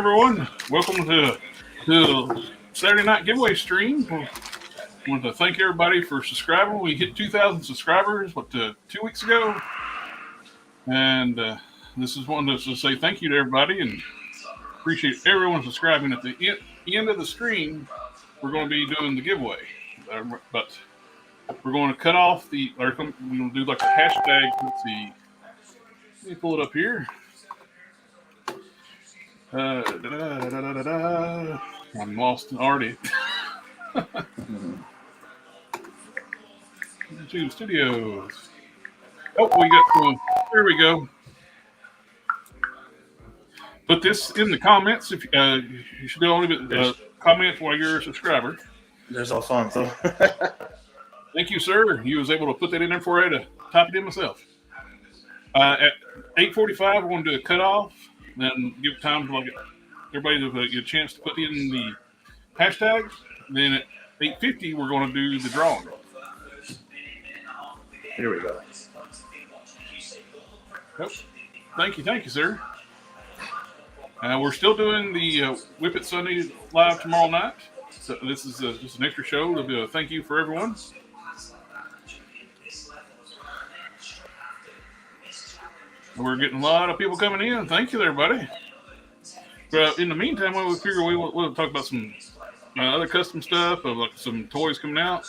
everyone. Welcome to Saturday night giveaway stream. I want to thank everybody for subscribing. We hit 2,000 subscribers 2 weeks ago, and this is one to say thank you to everybody and appreciate everyone subscribing. At the end of the stream, we're going to be doing the giveaway, but we're going to cut off we're going to do like a hashtag. Let's see. Let me pull it up here. I'm lost already. YouTube Studios. Oh, we got one. There we go. Put this in the comments. If you should only comment while you're a subscriber. There's Alfonso. Thank you, sir. You was able to put that in there for you to type it in myself. At 8:45, we're going to do a cutoff. Then give time for everybody to get a chance to put in the hashtag. Then at 8:50, we're going to do the drawing. Here we go. Yep. Thank you, sir. We're still doing the Whip It Sunday live tomorrow night. So this is just an extra show to do a thank you for everyone. We're getting a lot of people coming in. Thank you, everybody. But in the meantime, we figure we'll talk about some other custom stuff, like some toys coming out.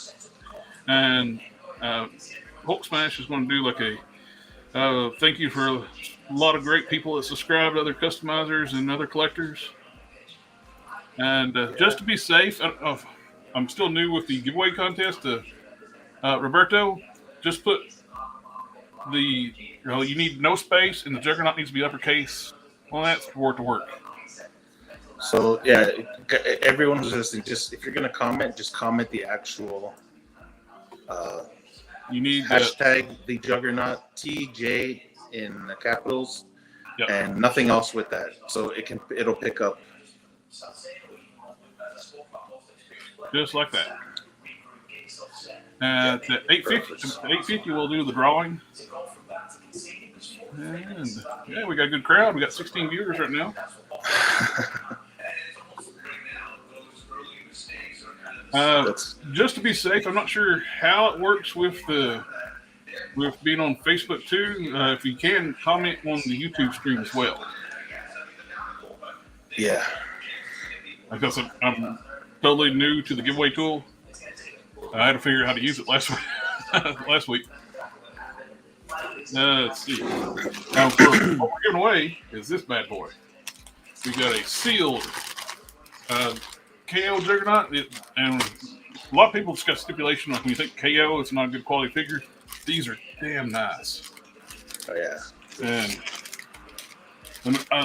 And Hulk Smash is going to do like a thank you for a lot of great people that subscribe to other customizers and other collectors. And just to be safe, I'm still new with the giveaway contest. Roberto, just put you need no space, and the Juggernaut needs to be uppercase. Well, that's for it to work. So yeah, everyone who's listening, just if you're gonna comment, just comment the actual. You need hashtag the Juggernaut TJ in the capitals, yep. And nothing else with that. So it'll pick up. Just like that. At 8:50, we'll do the drawing. And yeah, we got a good crowd. We got 16 viewers right now. Just to be safe, I'm not sure how it works with being on Facebook too. If you can comment on the YouTube stream as well. Yeah. Because I'm totally new to the giveaway tool. I had to figure out how to use it last week. Let's see. Now, what we're giving away is this bad boy. We got a sealed KO Juggernaut, and a lot of people just got stipulation like when you think KO, it's not a good quality figure. These are damn nice. Oh yeah. And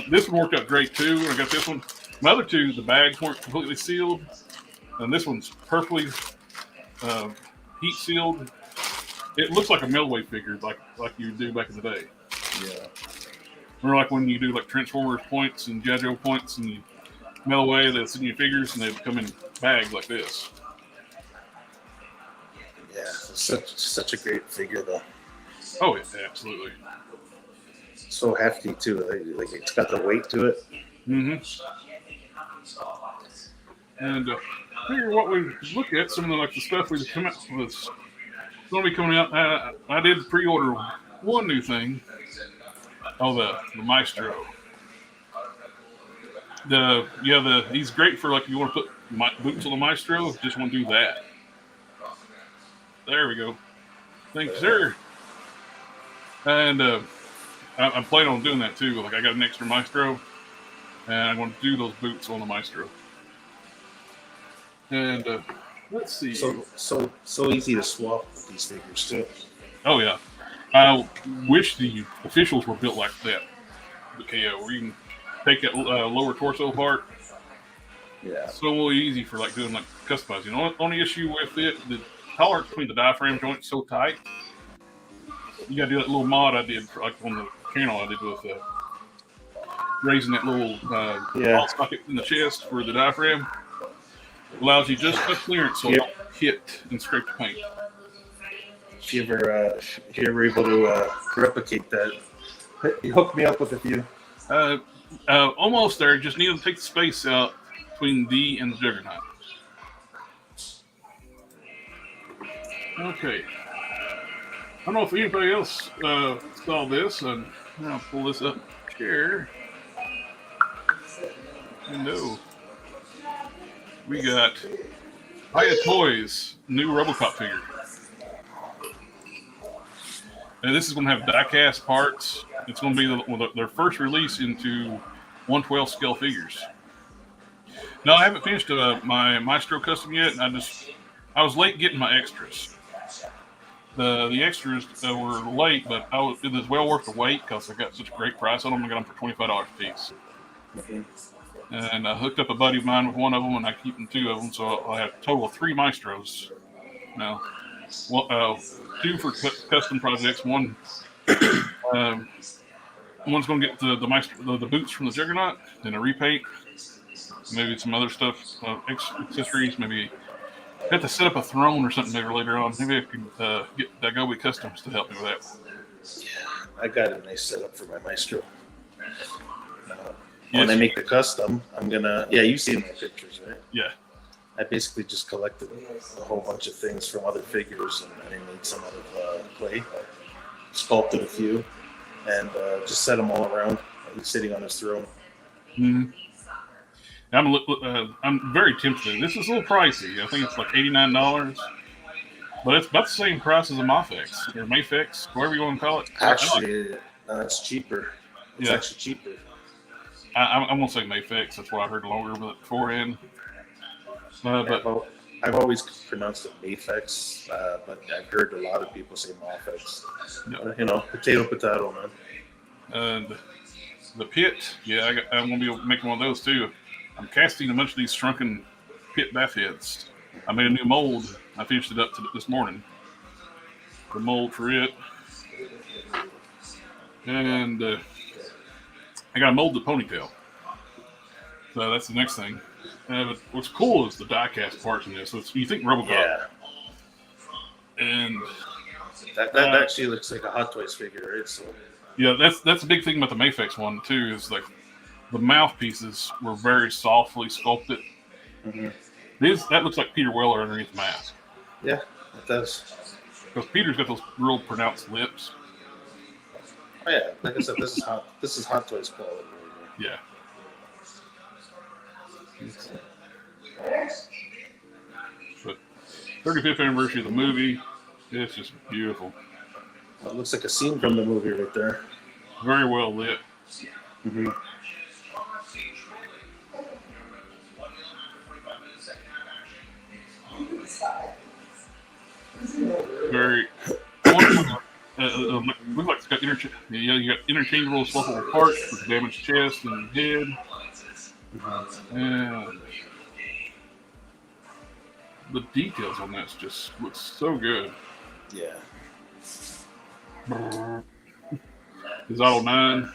this one worked out great too. I got this one. My other two, the bags weren't completely sealed, and this one's perfectly heat sealed. It looks like a Millway figure, like you do back in the day. Yeah. Or like when you do like Transformers points and G.I. Joe points, and you mail away, they send you figures, and they come in bags like this. Yeah, such a great figure though. Oh, yeah, absolutely. So hefty too. Like it's got the weight to it. Mm-hmm. And figure what we look at, some of the stuff we come out with. Going to be coming out. I did pre-order one new thing. Oh, the Maestro. He's great for like if you want to put boots on the Maestro. Just want to do that. There we go. Thank you, sir. And I'm planning on doing that too. Like I got an extra Maestro, and I'm going to do those boots on the Maestro. And let's see. So easy to swap with these figures too. Oh yeah, I wish the officials were built like that. The KO, where you can take that lower torso part. Yeah. So easy for like doing like customizing. Only issue with it, the tolerance between the diaphragm joints is so tight. You gotta do that little mod I did for, like on the channel I did with raising that little ball socket in the chest for the diaphragm. It allows you just enough clearance so it don't hit and scrape the paint. If you're ever able to replicate that, you hook me up with a few. Almost there. Just need to take the space out between D and the Juggernaut. Okay. I don't know if anybody else saw this. I'll pull this up here. No. We got Hiya Toys new RoboCop figure. And this is going to have die-cast parts. It's going to be their first release into 1/12 scale figures. No, I haven't finished my Maestro custom yet. I was late getting my extras. The extras were late, but it was well worth the wait because I got such a great price on them. I got them for $25 a piece. And I hooked up a buddy of mine with one of them, and I keep them 2 of them, so I have a total of 3 Maestros now. Well, 2 for custom projects. One's going to get the boots from the Juggernaut, then a repaint, maybe some other stuff, accessories. Maybe I have to set up a throne or something maybe later on. Maybe I can get Dagobi Customs to help me with that. Yeah, I got a nice setup for my Maestro. When I make the custom, I'm gonna. Yeah, you've seen my pictures, right? Yeah. I basically just collected a whole bunch of things from other figures, and I made some out of clay, sculpted a few, and just set them all around. He's sitting on his throne. Mm-hmm. I'm very tempted. This is a little pricey. I think it's like $89, but it's about the same price as a Mafex or Mafex, whatever you want to call it. Actually, it's cheaper. It's actually cheaper. I won't say Mafex. That's what I heard longer beforehand. But I've always pronounced it Mafex, but I've heard a lot of people say Mafex. No. Potato, man. And the pit, I'm going to be making one of those too. I'm casting a bunch of these shrunken pit bath heads. I made a new mold. I finished it up this morning. The mold for it. And I got to mold the ponytail. So that's the next thing. But what's cool is the die-cast parts in this. So you think RoboCop. Yeah. And that actually looks like a Hot Toys figure, right? So. Yeah, that's a big thing about the Mafex one too. Is like the mouthpieces were very softly sculpted. Mm-hmm. That looks like Peter Weller underneath the mask. Yeah, it does. Because Peter's got those real pronounced lips. Oh yeah, like I said, this is Hot Toys quality. Yeah. But 35th anniversary of the movie, it's just beautiful. It looks like a scene from the movie right there. Very well lit. Mm-hmm. Very. Looks like it's got you got interchangeable swappable parts for damaged chest and head. And the details on this just look so good. Yeah. His Auto 9.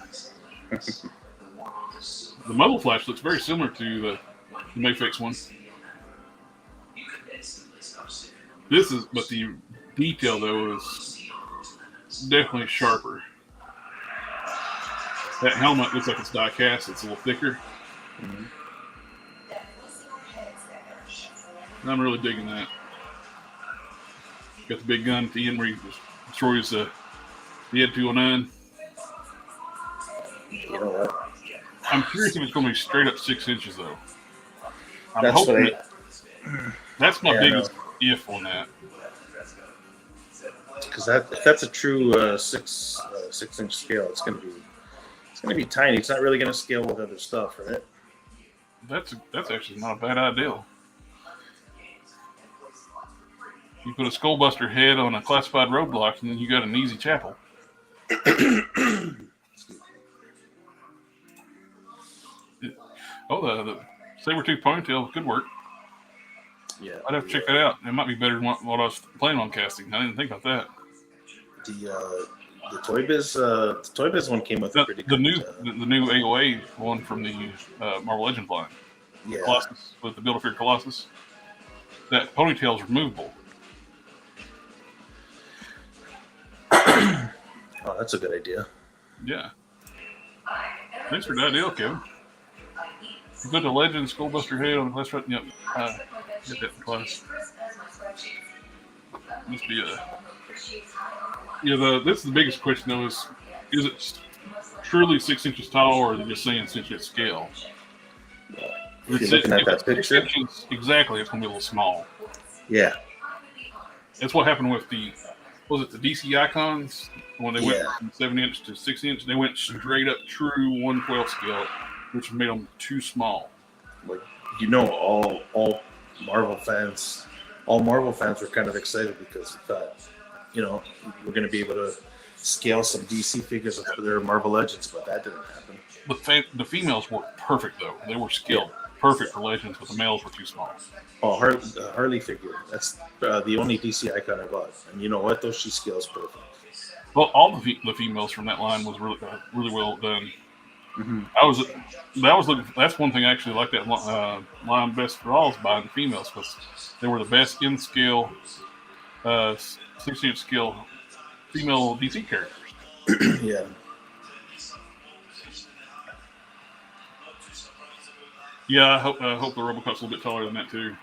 The muzzle flash looks very similar to the Mafex one. But the detail though is definitely sharper. That helmet looks like it's die cast. It's a little thicker. Mm-hmm. I'm really digging that. Got the big gun at the end where he destroys the Ed 209. You know what? I'm curious if it's going to be straight up 6 inches though. That's my biggest if on that. Because if that's a true 6-inch scale, it's going to be tiny. It's not really going to scale with other stuff, right? That's actually not a bad idea. You put a Skullbuster head on a classified roadblock, and then you got an easy chapel. The saber-tooth ponytail could work. Yeah, I'd have to check that out. It might be better than what I was planning on casting. I didn't think about that. The Toy Biz one came with the new AOA one from the Marvel Legends line. Yeah. Colossus, with the Build-A-Figure Colossus. That ponytail is removable. Oh, that's a good idea. Yeah. Thanks for that deal, Kevin. You put the Legend Skullbuster head on the class right. Yep. Get that in class. Must be this is the biggest question though is it truly 6 inches tall or are they just saying 6 inch scale? If you're looking at that picture, exactly, it's gonna be a little small. Yeah. That's what happened with the DC Icons when they went from 7 inch to 6 inch. They went straight up true 1/12 scale, which made them too small. Like all Marvel fans were kind of excited because we thought, we're going to be able to scale some DC figures of their Marvel Legends, but that didn't happen. The females were perfect though; they were scaled perfect for Legends, but the males were too small. Oh, Harley figure. That's the only DC icon I bought, and you know what? Though she scales perfect. Well, all the females from that line was really well done. Mm-hmm. That's one thing I actually like that line best for all is buying the females because they were the best in scale, 6-inch scale female DC characters. Yeah. Yeah, I hope the Robocop's a little bit taller than that too.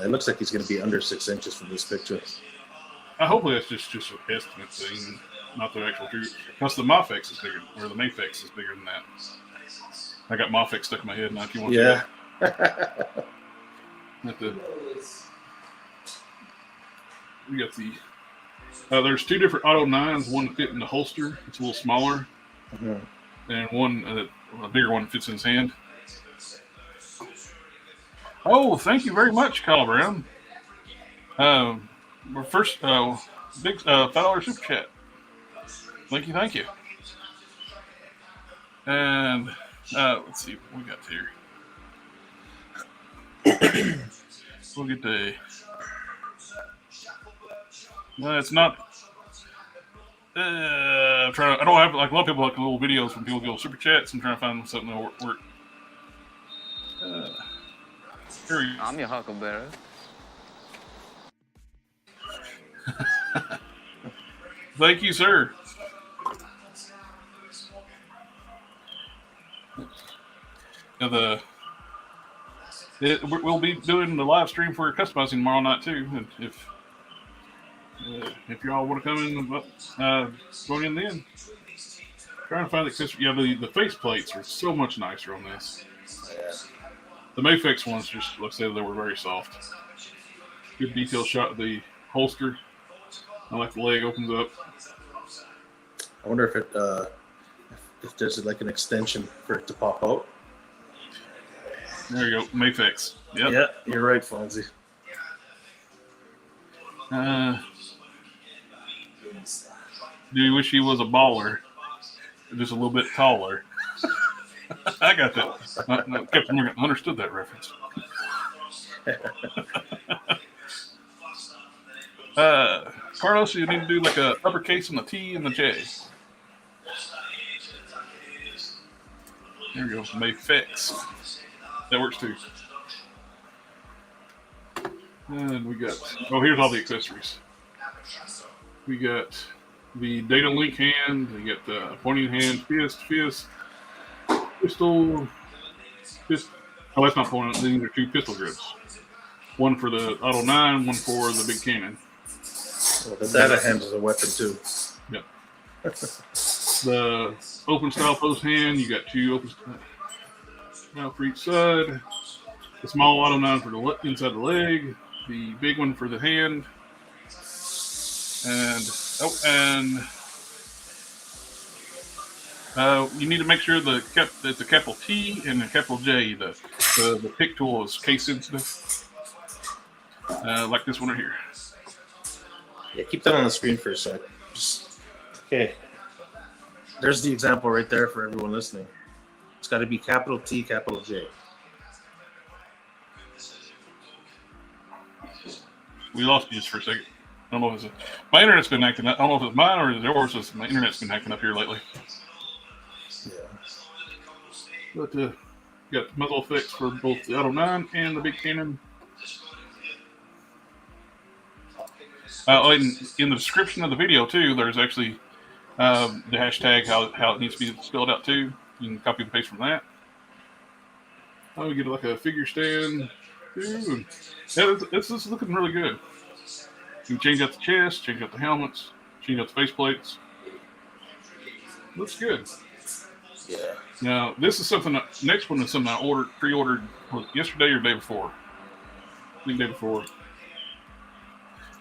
It looks like he's going to be under 6 inches from this picture. Hopefully that's just an estimate thing, not the actual truth. Because the Mafex is bigger, or the Mafex is bigger than that. I got Mafex stuck in my head now. If you want to we got the. There's 2 different Auto 9s. One fit in the holster. It's a little smaller, and one a bigger one fits in his hand. Oh, thank you very much, Kyle Brown. First, big $5 super chat. Thank you. And let's see what we got here. We'll get the. Well, it's not. I don't have like a lot of people like little videos when people go super chats. I'm trying to find something that will work. Here we go. I'm your huckleberry. Thank you, sir. Now we'll be doing the live stream for customizing tomorrow night too. And if y'all want to come in, join in then. Trying to find the face plates are so much nicer on this. Yeah. The Mafex ones just, like I said, they were very soft. Good detail shot of the holster. I like the leg opens up. I wonder if there's like an extension for it to pop out. There you go, Mafex. Yep. Yeah, you're right, Fonzie. Do you wish he was a baller? Just a little bit taller. I got that. Captain Morgan understood that reference. Carlos, you need to do like a uppercase on the T and the J. There we go. Mafex. That works too. And we got. Oh, here's all the accessories. We got the data link hand. We got the pointing hand, fist, pistol. Oh, that's not pointing. These are 2 pistol grips. One for the Auto 9, one for the big cannon. Well, the data hand is a weapon too. Yep. The open style post hand, you got 2 open style for each side. The small Auto 9 for the inside the leg. The big one for the hand. You need to make sure that the capital T and the capital J, the pick tool is case sensitive. Like this one right here. Yeah, keep that on the screen for a sec. Okay. There's the example right there for everyone listening. It's got to be capital T, capital J. We lost you just for a second. I don't know if it's my internet's been acting up. I don't know if it's mine or yours. My internet's been acting up here lately. Yeah. But got muzzle effects for both the Auto 9 and the big cannon. In the description of the video too, there's actually the hashtag how it needs to be spelled out too. You can copy and paste from that. Oh, we get like a figure stand. Ooh. Yeah, this is looking really good. You can change out the chest, change out the helmets, change out the faceplates. Looks good. Yeah. Now, this is something. Next one is something I pre-ordered yesterday or day before. I think day before.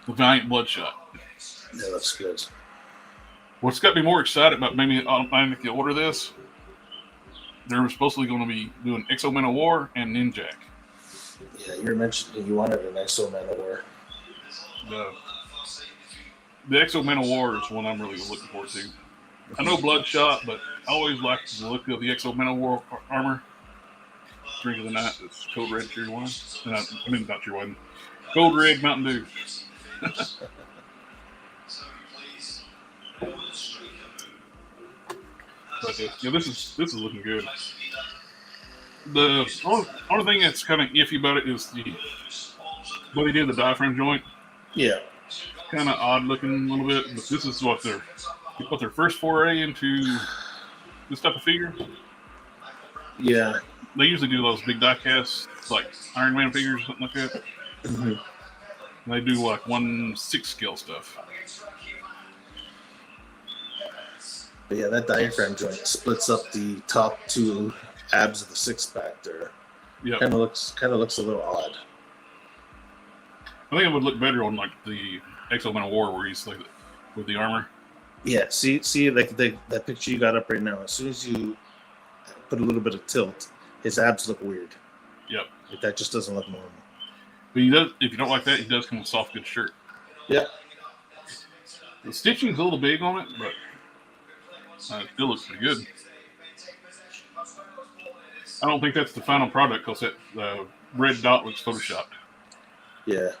The Valiant Bloodshot. Yeah, that's good. What's got me more excited about maybe I can order this? They're supposedly going to be doing Exo Man of War and Ninjak. Yeah, you were mentioning you wanted an Exo Man of War. The Exo Man of War is one I'm really looking forward to. I know Bloodshot, but I always like the look of the Exo Man of War armor. Drink of the night. It's Code Red Tier 1. I mean, not Tier 1. Code Red Mountain Dew. But yeah, this is looking good. The only thing that's kind of iffy about it is what they did the diaphragm joint. Yeah. Kind of odd looking a little bit, but this is what their first foray into this type of figure. Yeah. They usually do those big die casts, like Iron Man figures or something like that. Mm-hmm. They do like 1/6 scale stuff. But yeah, that diaphragm joint splits up the top two abs of the six pack there. Yeah, kind of looks a little odd. I think it would look better on like the Exo Man of War where he's like with the armor. Yeah, see, like that picture you got up right now. As soon as you put a little bit of tilt, his abs look weird. Yep, like that just doesn't look normal. But he does. If you don't like that, he does come with a soft good shirt. Yeah, the stitching's a little big on it, but it still looks pretty good. I don't think that's the final product because that red dot looks photoshopped. Yeah.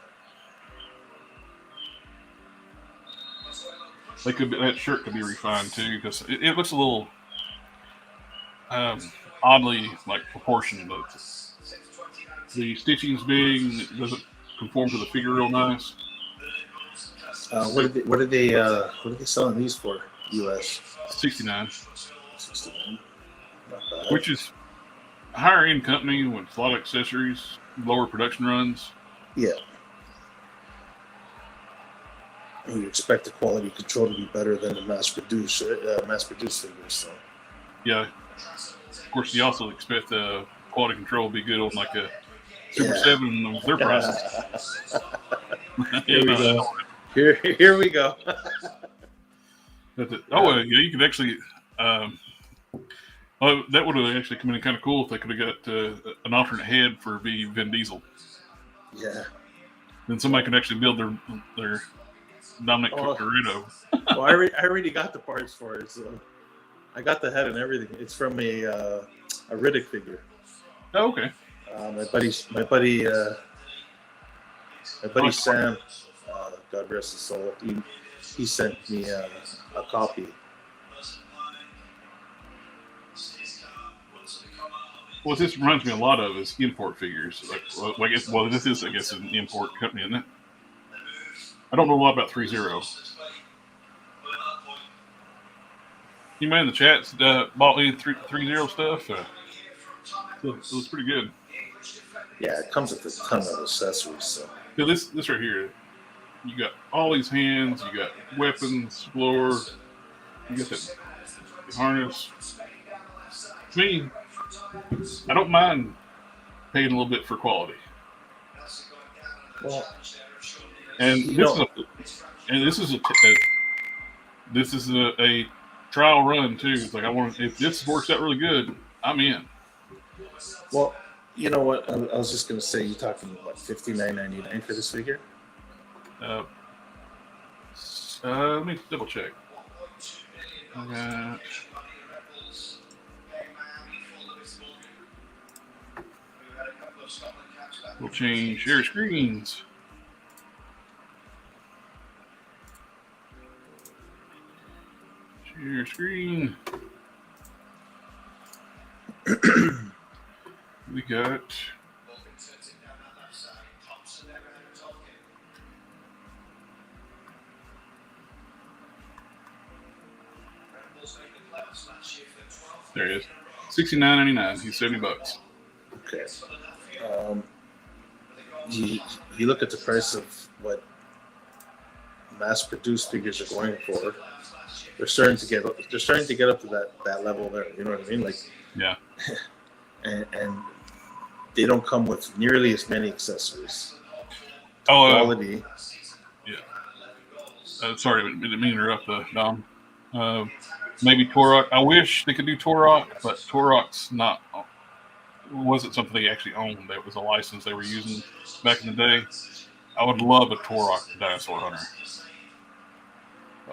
That shirt could be refined too because it looks a little oddly like proportioned. The stitching's big. It doesn't conform to the figure real nice. What are they selling these for? US $69. $69. Which is a higher end company with a lot of accessories, lower production runs. Yeah. You expect the quality control to be better than the mass produced figures. So. Yeah. Of course, you also expect the quality control to be good on like a Super 7 with their prices. Here we go. Here we go. Yeah, you could actually. That would have actually come in kind of cool if they could have got an alternate head for Vin Diesel. Yeah. Then somebody could actually build their Dominic Toretto. Well, I already got the parts for it, so I got the head and everything. It's from a Riddick figure. Oh, okay. My buddy Sam, God rest his soul, he sent me a copy. What this reminds me a lot of is import figures. This is, I guess, an import company, isn't it? I don't know a lot about 3-0. You man in the chat bought any 3-0 stuff? It was pretty good. Yeah, it comes with a ton of accessories. So. Yeah, this right here, you got all these hands, you got weapons, floor, you got that harness. To me, I don't mind paying a little bit for quality. Well, this is a trial run too. It's like if this works out really good, I'm in. Well, you know what? I was just gonna say, you're talking about $59.99 for this figure. Let me double check. We'll change share screens. Share screen. We got There he is. $69.99. He's $70. Okay. Um, you look at the price of what mass-produced figures are going for. They're starting to get up to that level there. You know what I mean? Like, yeah. and they don't come with nearly as many accessories. Oh, quality. Yeah. Sorry, I didn't mean to interrupt, Dom. Maybe Torok. I wish they could do Torok, but Torok's wasn't something they actually owned. That was a license they were using back in the day. I would love a Torok Dinosaur Hunter.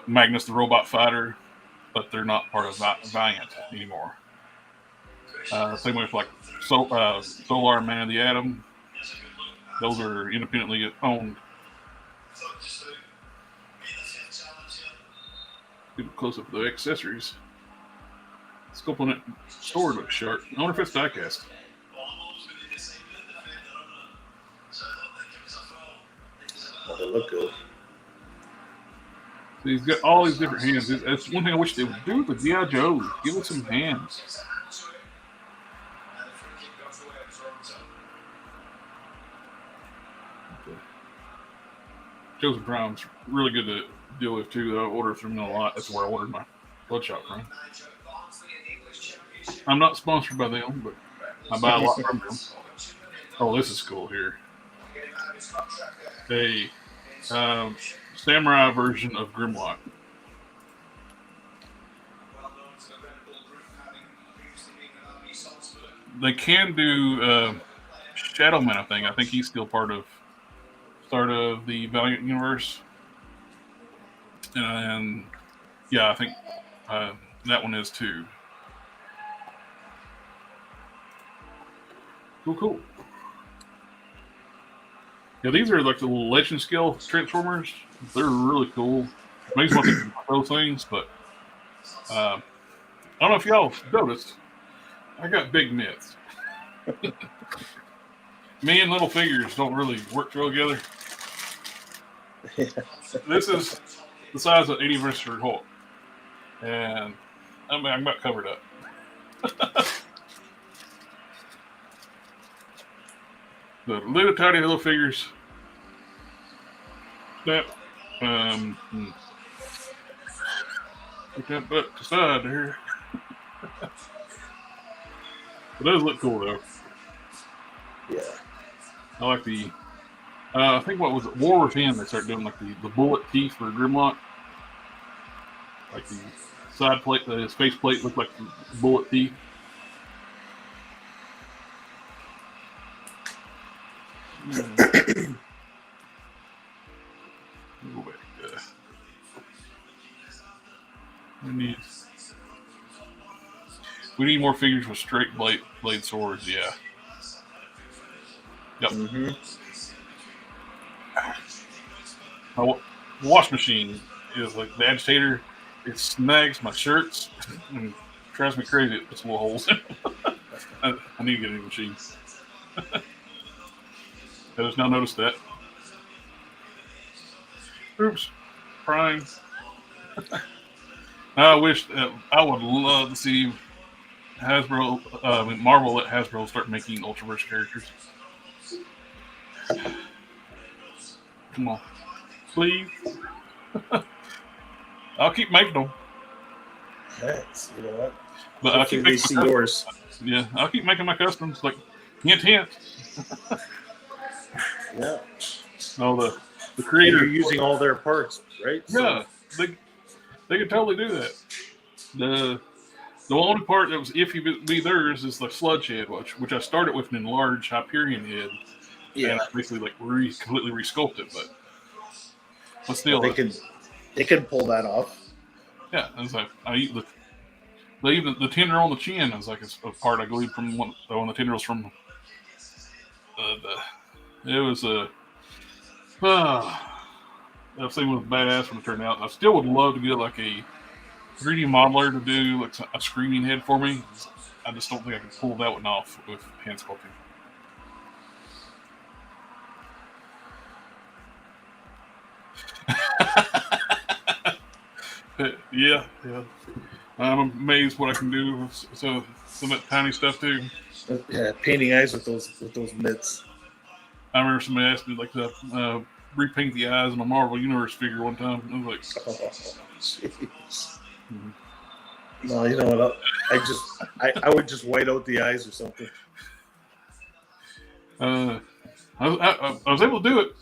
Magnus the Robot Fighter, but they're not part of Valiant anymore. Same way with like Solar Man of the Atom. Those are independently owned. Get a close up of the accessories. Scope on it. Store looks sharp. I wonder if it's diecast. Well, they look good. So he's got all these different hands. That's one thing I wish they would do with G.I. Joe. Give it some hands. Okay. Joseph Brown's really good to deal with too. I order from them a lot. That's where I ordered my Bloodshot from. I'm not sponsored by them, but I buy a lot from them. Oh, this is cool here. A samurai version of Grimlock. They can do Shadowman, I think. I think he's still part of the Valiant universe. And yeah, I think that one is too. Cool. Yeah, these are like the little legend scale Transformers. They're really cool. Makes me want to those things, but I don't know if y'all noticed. I got big mitts. Me and little figures don't really work well together. This is the size of 80 Anniversary Hulk, and I'm about covered up. The little tiny little figures. Put that butt to side there. It does look cool though. Yeah. I like the. I think what was it? War Within. They started doing like the bullet teeth for Grimlock. Like the side plate, the face plate looked like bullet teeth. We need more figures with straight blade swords. Yeah. Yep. Mm-hmm. My wash machine is like the agitator. It snags my shirts and drives me crazy. It puts little holes in them. I need to get a new machine. I just now noticed that. Oops. Prime. I wish I would love to see Marvel let Hasbro start making Ultraverse characters. Come on. Please. I'll keep making them. Thanks. You know what? But I'll keep making yours. Yeah, I'll keep making my customs. Like, hint. Yeah. No, the creator. You're using all their parts, right? Yeah, so. They could totally do that. The only part that was iffy to be theirs is the sludge head, which I started with an enlarged Hyperion head. Yeah. And I basically like completely resculpted it, but still, they can pull that off. Yeah, it's like even the tender on the chin is like a part I glued from one of the tendrils from. It was I've seen was badass when it turned out. I still would love to get like a 3D modeler to do like a screaming head for me. I just don't think I can pull that one off with hand sculpting. Yeah. I'm amazed what I can do with some of that tiny stuff too. Yeah, painting eyes with those mitts. I remember somebody asked me like to repaint the eyes on a Marvel Universe figure one time. I was Oh, jeez. like, No, you know what? I would just white out the eyes or something. uh, I was able to do it.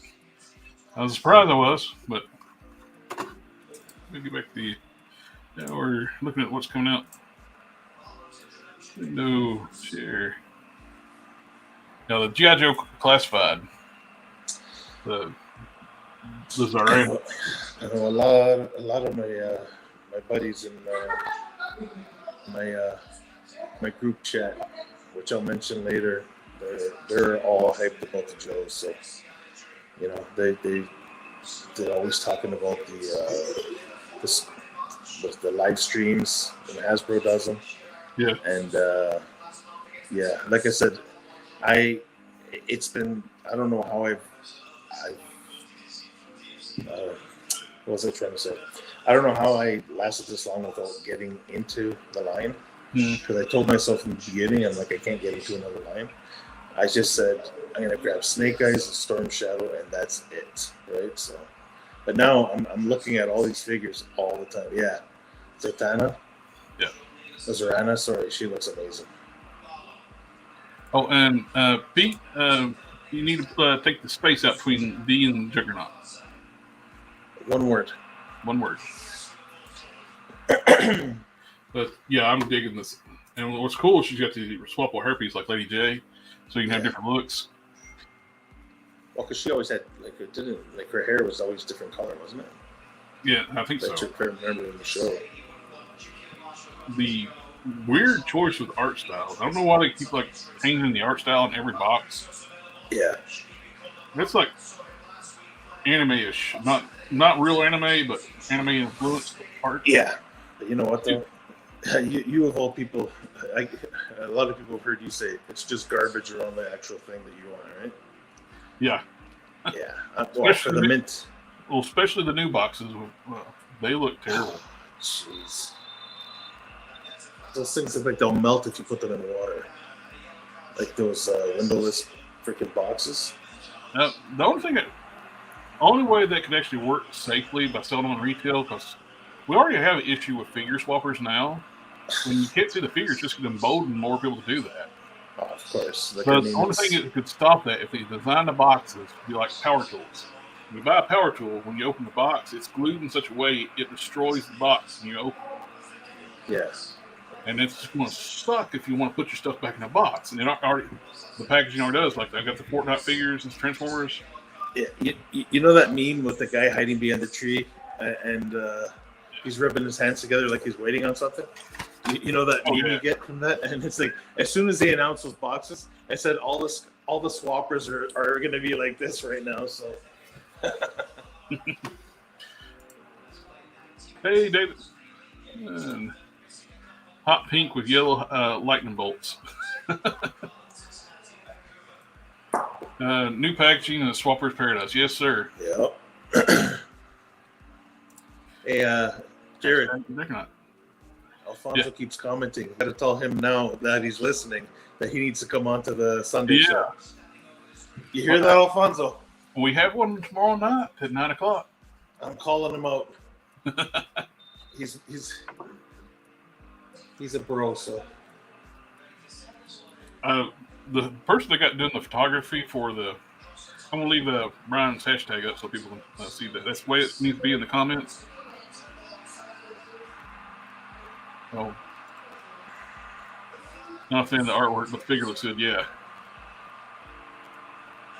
I was surprised I was, but let me get back to the. Yeah, we're looking at what's coming out. No share. Now the GI Joe Classified. The I Zarana. know, I know a lot of my buddies in my my group chat, which I'll mention later. They're all hyped about the Joes. So you know they're always talking about this with the live streams and Hasbro does them. Yeah. And yeah, like I said, it's been I don't know how I've what was I trying to say? I don't know how I lasted this long without getting into the line because I told myself in the beginning I'm like I can't get into another line. I just said I'm gonna grab Snake Eyes and Storm Shadow and that's it, right? So, but now I'm looking at all these figures all the time. Yeah, Zatanna. Yeah. Zarana, sorry, she looks amazing. Oh, and Pete, you need to take the space out between D and Juggernaut. One word. One word. But yeah, I'm digging this. And what's cool is she's got the swappable hairpiece like Lady J, so you can have different looks. Well, because she always had it didn't her hair was always different color, wasn't it? Yeah, I think so. I remember in the show. The weird choice with art style. I don't know why they keep like changing the art style in every box. Yeah, that's like anime-ish, not real anime, but anime influenced art. Yeah, you know what though? You of all people, a lot of people have heard you say it's just garbage around the actual thing that you want, right? Yeah. Yeah. Well, for the mint. Well, especially the new boxes, they look terrible. Jeez. Those things look like they'll melt if you put them in water. Like those windowless freaking boxes. The only way that could actually work safely by selling them on retail, because we already have an issue with figure swappers now. When you can't see the figures, just going to embolden more people to do that. Oh, of course. But the only thing that could stop that if they design the boxes to be like power tools. When you buy a power tool, when you open the box, it's glued in such a way it destroys the box when you open it. Yes. And it's just going to suck if you want to put your stuff back in a box. And the packaging already does. Like, I got the Fortnite figures and Transformers. Yeah, you know that meme with the guy hiding behind the tree and he's rubbing his hands together like he's waiting on something? You know that meme you get from that? And it's like, as soon as they announce those boxes, I said all the swappers are going to be like this right now. So, hey, David. And hot pink with yellow lightning bolts. New packaging and Swapper's Paradise. Yes, sir. Yep. Hey, Jared. Alfonso keeps commenting. Got to tell him now that he's listening that he needs to come on to the Sunday show. You hear that, Alfonso? We have one tomorrow night at 9:00. I'm calling him out. He's a bro, so. The person that got doing the photography for I'm gonna leave Brian's hashtag up so people can see that. That's the way it needs to be in the comments. Oh, not a fan of the artwork, but the figure looks good. Yeah.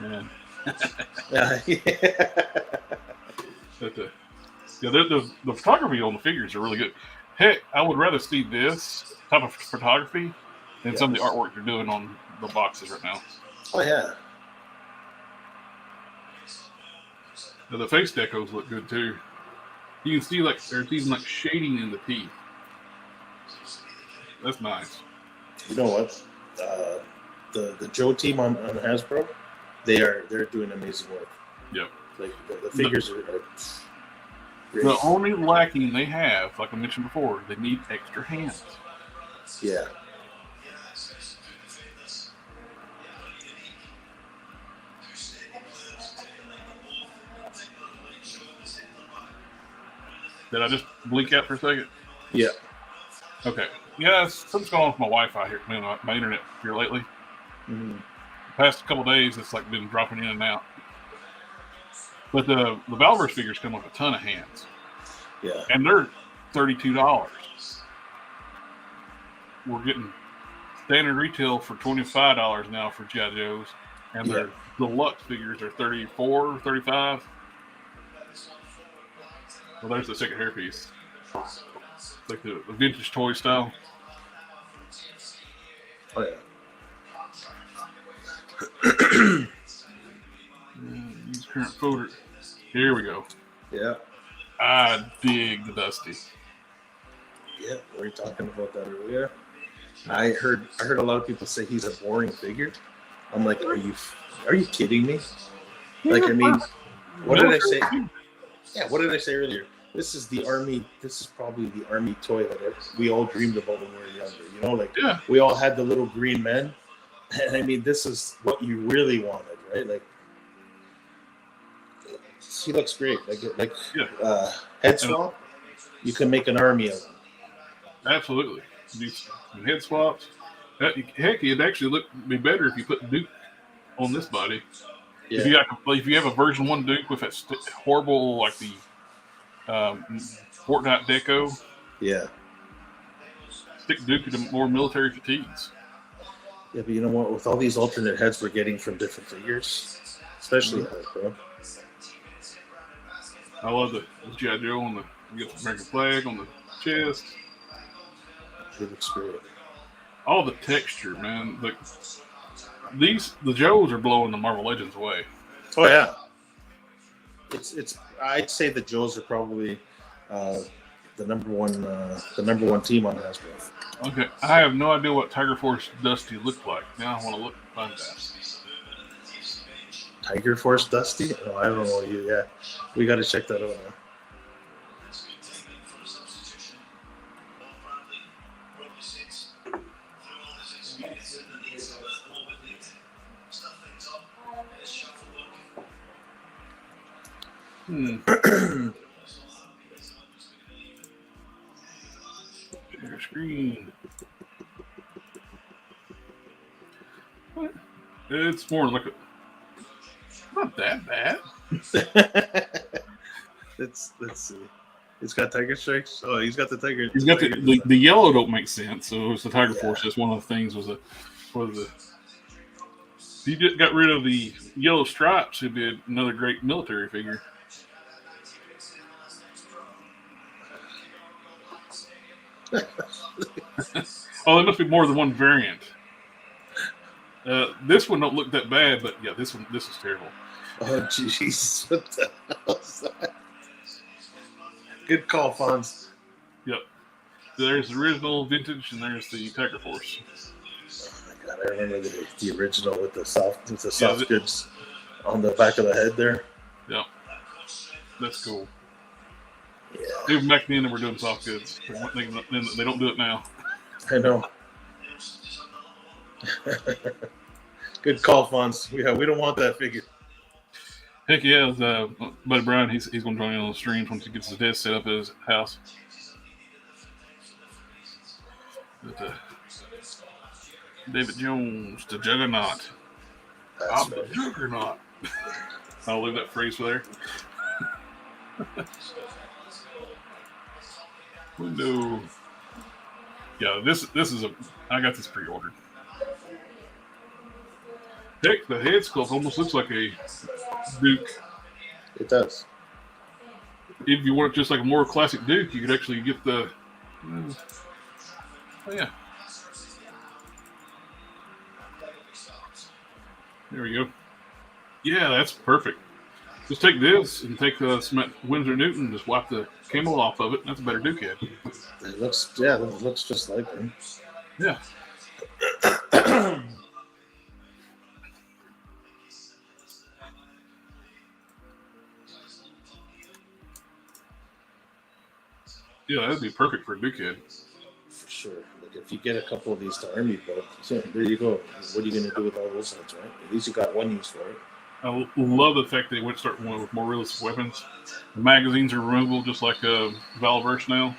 And but the photography on the figures are really good. Heck, I would rather see this type of photography than some of the artwork they're doing on the boxes right now. Oh yeah. Now, the face decos look good too. You can see like there's even like shading in the teeth. That's nice. You know what? The Joe team on Hasbro, they're doing amazing work. Yep. Like the figures are Great. The only lacking they have, like I mentioned before, they need extra hands. Yeah. Did I just blink out for a second? Yeah. Okay. Yeah, something's going on with my Wi-Fi here, man, my internet here lately. Mm-hmm. The past couple of days, it's like been dropping in and out. But the Valverse figures come with a ton of hands. Yeah. And they're $32. We're getting standard retail for $25 now for G.I. Joes. And their deluxe figures are $34, $35. Well, there's the second hairpiece. It's like the vintage toy style. Oh, yeah. Use current folder. Here we go. Yeah. I dig the Dusty. Yeah, we were talking about that earlier. I heard a lot of people say he's a boring figure. I'm like, are you kidding me? Like, I mean, what did I say? Yeah, what did I say earlier? This is the army. This is probably the army toy that we all dreamed about when we were younger. You know, like we all had the little green men, and I mean, this is what you really wanted, right? Like, he looks great. Like head swap, you can make an army of them. Absolutely. These head swaps. Heck, it'd actually be better if you put Duke on this body. Yeah. If you have a version 1 Duke with that horrible, like the Fortnite deco. Yeah. Stick Duke into more military fatigues. Yeah, but you know what? With all these alternate heads we're getting from different figures, especially Hasbro. I love the G.I. Joe on you get the American flag on the chest. It looks great. All the texture, man. Like the Joes are blowing the Marvel Legends away. Oh yeah. It's. I'd say the Joes are probably the number one team on Hasbro. Okay, I have no idea what Tiger Force Dusty looked like. Now I want to find that. Tiger Force Dusty? Oh, I don't know. Yeah, we got to check that out now. Your screen. What? It's more like not that bad. Let's see. It's got tiger stripes. Oh, he's got the tiger. He's got the yellow don't make sense. So it's the Tiger Force. That's one of the things was if you just got rid of the yellow stripes, it'd be another great military figure. Oh, there must be more than one variant. This one don't look that bad, but yeah, this is terrible. Oh, jeez. What the hell is that? Good call, Fonz. Yep. There's the original vintage, and there's the Tiger Force. Oh my god, I remember the original with the soft goods on the back of the head there. Yep. That's cool. Yeah. Even back then, they were doing soft goods. They don't do it now. I know. Good call, Fonz. We don't want that figure. Heck yeah, Buddy Brian, he's going to join in on the streams once he gets his desk set up at his house. But, David Jones, the Juggernaut. I'm the Juggernaut. I'll leave that phrase there. Window. Yeah, this is I got this pre-ordered. Heck, the head sculpt almost looks like a Duke. It does. If you want just like a more classic Duke, you could actually get the. Oh yeah. There we go. Yeah, that's perfect. Just take this and take some Winsor Newton and just wipe the camel off of it. That's a better Duke head. It looks just like him. Yeah. Yeah, that'd be perfect for a new kid. For sure. Like if you get a couple of these to army build, so there you go. What are you going to do with all those heads, right? At least you got one use for it. I love the fact that they went to start with more realistic weapons. The magazines are removable, just like Valverse now.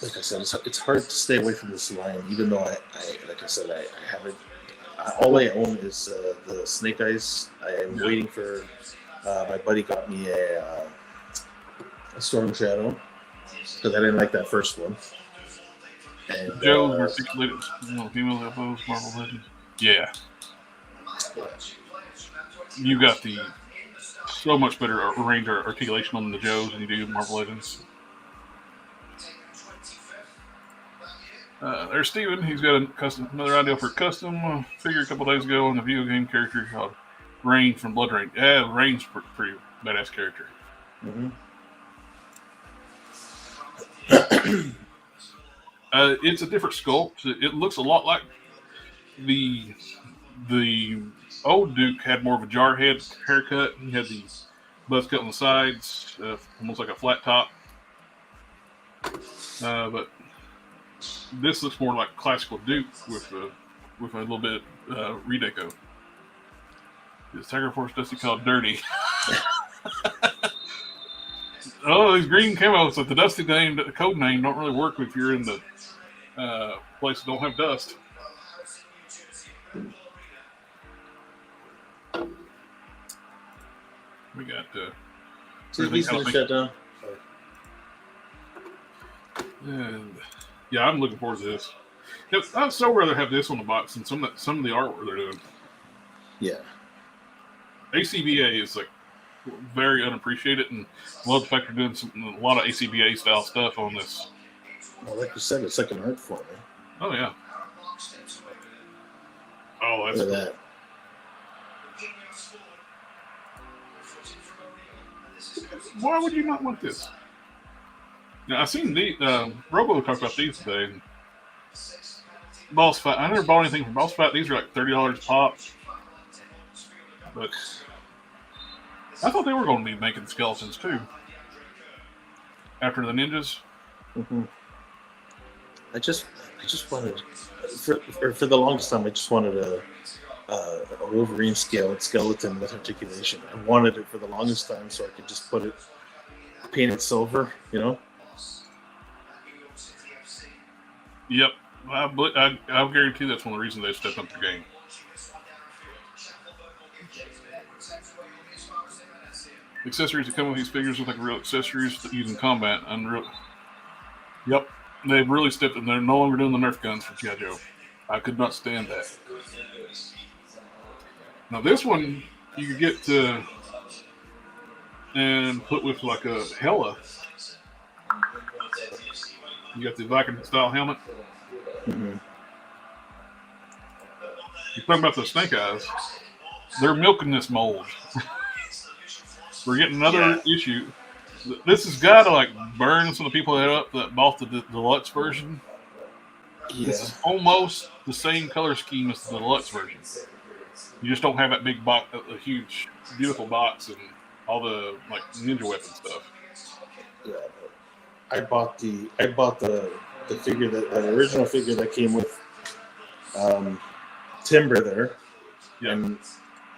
Like I said, it's hard to stay away from this line, even though I like I said, I haven't. All I own is the Snake Eyes. I am waiting for. My buddy got me a Storm Shadow because I didn't like that first one. And Joe's articulated, female UFOs, Marvel Legends. Yeah. You got the so much better range or articulation on the Joes than you do Marvel Legends. There's Steven. He's got another idea for a custom figure a couple days ago on the video game character called Rain from Blood Rain. Yeah, Rain's pretty badass character. Mm-hmm. It's a different sculpt. It looks a lot like the old Duke had more of a jarhead haircut. He had the buzz cut on the sides, almost like a flat top. But this looks more like classical Duke with a little bit redeco. His Tiger Force Dusty called Dirty. Oh, these green camos with the Dusty name, the code name, don't really work if you're in the place that don't have dust. We got TV's gonna shut down. And yeah, I'm looking forward to this. I'd so rather have this on the box than some of the artwork they're doing. Yeah. ACBA is like very unappreciated, and I love the fact they're doing a lot of ACBA style stuff on this. Well, like you said, it's like an art form. Eh? Oh yeah. Oh, that's look at that. Why would you not want this? Now, I seen the Robo talked about these today. Boss Fight. I never bought anything from Boss Fight. These are like $30 pop. But I thought they were going to be making skeletons too. After the ninjas. Mm-hmm. I just wanted, for the longest time, I just wanted a Wolverine skeleton with articulation. I wanted it for the longest time so I could just paint it silver, you know? Yep. I'll guarantee that's one of the reasons they stepped up their game. Accessories that come with these figures look like real accessories that use in combat. Unreal. Yep. They've really stepped up. They're no longer doing the Nerf guns for G.I. Joe. I could not stand that. Now this one you could get and put with like a Hela. You got the Viking style helmet. Mm-hmm. You're talking about the Snake Eyes. They're milking this mold. We're getting another issue. This has got to like burn some of the people that bought the deluxe version. Yeah. This is almost the same color scheme as the deluxe version. You just don't have that big box, a huge, beautiful box, and all the like ninja weapon stuff. Yeah, I bought the figure the original figure that came with Timber there, and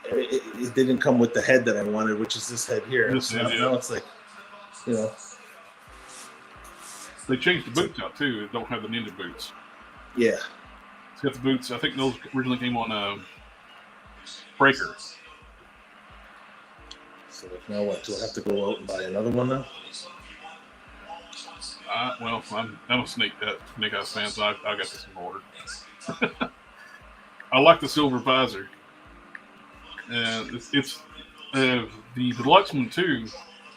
it didn't come with the head that I wanted, which is this head here. Now it's like, you know, they changed the boots out too. It don't have the ninja boots. Yeah, it's got the boots. I think those originally came on Breaker. So now what? Do I have to go out and buy another one now? Well, I'm a Snake Eyes fan, so I got this in order. I like the silver visor. It's the deluxe one too.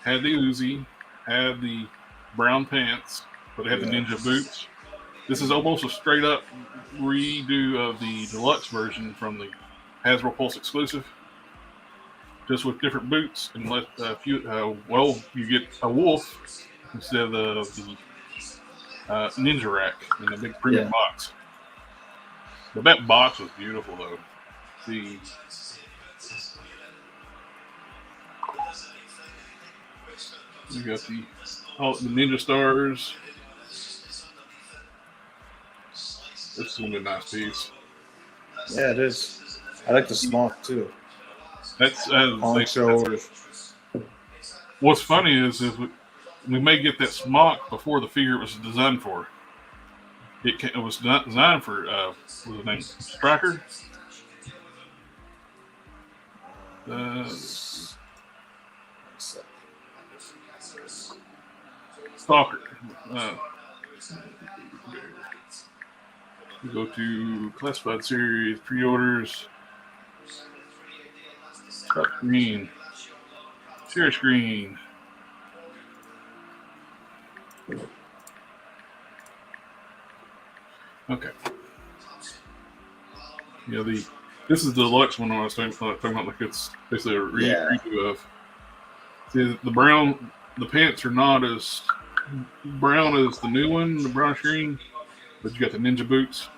Had the Uzi, had the brown pants, but it had the ninja boots. This is almost a straight up redo of the deluxe version from the Hasbro Pulse exclusive, just with different boots and you get a wolf instead of the ninja rack in the big premium box. But that box was beautiful though. We got the Ninja Stars. This is gonna be a nice piece. Yeah, it is. I like the smock too. That's Poncho. what's funny is we may get that smock before the figure it was designed for. It was not designed for what's his name? Striker. Stalker. We go to classified series, pre-orders, top screen, share screen. Okay. Yeah, this is the deluxe one I was talking about. Like it's basically a redo of. See, the pants are not as brown as the new one, the brownish green, but you got the ninja boots.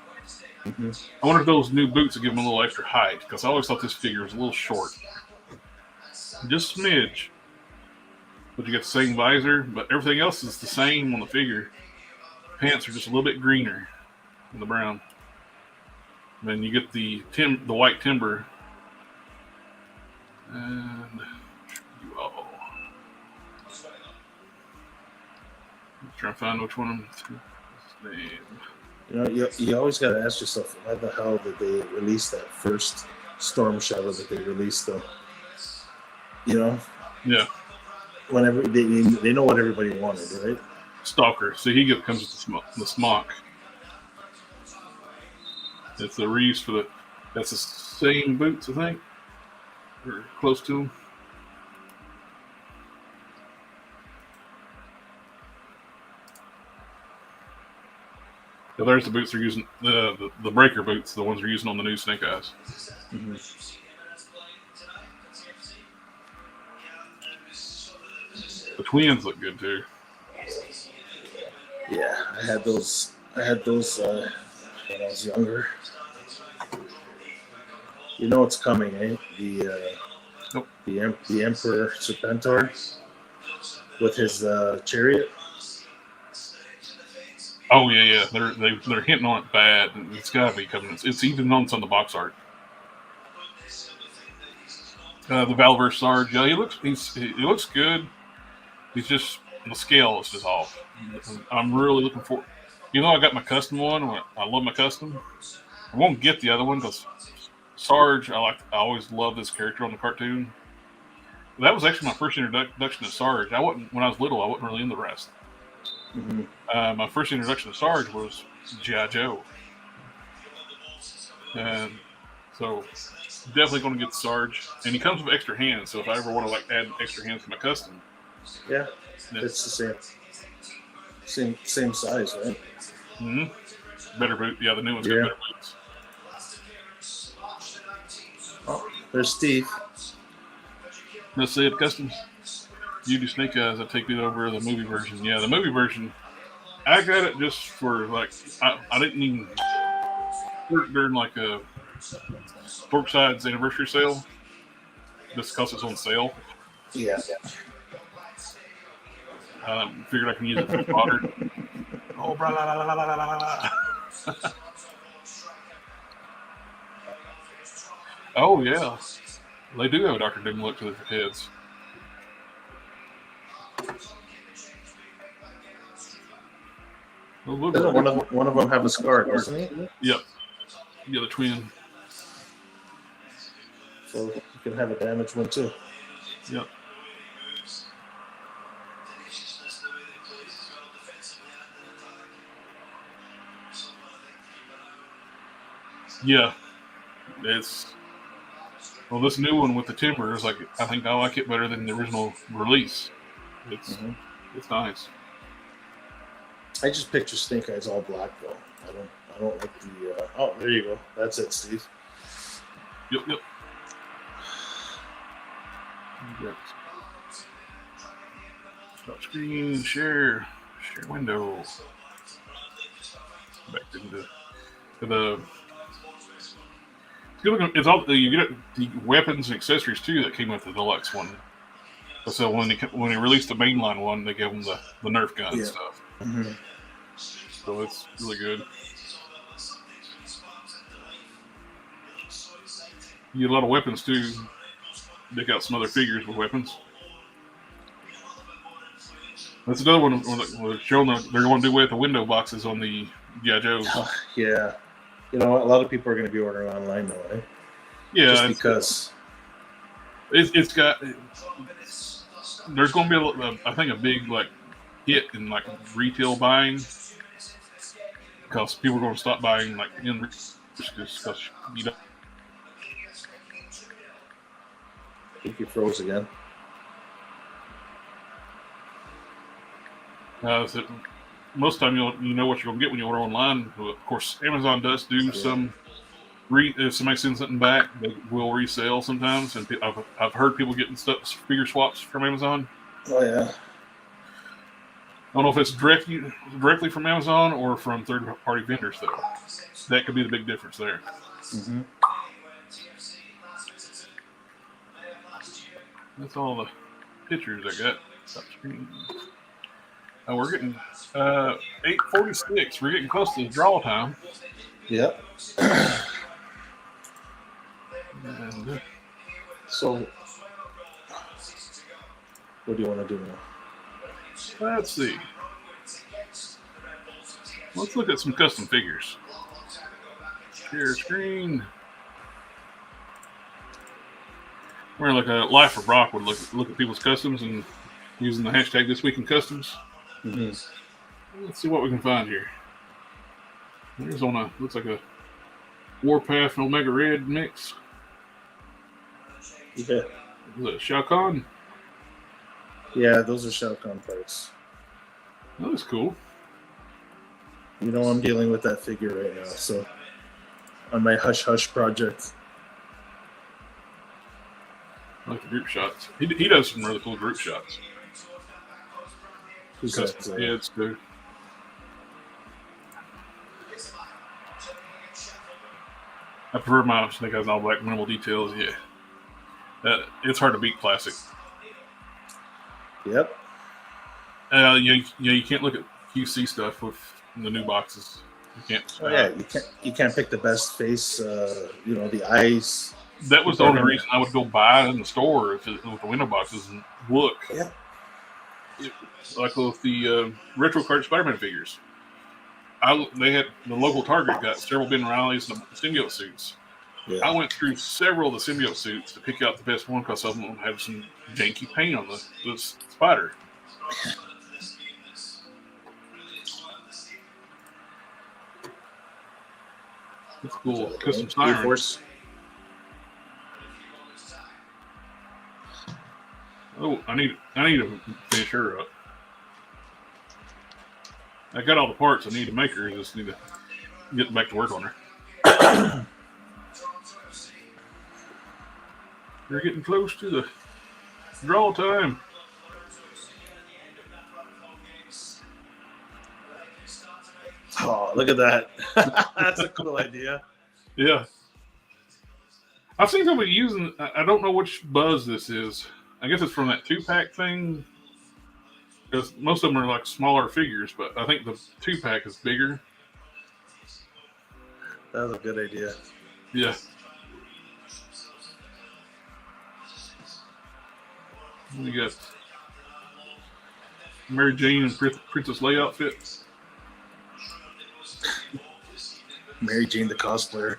Mm-hmm. I wonder if those new boots will give them a little extra height, because I always thought this figure was a little short. Just a smidge. But you got the same visor, but everything else is the same on the figure. Pants are just a little bit greener than the brown. And then you get the white timber. And I'm trying to find which one of them. You know, you always got to ask yourself, why the hell did they release that first Storm Shadow that they released, though? You know? Yeah. Whenever they know what everybody wanted, right? Stalker. See, comes with the smock. It's the Reeves that's the same boots, I think. Or close to them. Yeah, there's the boots they're using, the breaker boots, the ones they're using on the new Snake Eyes. Mm-hmm. The twins look good too. Yeah, I had those when I was younger. You know what's coming, eh? The Emperor Serpentor with his chariot. Oh yeah. They're hitting on it bad. It's gotta be coming. It's even on some of the box art. The Valverse Sarge, yeah, he looks good. He's just the scale is just off. I'm really looking for. You know, I got my custom one. I love my custom. I won't get the other one because Sarge. I always loved this character on the cartoon. That was actually my first introduction to Sarge. When I was little. I wasn't really in the rest. Mm-hmm. My first introduction to Sarge was G.I. Joe, and so definitely going to get Sarge. And he comes with extra hands, so if I ever want to add extra hands to my custom, yeah, it's the same size, right? Mm-hmm. Better boot. Yeah, the new one's got better boots. Oh, there's Steve. Let's see it, customs. You do Snake Eyes. I take it over the movie version. Yeah, the movie version. I got it just for I didn't even during like a Torkside's anniversary sale. Just because it's on sale. Yeah. Figured I can use it for fodder. Oh, blah, la, la, la, la, la, la. Oh, yeah. They do have a Dr. Doom look to their heads. One of them have a scar, doesn't he? Yep. The other twin. So you can have a damaged one too. Yep. Yeah. This new one with the timber is I think I like it better than the original release. It's nice. I just picture Snake Eyes all black though. I don't like the. Oh, there you go. That's it, Steve. Yep. Stop screen, share window. Back into the. It's all you get the weapons and accessories too that came with the deluxe one. So when they released the mainline one, they gave them the Nerf gun and stuff. Mm-hmm. So it's really good. You get a lot of weapons too. Pick out some other figures with weapons. That's another one. They're showing they're going to do away with the window boxes on the G.I. Joes. Yeah. You know what? A lot of people are going to be ordering online now, right? Yeah. Just because. It's got. There's going to be, I think, a big hit in retail buying because people are going to stop buying in just because you know. I think you froze again. So most of the time you know what you're going to get when you order online. Of course, Amazon does do some. If somebody sends something back, they will resell sometimes, and I've heard people getting figure swaps from Amazon. Oh yeah. I don't know if it's directly from Amazon or from third-party vendors, though. That could be the big difference there. Mm-hmm. That's all the pictures I got. Stop screen. Oh, we're getting 8:46. We're getting close to the draw time. Yep. And, so, what do you want to do now? let's see. Let's look at some custom figures. Share screen. Where a Life of Brock would look at people's customs and using the hashtag This Week in Customs. Mm-hmm. Let's see what we can find here. There's looks like a Warpath and Omega Red mix. Yeah. Is it Shao Kahn? Yeah, those are Shao Kahn parts. That was cool. You know, I'm dealing with that figure right now, so on my Hush Hush project. I like the group shots. He does some really cool group shots. Who's Custom that? heads too. I prefer my Snake Eyes All Black minimal details. Yeah, it's hard to beat classic. Yep. You can't look at QC stuff with the new boxes. You can't. Oh yeah, you can't pick the best face. The eyes. That was the only reason I would go buy in the store with the window boxes and look. Yeah. Like with the retro card Spider-Man figures. They had the local Target got several Ben Reillys and symbiote suits. Yeah. I went through several of the symbiote suits to pick out the best one because some of them had some janky paint on the spider. That's cool. Custom siren. Force. Oh, I need to finish her up. I got all the parts I need to make her. I just need to get back to work on her. We're getting close to the draw time. Oh, look at that. That's a cool idea. Yeah. I've seen somebody using, I don't know which Buzz this is. I guess it's from that 2-pack thing. Because most of them are smaller figures, but I think the 2-pack is bigger. That was a good idea. Yeah. We got Mary Jane and Princess Leia outfit. Mary Jane the cosplayer.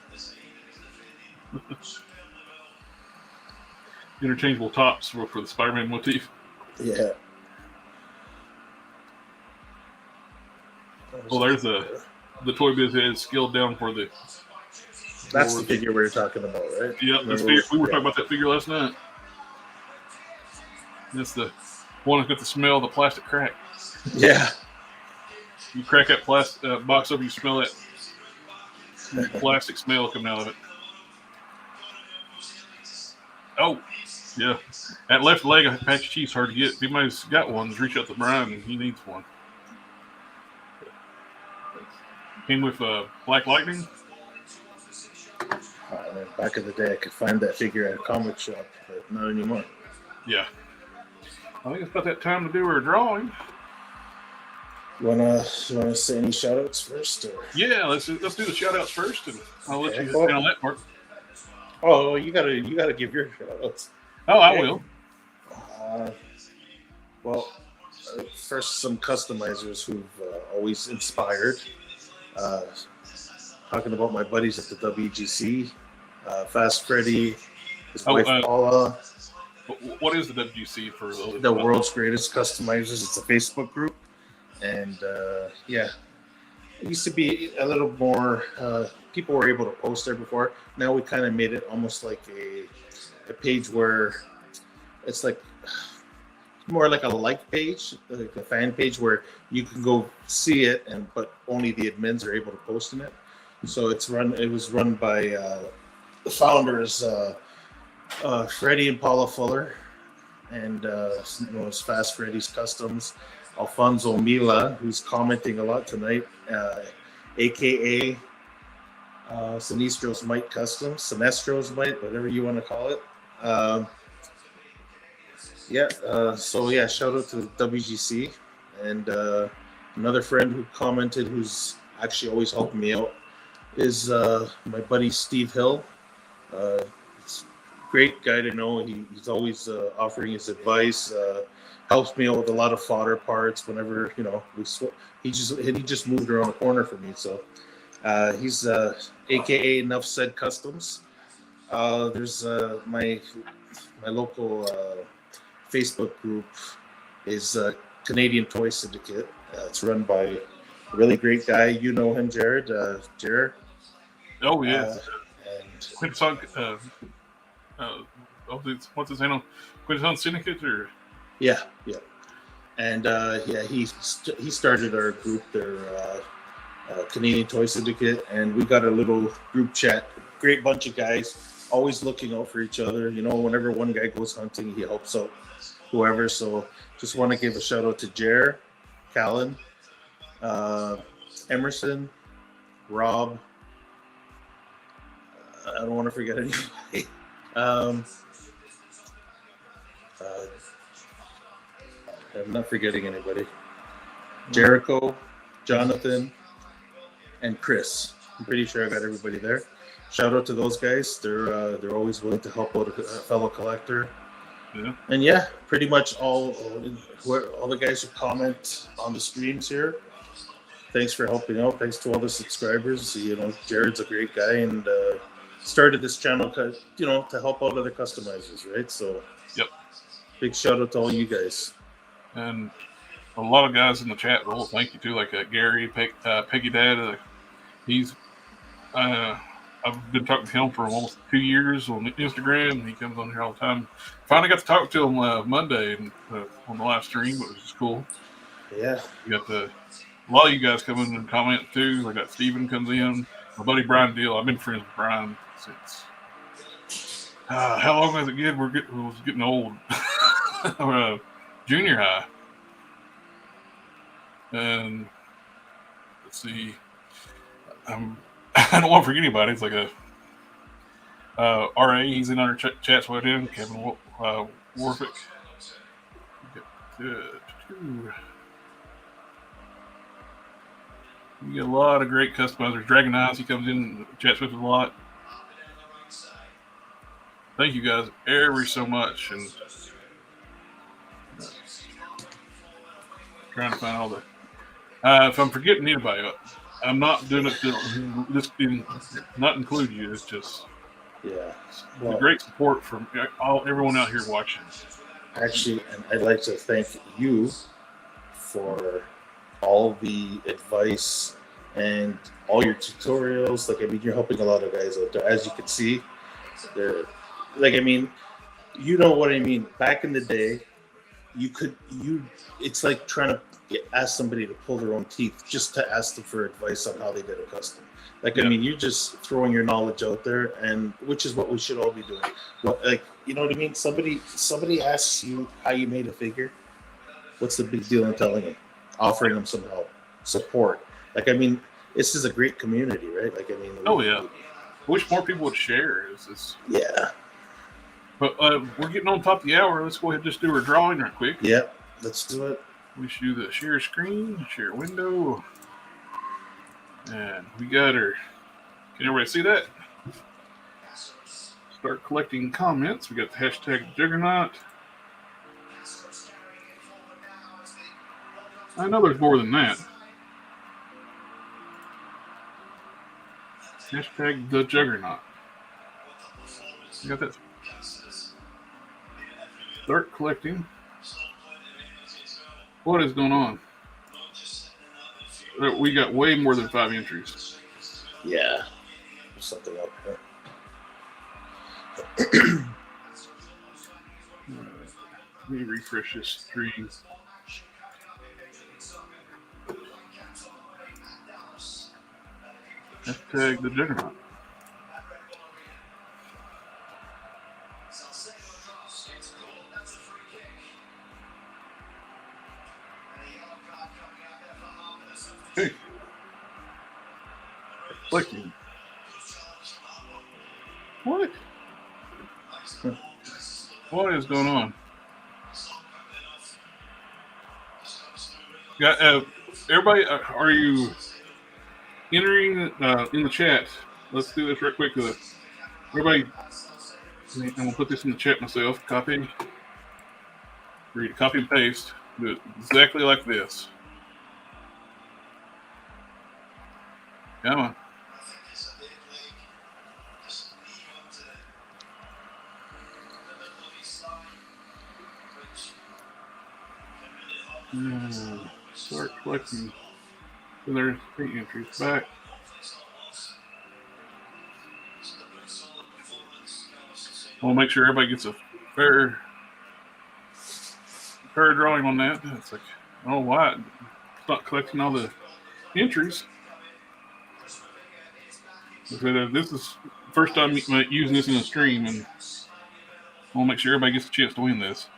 Interchangeable tops for the Spider-Man motif. Yeah. Well, there's the Toy Biz head scaled down for the. That's the figure we were talking about, right? Yeah, we were talking about that figure last night. That's the one that's got the smell of the plastic crack. Yeah. You crack that plastic box open, you smell that plastic smell coming out of it. Oh, yeah. That left leg of patch of cheese hard to get. If anybody's got one, just reach out to Brian and he needs one. Came with Black Lightning. Back in the day, I could find that figure at a comic shop, but not anymore. Yeah. I think it's about that time to do our drawing. You wanna say any shout outs first? Or? Yeah, let's do the shout outs first, and I'll let Okay. you handle that part. Oh, you gotta give your shout outs. Oh, I Okay. will. Uh, well, first, some customizers who've always inspired. Uh, Talking about my buddies at the WGC, Fast Freddy, his wife Paula. What is the WGC for the world's greatest customizers? It's a Facebook group, and yeah, it used to be a little more. People were able to post there before. Now we kind of made it almost like a page where it's like more like a like page, like a fan page where you can go see it, but only the admins are able to post in it. So it was run by the founders, Freddie and Paula Fuller, and known as Fast Freddy's Customs, Alfonso Mila, who's commenting a lot tonight, aka Sinestro's Mite Customs, Sinestro's Mite, whatever you want to call it. Shout out to WGC, and another friend who commented, who's actually always helping me out, is my buddy Steve Hill. It's a great guy to know. He's always offering his advice. Helps me out with a lot of fodder parts whenever he just moved around the corner for me. So he's AKA Enough Said Customs. There's my local Facebook group is Canadian Toy Syndicate. It's run by a really great guy. You know him, Jared. Jared. Oh yeah. And what's his handle? Quintesson Syndicate or? Yeah. And he started our group, their Canadian Toy Syndicate, and we got a little group chat. Great bunch of guys, always looking out for each other. Whenever one guy goes hunting, he helps out whoever. So just want to give a shout out to Jer, Callan, Emerson, Rob. I don't want to forget anybody. I'm not forgetting anybody. Jericho, Jonathan, and Chris. I'm pretty sure I got everybody there. Shout out to those guys. They're always willing to help out a fellow collector. Yeah. And pretty much all the guys who comment on the streams here. Thanks for helping out. Thanks to all the subscribers. Jared's a great guy and started this channel to help out other customizers, right? So, yep. Big shout out to all you guys. And a lot of guys in the chat roll. Thank you too, like Gary, Peggy Dad. He's I've been talking to him for almost 2 years on Instagram. He comes on here all the time. Finally got to talk to him Monday on the live stream, but it was just cool. Yeah. You got a lot of you guys come in and comment too. I got Steven comes in. My buddy Brian Deal. I've been friends with Brian since. How long has it been? It was getting old. Junior high. And let's see. I don't want to forget anybody. It's like a RA. He's in our chats with him. Kevin Warfick. You get a lot of great customizers. Dragon Eyes, he comes in and chats with us a lot. Thank you guys ever so much. And trying to find all the. If I'm forgetting anybody, I'm not doing it to just not include you. It's just the great support from everyone out here watching. Actually, and I'd like to thank you for all the advice and all your tutorials. You're helping a lot of guys out there. As you can see, they're you know what I mean. Back in the day, it's like trying to ask somebody to pull their own teeth just to ask them for advice on how they did a custom. You're just throwing your knowledge out there, and which is what we should all be doing. You know what I mean? Somebody asks you how you made a figure. What's the big deal in telling them? Offering them some help, support. This is a great community, right? Wish more people would share. Yeah. But we're getting on top of the hour. Let's go ahead and just do our drawing right quick. Yep, let's do it. We should do the share screen, share window. And we got her. Can everybody see that? Start collecting comments. We got the hashtag Juggernaut. I know there's more than that. Hashtag the Juggernaut. You got that? Start collecting. What is going on? We got way more than 5 entries. Yeah. There's something up here. Let me refresh this screen. Hashtag the Juggernaut. Hey. Collecting. What? What is going on? Got everybody? Are you entering in the chat? Let's do this real quick. Everybody, I'm gonna put this in the chat myself. Copy. Read, copy and paste. Do it exactly like this. Come on. Start collecting. So there's 3 entries back. We'll make sure everybody gets a fair drawing on that. It's like, oh, why? It's not collecting all the entries. This is the first time using this in a stream, and we'll make sure everybody gets a chance to win this.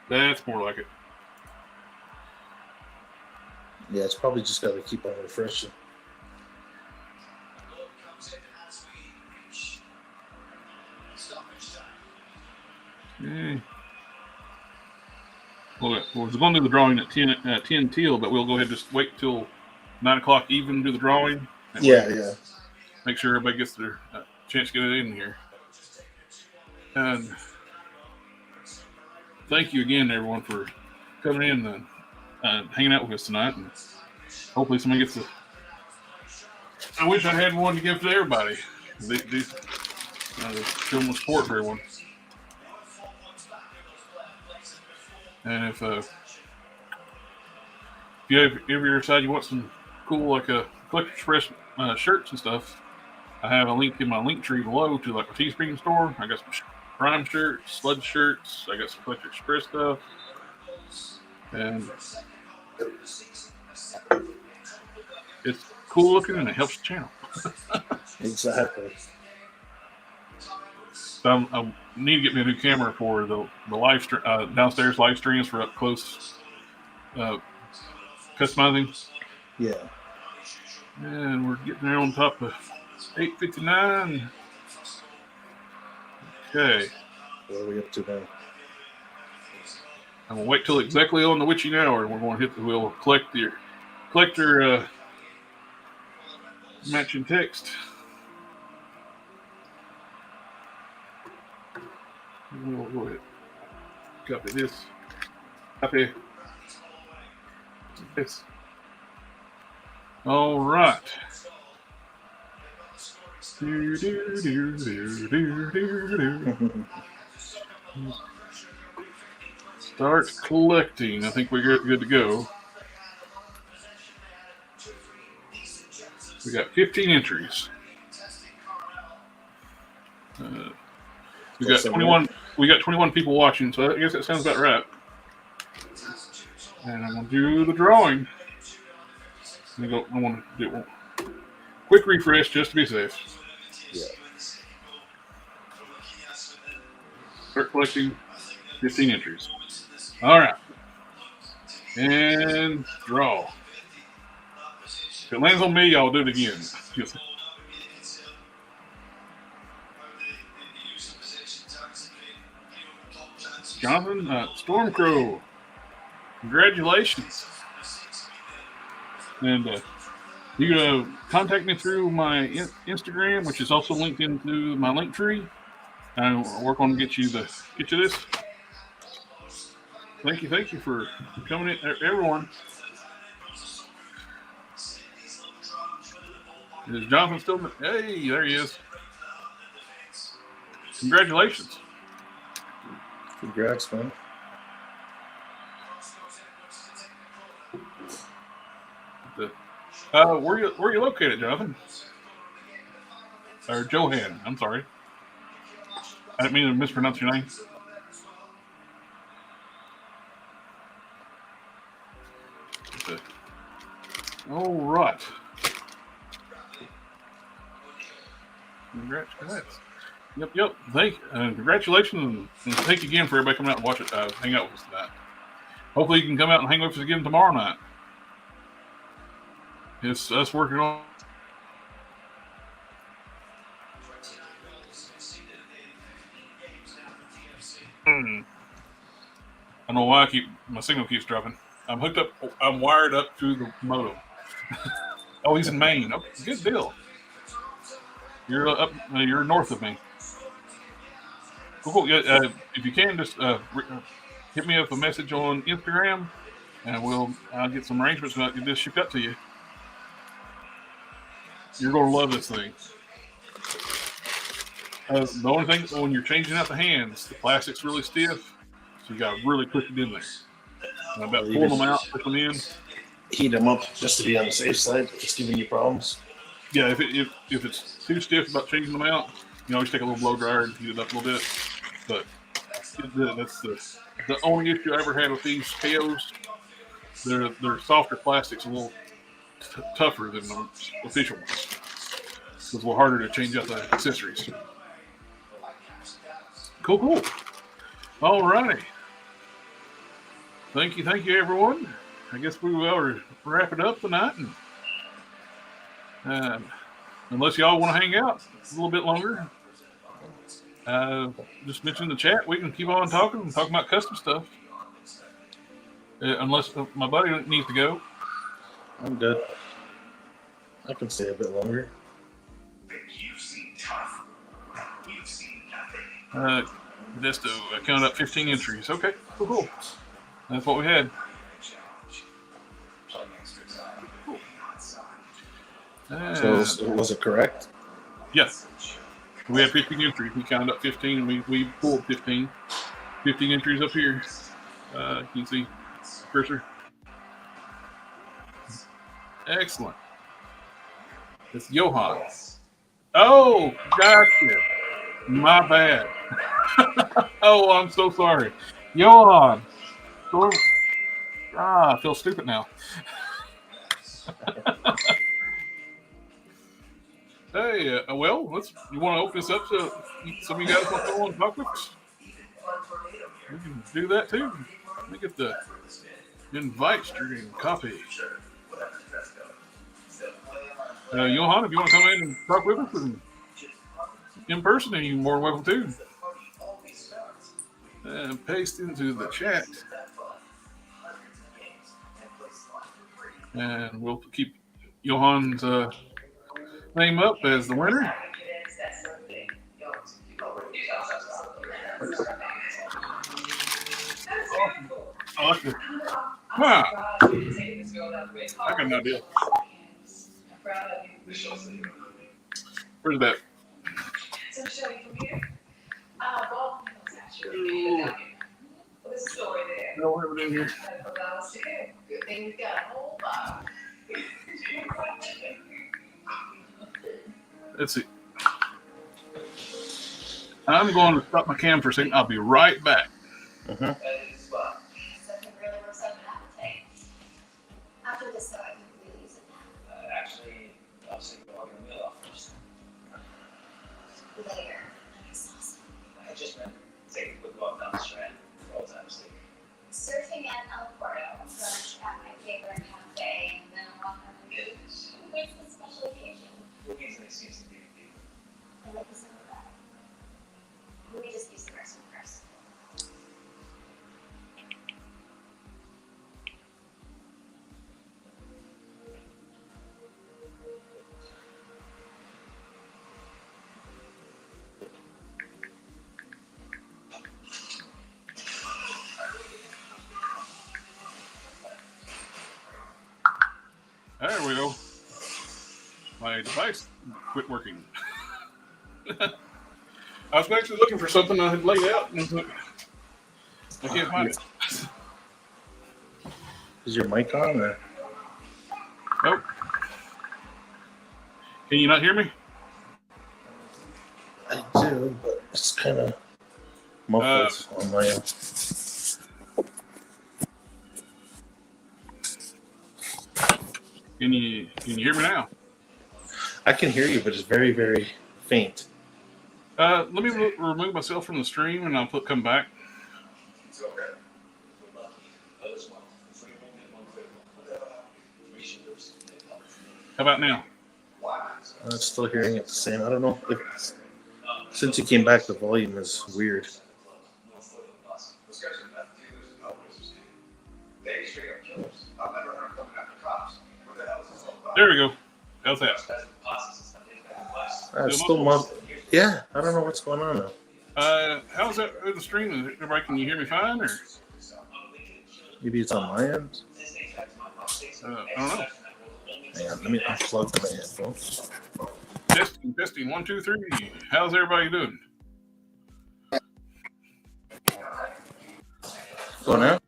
That's more like it. Yeah, it's probably just got to keep on refreshing. Okay. Well, we're going to do the drawing at 10 till, but we'll go ahead and just wait till 9 o'clock even to do the drawing. Yeah. Make sure everybody gets their chance to get it in here. And thank you again, everyone, for coming in and hanging out with us tonight. And hopefully somebody gets I wish I had one to give to everybody. These show them support for everyone. And if you ever decide you want some cool Collector Express shirts and stuff, I have a link in my LinkTree below to a Teespring Store. I got some Prime shirts, Sludge shirts. I got some Collector Express stuff, and it's cool looking and it helps the channel. Exactly. So I need to get me a new camera for the live stream, downstairs live streams for up close customizing. Yeah. And we're getting there on top of 8:59. Okay. What are we up to now? I'm gonna wait till exactly on the witching hour, and we're going to hit the wheel. Collector matching text. We'll go ahead. Copy this. Copy this. All right. Start collecting. I think we're good to go. We got 15 entries. We got 21. We got 21 people watching, so I guess that sounds about right. And I'm gonna do the drawing. I want to do a quick refresh just to be safe. Yeah. Start collecting 15 entries. All right. And draw. If it lands on me, I'll do it again. Just, Jonathan, Stormcrow, congratulations. And you can contact me through my Instagram, which is also linked into my LinkTree. I'll work on get you this. Thank you for coming in, everyone. Is Jonathan still? Hey, there he is. Congratulations. Congrats, man. Where you located, Jonathan? Or Johan? I'm sorry. I didn't mean to mispronounce your name. All right. Congrats. Yep. Congratulations, and thank you again for everybody coming out and watch it. Hang out with us tonight. Hopefully, you can come out and hang with us again tomorrow night. It's us working on. I don't know why my signal keeps dropping. I'm hooked up. I'm wired up to the modem. Oh, he's in Maine. Oh, good deal. You're up. You're north of me. Cool. Yeah, if you can, just hit me up a message on Instagram, and I'll get some arrangements about get this shipped out to you. You're gonna love this thing. The only thing when you're changing out the hands, the plastic's really stiff, so you got to really push it in there. And about pulling them out, push them in. Heat them up just to be on the safe side. If it's giving you problems. Yeah, if it's too stiff about changing them out, you can always take a little blow dryer and heat it up a little bit. But that's the only issue I ever had with these KOs. They're softer plastics, a little tougher than the official ones. It's a little harder to change out the accessories. Cool. All righty. Thank you, everyone. I guess we will wrap it up tonight. And unless y'all want to hang out a little bit longer, just mention in the chat. We can keep on talking about custom stuff. Unless my buddy needs to go. I'm good. I can stay a bit longer. Just to count up 15 entries. Okay, cool. That's what we had. So was it correct? Yes. We had 15 entries. We counted up 15 and we pulled 15. 15 entries up here. You can see cursor. Excellent. It's Johan. Oh, gotcha. My bad. Oh, I'm so sorry. Johan. I feel stupid now. Hey, well, you want to open this up so some of you guys want to go on talk with us? We can do that too. Let me get the invite stream copy. Johan, if you want to come in and talk with us in person, then you're more than welcome to. And paste into the chat. And we'll keep Johan's name up as the winner. Awesome. Wow. I got an idea. Where's that? No, have it in here. Let's see. I'm going to stop my cam for a second. I'll be right back. Uh-huh. After this, though, I can really use it now. Actually, I was thinking about getting a meal off first. Later. Nice, awesome. I just meant take a quick walk down the strand for old time's sake. Surfing at El Porto, brunch at my favorite cafe, and then I'll walk on the beach. There we go. My device quit working. I was actually looking for something I had laid out, and I can't find it. Is your mic on? Or? Nope. Can you not hear me? I do, but it's kind of muffled on my end. Can you hear me now? I can hear you, but it's very, very faint. Let me remove myself from the stream, and I'll come back. How about now? I'm still hearing it the same. I don't know. Since you came back, the volume is weird. There we go. How's that? It's still muffled. Yeah, I don't know what's going on now. How's that with the stream? Everybody, can you hear me fine, or? Maybe it's on my end. I don't know. Hang on, let me unplug my headphones. Testing. 1, 2, 3. How's everybody doing? Go now?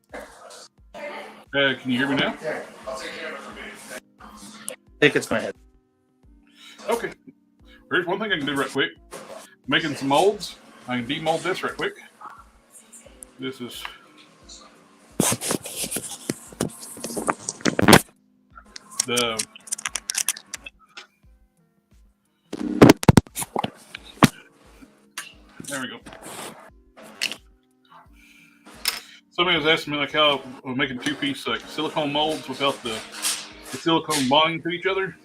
Can you hear me now? I think it's my head. Okay. Here's one thing I can do right quick. Making some molds. I can demold this right quick. This is the there we go. Somebody was asking me like how I'm making 2-piece like silicone molds without the silicone bonding to each other.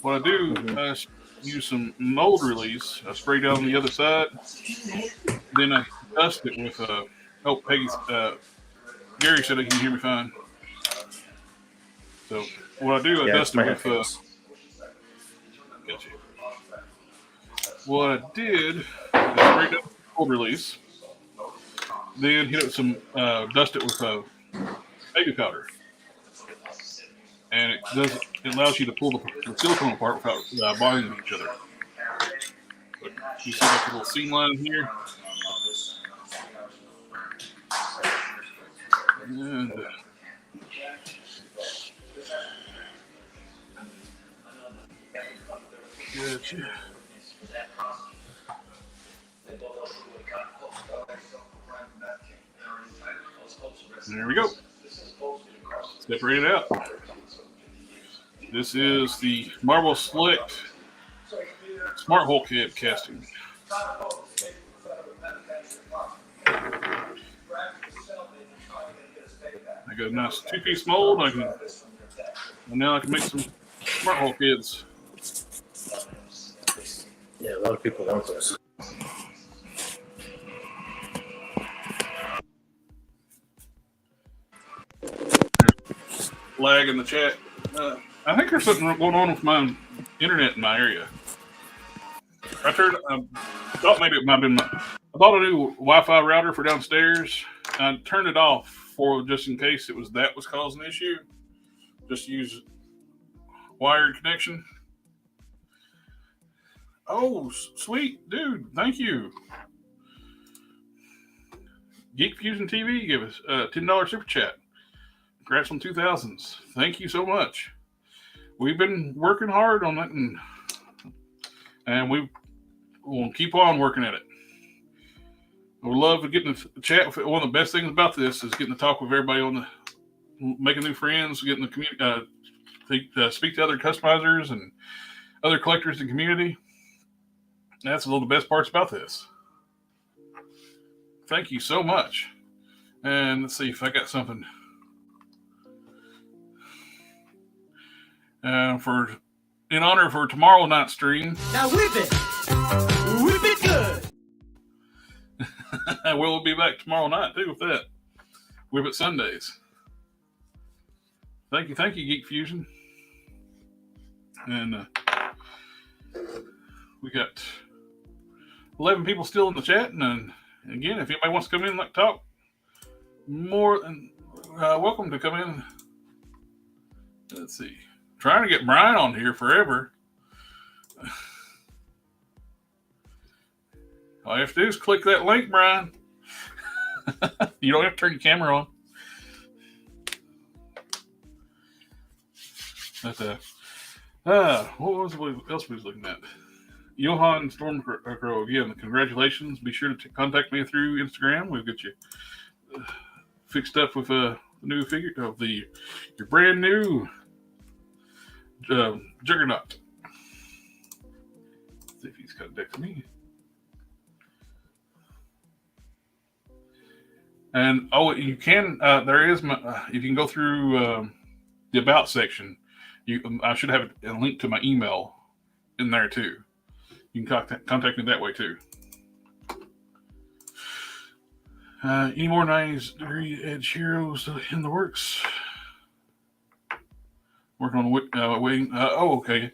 What I do, I use some mold release. I spray down the other side. Then I dust it with Peggy's Gary said he can hear me fine. So what I do, I dust it with gotcha. What I did is spray down mold release. Then hit it with some dust it with baby powder. And it allows you to pull the silicone apart without bonding to each other. But you see like a little seam line here. And gotcha. There we go. Separate it out. This is the Marble Select Smart Hole Cab casting. I got a nice 2-piece mold. And now I can make some smart hole kits. Yeah, a lot of people want those. Lag in the chat. I think there's something going on with my internet in my area. I thought maybe it might have been I bought a new Wi-Fi router for downstairs. I turned it off for just in case it was causing an issue. Just use wired connection. Oh, sweet dude! Thank you. Geek Fusion TV gave us a $10 super chat. Congrats on 2000s. Thank you so much. We've been working hard on it, and we will keep on working at it. We love getting to chat. One of the best things about this is getting to talk with everybody making new friends, getting the community, speak to other customizers and other collectors in the community. That's one of the best parts about this. Thank you so much. And let's see if I got something. In honor for tomorrow night's stream. Now whip it good. We'll be back tomorrow night too with that. Whip it Sundays. Thank you, Geek Fusion. And we got 11 people still in the chat. And again, if anybody wants to come in and talk, more than welcome to come in Let's see. Trying to get Brian on here forever. All you have to do is click that link, Brian. You don't have to turn your camera on. But, what else we was looking at? Johan Stormcrow, again, congratulations. Be sure to contact me through Instagram. We'll get you fixed up with a new figure of your brand new Juggernaut. Let's see if he's contacted me. And you can. There is. If you can go through the about section, I should have a link to my email in there too. You can contact me that way too. Any more 90s degree edge heroes in the works? Working on waiting. Okay.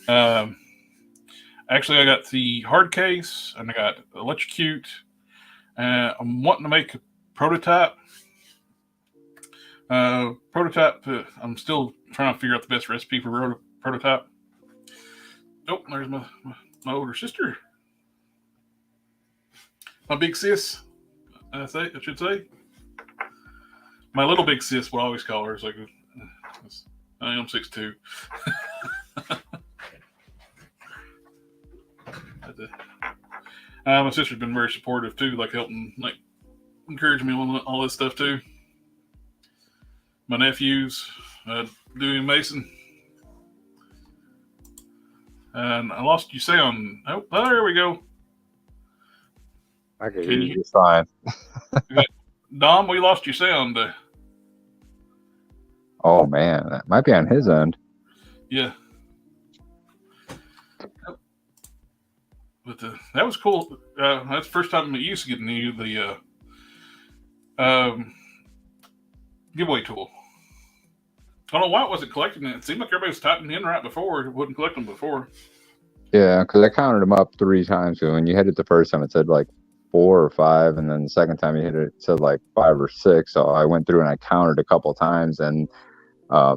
Actually, I got the hard case and I got electrocute. I'm wanting to make a prototype. I'm still trying to figure out the best recipe for prototype. Oh, there's my older sister. My big sis. I should say. My little big sis, what I always call her. It's like, I am 6'2". My sister's been very supportive too, like helping, like encourage me on all this stuff too. My nephews, Dewey and Mason. And I lost you sound. Oh, there we go. I can hear you just fine. Dom, we lost your sound. Oh man, that might be on his end. Yeah. But that was cool. That's the first time I used to get the giveaway tool. I don't know why it wasn't collecting it. It seemed like everybody was typing in right before. It wouldn't collect them before. Yeah, because I counted them up 3 times. So when you hit it the first time, it said like 4 or 5, and then the second time you hit it, it said like 5 or 6. So I went through and I counted a couple of times, and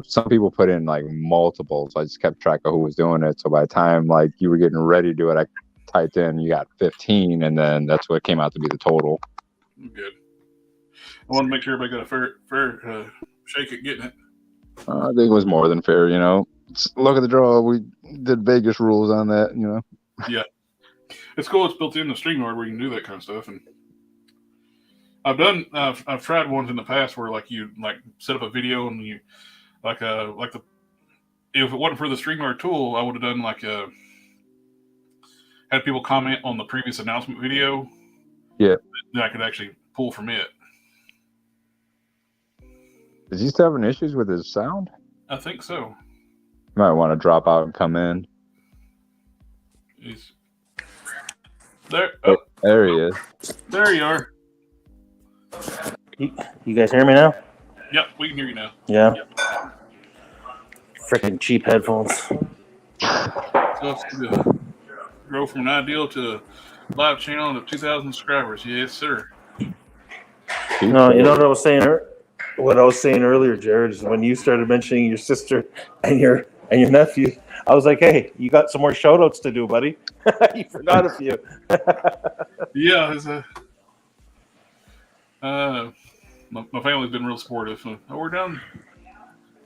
some people put in like multiples. So I just kept track of who was doing it. So by the time like you were getting ready to do it, I typed in you got 15, and then that's what came out to be the total. Good. I want to make sure everybody got a fair shake at getting it. I think it was more than fair, you know. Look at the draw. We did Vegas rules on that, you know. Yeah, it's cool. It's built in the StreamYard where you can do that kind of stuff. And I've tried ones in the past where like you like set up a video and you if it wasn't for the StreamYard tool, I would have done like had people comment on the previous announcement video. Yeah, that I could actually pull from it. Is he still having issues with his sound? I think so. You might want to drop out and come in. He's there. Oh, there he is. There you are. You guys hear me now? Yep, we can hear you now. Yeah. Yep. Freaking cheap headphones. So to grow from an ideal to a live channel to 2,000 subscribers. Yes, sir. No, you know what I was saying? What I was saying earlier, Jared, is when you started mentioning your sister and your nephew, I was like, hey, you got some more shout outs to do, buddy. You forgot a few. Yeah, my family's been real supportive. So, we're done.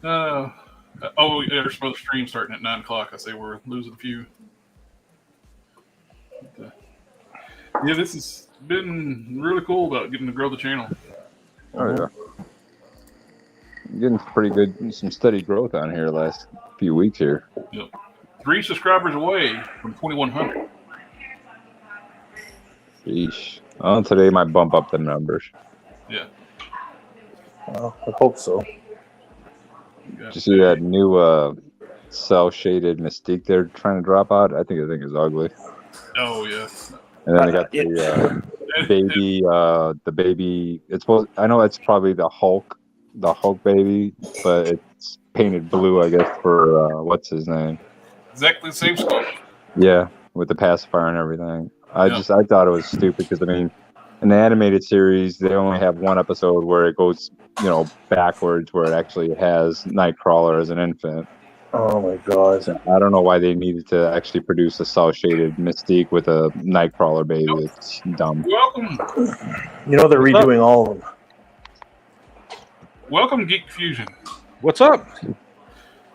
There's some other stream starting at 9 o'clock. I say we're losing a few. Yeah, this has been really cool about getting to grow the channel. Oh yeah. Getting pretty good, some steady growth on here last few weeks here. Yep. 3 subscribers away from 2,100. Sheesh. Oh, today might bump up the numbers. Yeah. Well, I hope so. Did you see that new cell shaded Mystique they're trying to drop out? I think is ugly. Oh yeah. And then they got the baby. It's supposed. I know it's probably the Hulk baby, but it's painted blue, I guess, for what's his name? Exactly the same sculpt. Yeah, with the pacifier and everything. I thought it was stupid because I mean, in the animated series, they only have one episode where it goes, backwards, where it actually has Nightcrawler as an infant. Oh my god. So I don't know why they needed to actually produce a cell shaded Mystique with a Nightcrawler baby. It's dumb. Welcome, They're redoing all of them. welcome, Geek Fusion. What's up?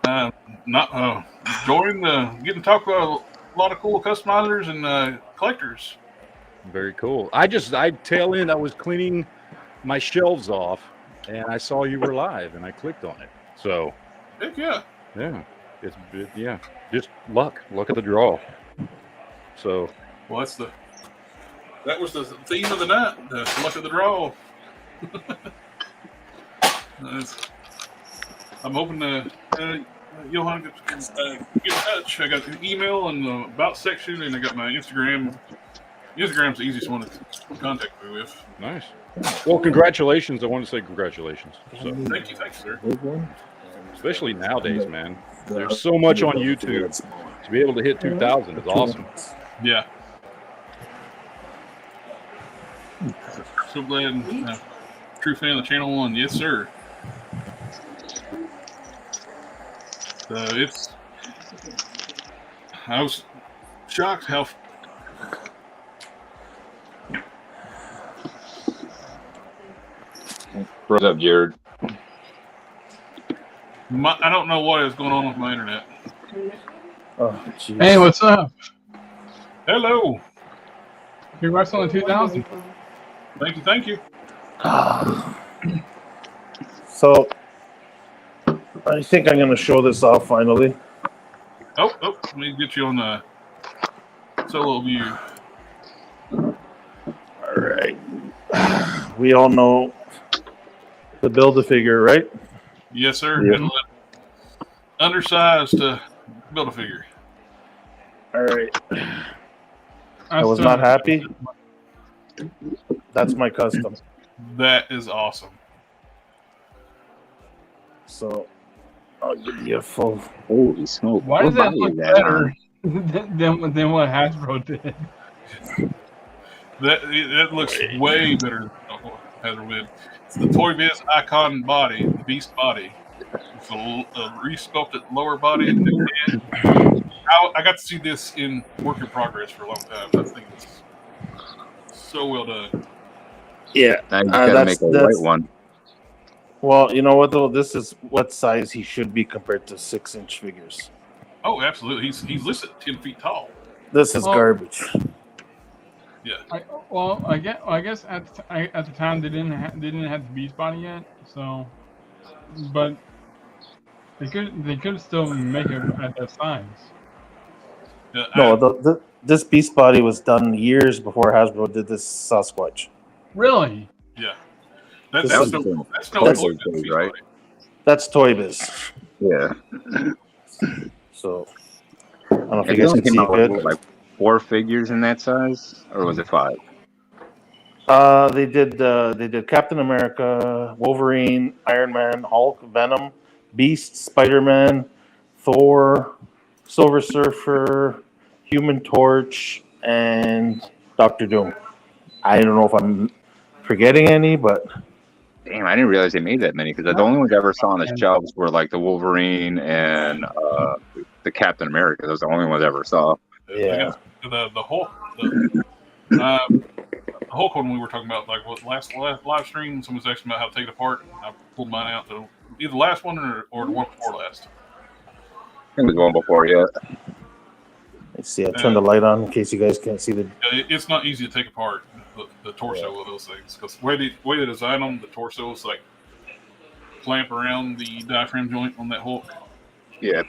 Getting to talk about a lot of cool customizers and collectors. Very cool. I tail in. I was cleaning my shelves off, and I saw you were live, and I clicked on it. So, Heck yeah. yeah, just luck of the draw. So, Well, that was the theme of the night. The luck of the draw. I'm hoping Johan get in touch. I got the email and the about section, and I got my Instagram. Instagram's the easiest one to contact me with. nice. Well, congratulations. I want to say congratulations. So, Thank you, sir. especially nowadays, man. There's so much on YouTube. To be able to hit 2,000 is awesome. Yeah. So glad. True fan of the channel one. Yes, sir. I was shocked how. What's up, Jared? I don't know what is going on with my internet. Oh, jeez. Hey, what's up? Hello. Congrats on the 2000. Thank you. So, I think I'm going to show this off finally. Oh, let me get you on the solo view. All right. We all know the Build-A-Figure, right? Yes, sir. Yeah. Undersized Build-A-Figure. All right. I was not happy. That's my custom. That is awesome. So, I'll give you a full. Holy smoke! Why does that What look value is better than what Hasbro did? That looks way better than Hasbro did. It's the Toy Biz Icon body, the Beast body. It's a resculpted lower body and new head. I got to see this in work in progress for a long time. I think it's so well done. Yeah. Now you gotta make a white one. Well, you know what though? This is what size he should be compared to 6-inch figures. Oh, absolutely. He's listed 10 feet tall. This is garbage. Yeah. I guess at the time they didn't have the Beast body yet, so but they could still make it at that size. Yeah, No, this Beast body was done years before Hasbro did this Sasquatch. Really? Yeah. This That's is- no That's Toy Biz Biz, right? body. That's Toy Biz. Yeah. So, I don't know if you It guys only can see came it out with good. like 4 figures in that size, or was it 5? They did Captain America, Wolverine, Iron Man, Hulk, Venom, Beast, Spider-Man, Thor, Silver Surfer, Human Torch, and Doctor Doom. I don't know if I'm forgetting any, but Damn, I didn't realize they made that many, because the only ones I ever saw on the shelves were like the Wolverine and the Captain America. Those are the only ones I ever saw. yeah. The Hulk. The Hulk one we were talking about, like what last live stream, someone was asking about how to take it apart. I pulled mine out. So either the last one or the one before last. I think it was one before, yeah. Let's see. I turned the light on in case you guys can't see the. It's not easy to take apart the torso of those things, because the way they design them, the torso is like clamp around the diaphragm joint on that Hulk. Yeah.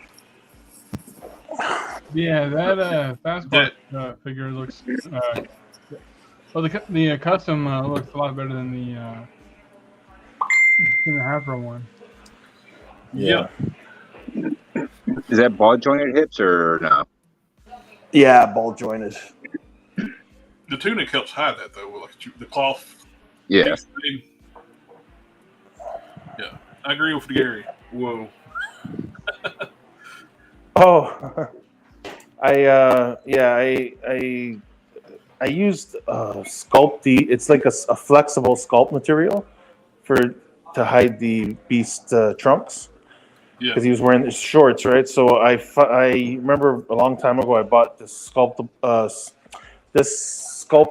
Yeah, that Sasquatch figure looks. Well, the custom looks a lot better than the Hasbro one. Yeah. Is that ball jointed hips or no? Yeah, ball jointed. The tunic helps hide that though, like the cloth. Yeah. Yeah, I agree with Gary. Whoa. Oh, I I used Sculpty. It's like a flexible sculpt material to hide the beast trunks Yeah. because he was wearing his shorts, right? So I remember a long time ago I bought this sculpt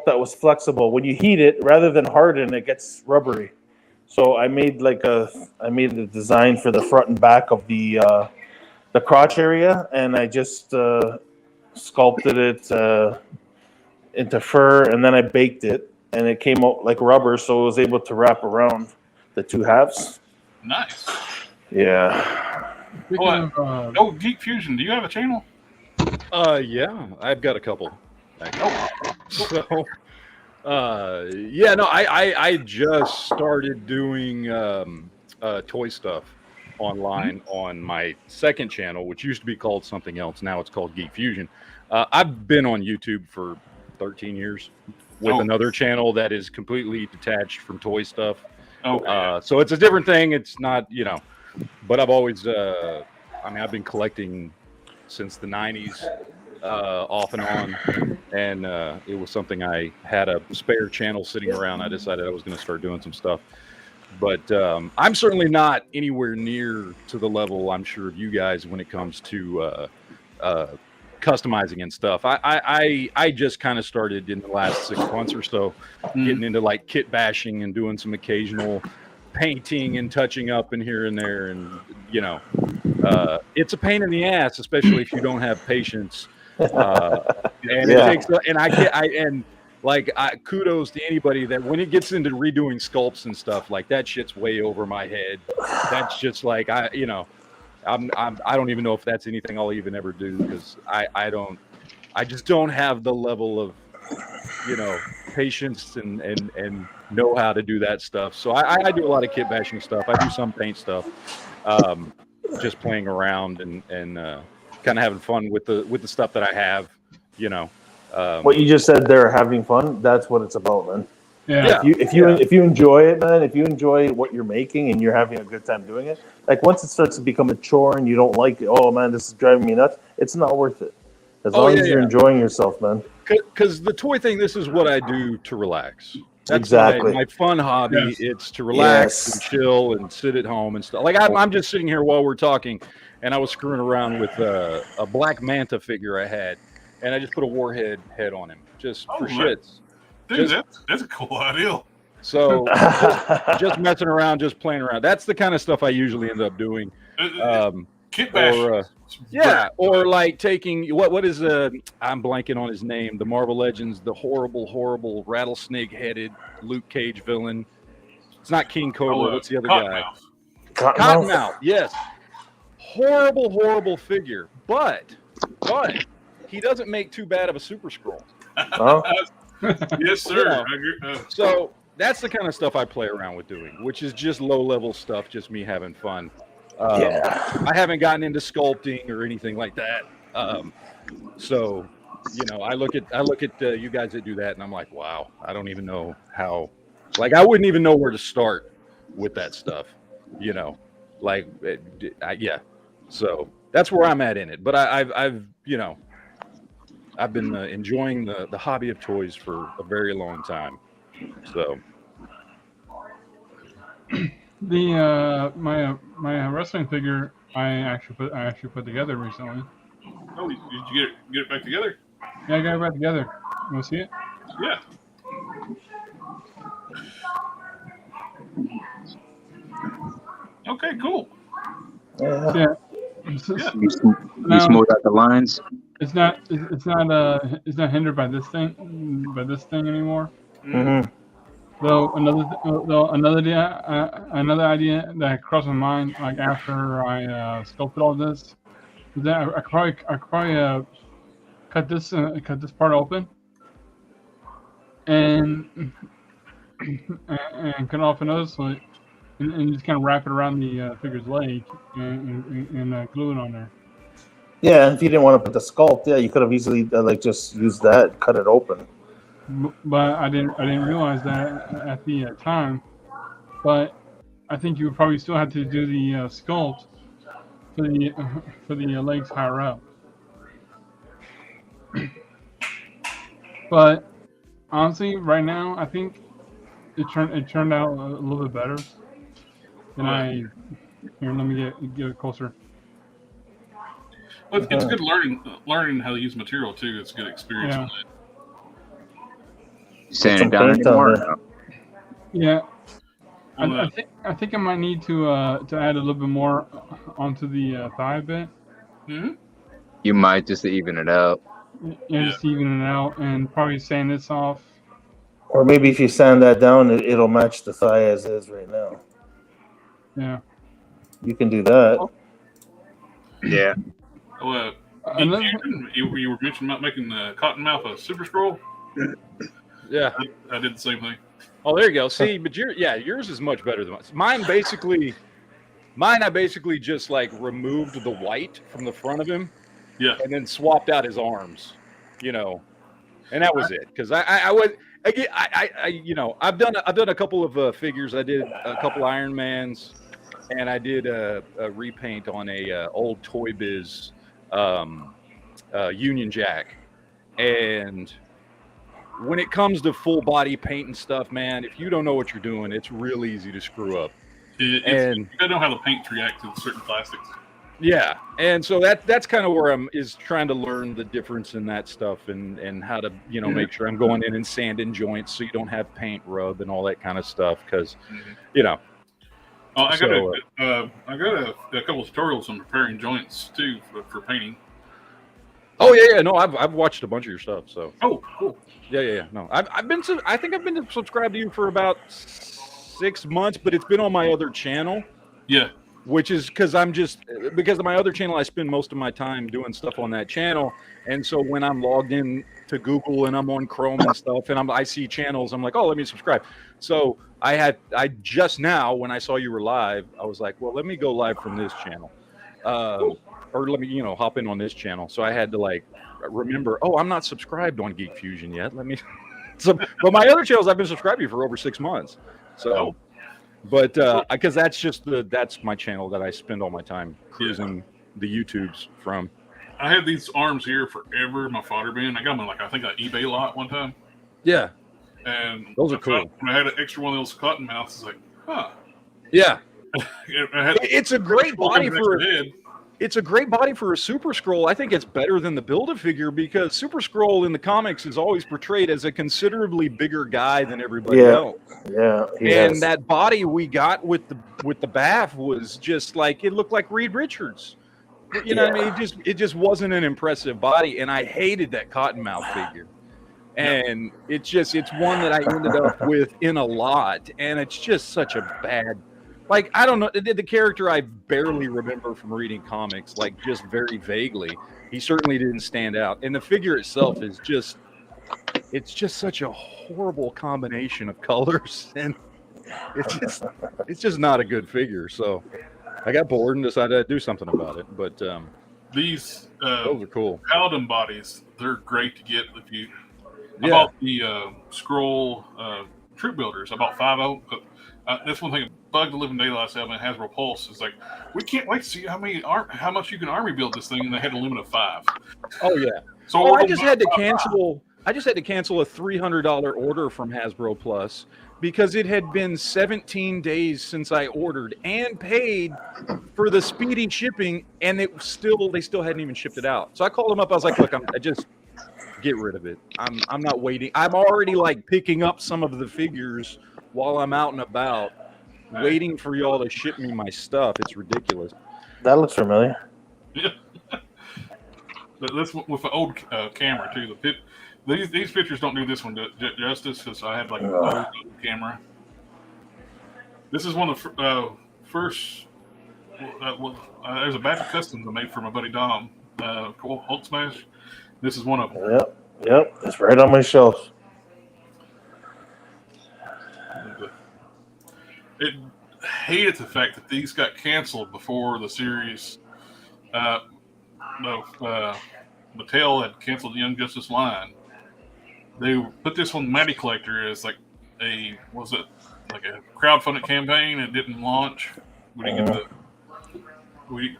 that was flexible. When you heat it, rather than harden, it gets rubbery. So I made a design for the front and back of the crotch area, and I just sculpted it into fur, and then I baked it, and it came out like rubber, so it was able to wrap around the two halves. Nice. Yeah. Speaking What? of, Oh, Geek Fusion, do you have a channel? Yeah, I've got a couple. So, yeah, no, I just started doing toy stuff online on my second channel, which used to be called something else. Now it's called Geek Fusion. I've been on YouTube for 13 years with another channel that is completely detached from toy stuff. Okay. So it's a different thing. It's not, but I've always, I've been collecting since the 90s, off and on. And it was something I had a spare channel sitting around. I decided I was going to start doing some stuff. But I'm certainly not anywhere near to the level, I'm sure, of you guys when it comes to customizing and stuff. I just kind of started in the last 6 months or so getting into like kit bashing and doing some occasional painting and touching up and here and there. And, it's a pain in the ass, especially if you don't have patience. And it takes, and kudos to anybody that when it gets into redoing sculpts and stuff, like that shit's way over my head. That's just like, I don't even know if that's anything I'll even ever do, because I just don't have the level of, patience and know how to do that stuff. So I do a lot of kit bashing stuff. I do some paint stuff, just playing around and kind of having fun with the stuff that I have, What you just said there, having fun, that's what it's about, man. yeah. If you enjoy it, man, if you enjoy what you're making and you're having a good time doing it, like once it starts to become a chore and you don't like it, oh man, this is driving me nuts, it's not worth it. As long as you're enjoying yourself, man. Because the toy thing, this is what I do to relax. That's exactly my fun hobby. Yes. It's to relax and chill and sit at home and stuff. Like I'm just sitting here while we're talking, and I was screwing around with a Black Manta figure I had, and I just put a warhead head on him just for shits. Dude, that's a cool idea. So just messing around, just playing around. That's the kind of stuff I usually end up doing. Kit bash. Or like taking what is I'm blanking on his name. The Marvel Legends, the horrible rattlesnake-headed Luke Cage villain. It's not King Cobra. What's the other guy? Cottonmouth. Yes. Horrible figure. But he doesn't make too bad of a Super Skrull. Oh. Yes, sir. So that's the kind of stuff I play around with doing, which is just low-level stuff, just me having fun. I haven't gotten into sculpting or anything like that. So, I look at you guys that do that, and I'm like, wow, I don't even know how. Like, I wouldn't even know where to start with that stuff. So that's where I'm at in it. But I've been enjoying the hobby of toys for a very long time. So. My wrestling figure I actually put together recently. Oh, did you get it back together? Yeah, I got it back together. You want to see it? Yeah. Okay, cool. Yeah. You smooth out the lines. It's not hindered by this thing anymore. Mm-hmm. Though another idea that crossed my mind, like after I sculpted all this, is that I could probably cut this part open and cut off another slit and just kind of wrap it around the figure's leg and glue it on there. Yeah, if you didn't want to put the sculpt, you could have easily just used that, cut it open. But I didn't realize that at the time. But I think you would probably still have to do the sculpt for the legs higher up. But honestly, right now, I think it turned out a little bit better than Well, I. Here, let me get it closer. it's good learning how to use material too. It's a good experience. Yeah. You sand some it down paint on anymore? or there. no? Yeah. On the- I think I might need to add a little bit more onto the thigh bit. Mhm. You might just to even it out. Yeah, just even it out and probably sand this off. Or maybe if you sand that down, it'll match the thigh as is right now. Yeah. You can do that. Yeah. Well, Another. you were mentioning about making the Cottonmouth a super scroll. Yeah. I did the same thing. Oh, there you go. See, but yours is much better than mine. Mine, I basically just like removed the white from the front of him, Yeah. and then swapped out his arms, you know, and that was it. Because I would again, I've done a couple of figures. I did a couple Iron Mans, and I did a repaint on a old Toy Biz Union Jack, and when it comes to full body paint and stuff, man, if you don't know what you're doing, it's real easy to screw up. You gotta know how the paints react to certain plastics. Yeah, and so that's kind of where I'm trying to learn the difference in that stuff and how to make sure I'm going in and sanding joints so you don't have paint rub and all that kind of stuff because Oh, I got a couple of tutorials on preparing joints too for painting. Oh yeah, no, I've watched a bunch of your stuff. So oh, cool. Yeah. No, I think I've been subscribed to you for about 6 months, but it's been on my other channel. Yeah. Which is because of my other channel, I spend most of my time doing stuff on that channel, and so when I'm logged in to Google and I'm on Chrome and stuff, and I see channels, I'm like, oh, let me subscribe. So I just now when I saw you were live, I was like, well, let me go live from this channel, or let me hop in on this channel. So I had to like remember, oh, I'm not subscribed on Geek Fusion yet. Let me. But my other channels, I've been subscribed to for over 6 months. So. But because that's my channel that I spend all my time cruising the YouTubes from. I had these arms here forever. My fodder bin. I got them in I think an eBay lot one time. Yeah, and those are cool. When I had an extra one of those cotton mouths, it's like, huh. Yeah, it's a great body for. It's a great body for a Super Scroll. I think it's better than the Build-A-Figure because Super Scroll in the comics is always portrayed as a considerably bigger guy than everybody else. Yeah, and that body we got with the BAF was just like it looked like Reed Richards. You know what I mean? It just wasn't an impressive body, and I hated that Cottonmouth figure. And it's one that I ended up with in a lot, and it's just such a bad. Like, I don't know, the character I barely remember from reading comics, like just very vaguely. He certainly didn't stand out. And the figure itself is it's just such a horrible combination of colors. And it's just not a good figure. So I got bored and decided to do something about it. But those are cool. Paladin bodies, they're great to get if you. I bought the Scroll Troop Builders. I bought 5 of them. That's one thing that bugged the living daylights out of me. Hasbro Pulse is like, we can't wait to see how much you can army build this thing, and they had a limit of 5. Oh yeah. So I just had to cancel. I just had to cancel a $300 order from Hasbro Plus because it had been 17 days since I ordered and paid for the speedy shipping, and they still hadn't even shipped it out. So I called them up. I was like, look, I just get rid of it. I'm not waiting. I'm already like picking up some of the figures while I'm out and about, waiting for y'all to ship me my stuff. It's ridiculous. That looks familiar. Yeah. That's with an old camera too. These pictures don't do this one justice because I had like an old camera. This is one of the first. There's a batch of customs I made for my buddy Dom, Hulk Smash. This is one of them. Yep, it's right on my shelf. It hated the fact that these got canceled before the series. Mattel had canceled the Young Justice line. They put this on Matty Collector as like a crowdfunded campaign. It didn't launch. We didn't get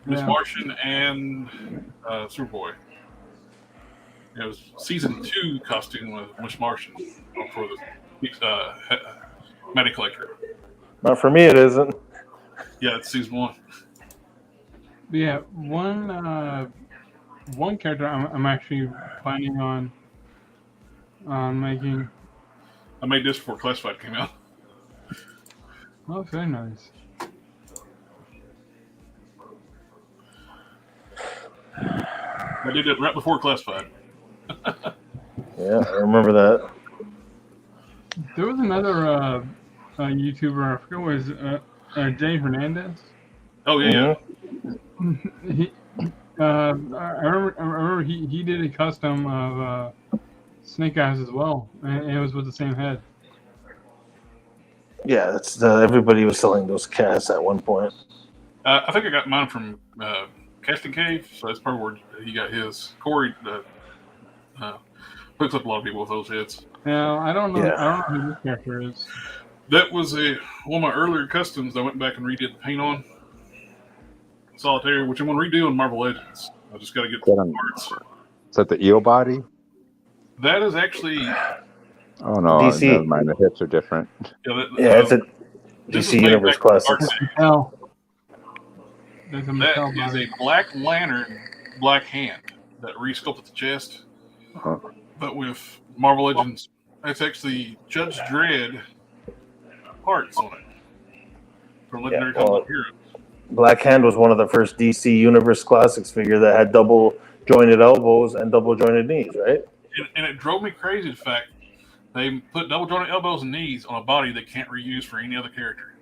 Miss Martian and Superboy. It was season 2 costume with Miss Martian for the Matty Collector. Not for me, it isn't. Yeah, it's season 1. But yeah, one character I'm actually planning on making. I made this before Classified came out. Oh, very nice. I did it right before Classified. Yeah, I remember that. There was another YouTuber, I forget what his Jay Hernandez. Oh yeah, He, I remember he did a custom of Snake Eyes as well, and it was with the same head. Yeah, that's everybody was selling those casts at one point. I think I got mine from Casting Cave, so that's probably where he got his. Corey hooks up a lot of people with those heads. Now I don't know. Yeah. I don't know who this character is. That was one of my earlier customs. I went back and redid the paint on Solitaire, which I'm going to redo in Marvel Legends. I just got to get the parts. Is that the eel body? That is actually Oh no, DC. never mind. The hips are different. It's a this DC is made Universe back in the Classics. Dark Age. Mattel. There's a That Mattel is body. a Black Lantern black hand that resculpted the chest. Uh-huh. But with Marvel Legends, it's actually Judge Dredd parts on it. For Legendary well, Comic Heroes. Black Hand was one of the first DC Universe Classics figure that had double jointed elbows and double jointed knees, right? And it drove me crazy the fact they put double jointed elbows and knees on a body they can't reuse for any other character.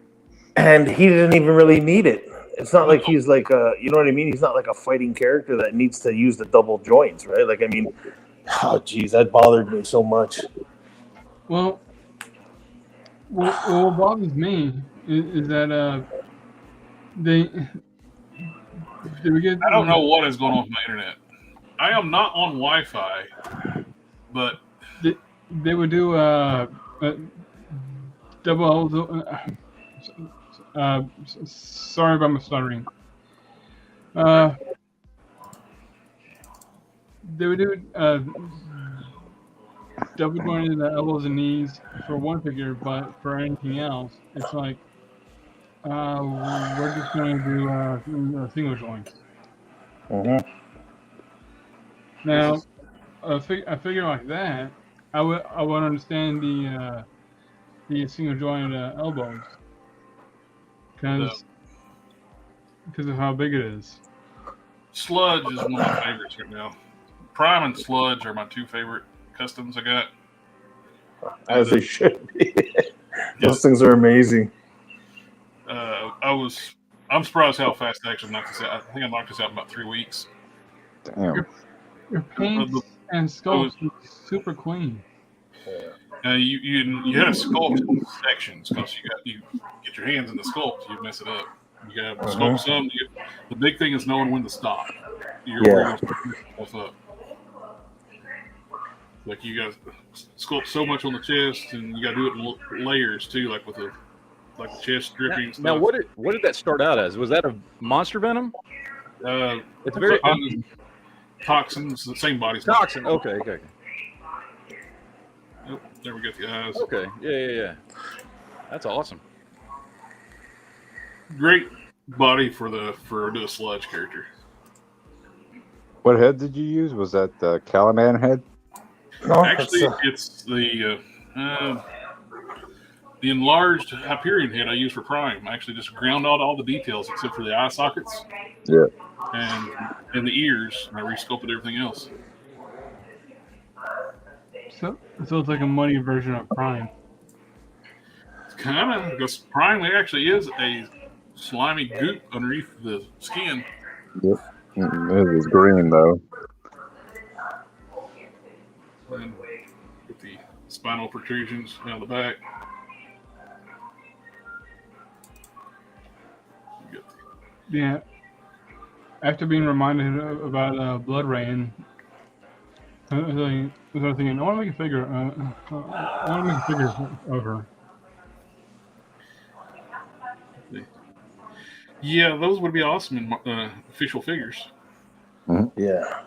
And he didn't even really need it. It's not like he's like you know what I mean? He's not like a fighting character that needs to use the double joints, right? Like, I mean, oh geez, that bothered me so much. Well, what bothers me is that they we get. I don't know what is going on with my internet. I am not on Wi-Fi, but They would do double. Sorry about my stuttering. They would do double jointed elbows and knees for one figure, but for anything else, it's like we're just going to do single joints. Mm-hmm. Now, a figure like that, I would understand the single jointed elbows because of how big it is. Sludge is one of my favorites right now. Prime and Sludge are my 2 favorite customs I got. As they should be. Those things are amazing. I'm surprised how fast I actually knocked this out. I think I knocked this out in about 3 weeks. Damn. Your paint and sculpt is super clean. You had a sculpt sections because you get your hands in the sculpt, you mess it up. You got to sculpt some. The big thing is knowing when to stop. You're worried about stuff up. Like you got to sculpt so much on the chest, and you got to do it in layers too, like with the chest dripping. Now, what did that start out as? Was that a monster venom? It's very toxins, the same body. toxin. Okay. Oh, there we got the eyes. Okay. Yeah. That's awesome. Great body for the Sludge character. What head did you use? Was that the Caliban head? No, Actually, it's the enlarged Hyperion head I use for Prime. I actually just ground out all the details except for the eye sockets. Yeah. And the ears. And I resculpted everything else. So it's like a muddy version of Prime. It's kind of, because Prime actually is a slimy goop underneath the skin. Yep. It was green though. And with the spinal protrusions down the back. Yeah. After being reminded about Blood Rain, I was thinking, I want to make a figure. I want to make a figure of her. Yeah, those would be awesome in official figures. Yeah.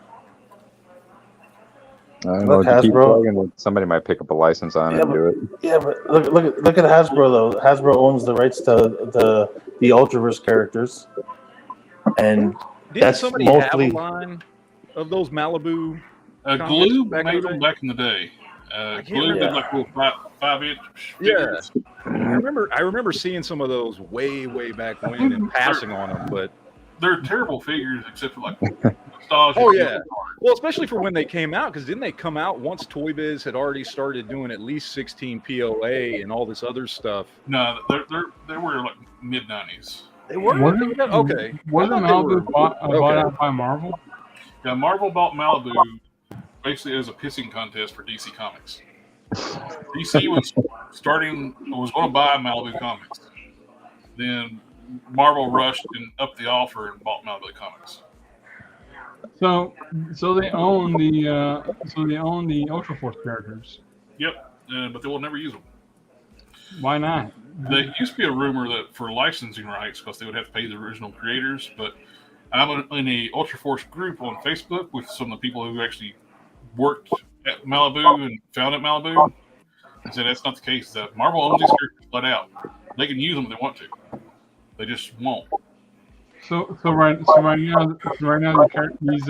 I don't Look, know. To keep Hasbro. plugging, somebody might pick up a license on it Yeah, and do it. Yeah, but look at Hasbro though. Hasbro owns the rights to the Ultraverse characters, and Didn't that's somebody have a mostly line of those Malibu? comics Glue back in made the them day? back in the day. can't Glue remember. did like little 5-inch Yeah. figures. I remember seeing some of those way back when and passing on them, but They're terrible figures except for like nostalgia. oh yeah, well, especially for when they came out, because didn't they come out once Toy Biz had already started doing at least 16 POA and all this other stuff? No, they were like mid 90s. They were Wasn't okay. Wasn't I thought they Malibu bought okay. out by Marvel? Yeah, Marvel bought Malibu basically as a pissing contest for DC Comics. DC was going to buy Malibu Comics. Then Marvel rushed and upped the offer and bought Malibu Comics. So they own the Ultra Force characters. Yep, but they will never use them. Why not? There used to be a rumor that for licensing rights, because they would have to pay the original creators, but I'm in a Ultra Force group on Facebook with some of the people who actually worked at Malibu and founded Malibu, and said that's not the case. That Marvel owns these characters flat out. They can use them if they want to. They just won't. So right now these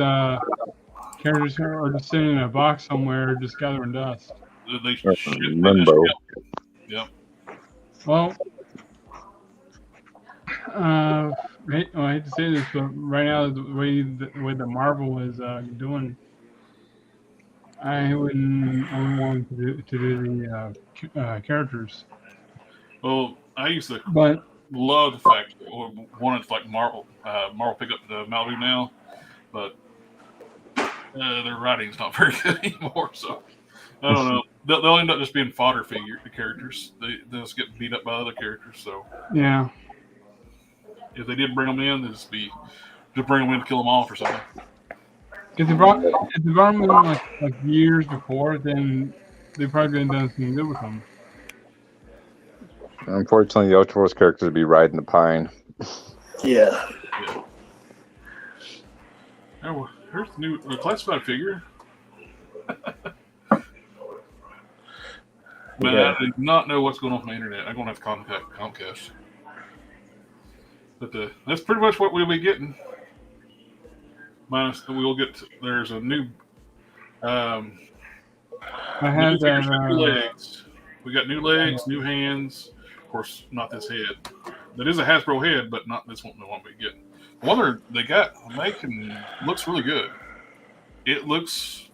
characters are just sitting in a box somewhere, just gathering dust. They Limbo. Yep. Well, I hate to say this, but right now the way that Marvel is doing, I wouldn't want to do the characters. Well, I used to But love the fact that wanted to like Marvel pick up the Malibu now, but their writing's not very good anymore. So I don't know. They'll end up just being fodder characters. They'll just get beat up by other characters. So yeah, if they did bring them in, they'd just bring them in to kill them off or something. if they brought them in like years before, then they probably could have done something good with them. Unfortunately, the Ultra Force characters would be riding the pine. yeah. Oh, here's the classified figure. But I do not know what's going on with my internet. I'm going to have to contact Comcast. But that's pretty much what we'll be getting. Minus there's a new. I had new legs. We got new legs, new hands. Of course, not this head. That is a Hasbro head, but not this one. The one we get. The one they got making looks really good. It looks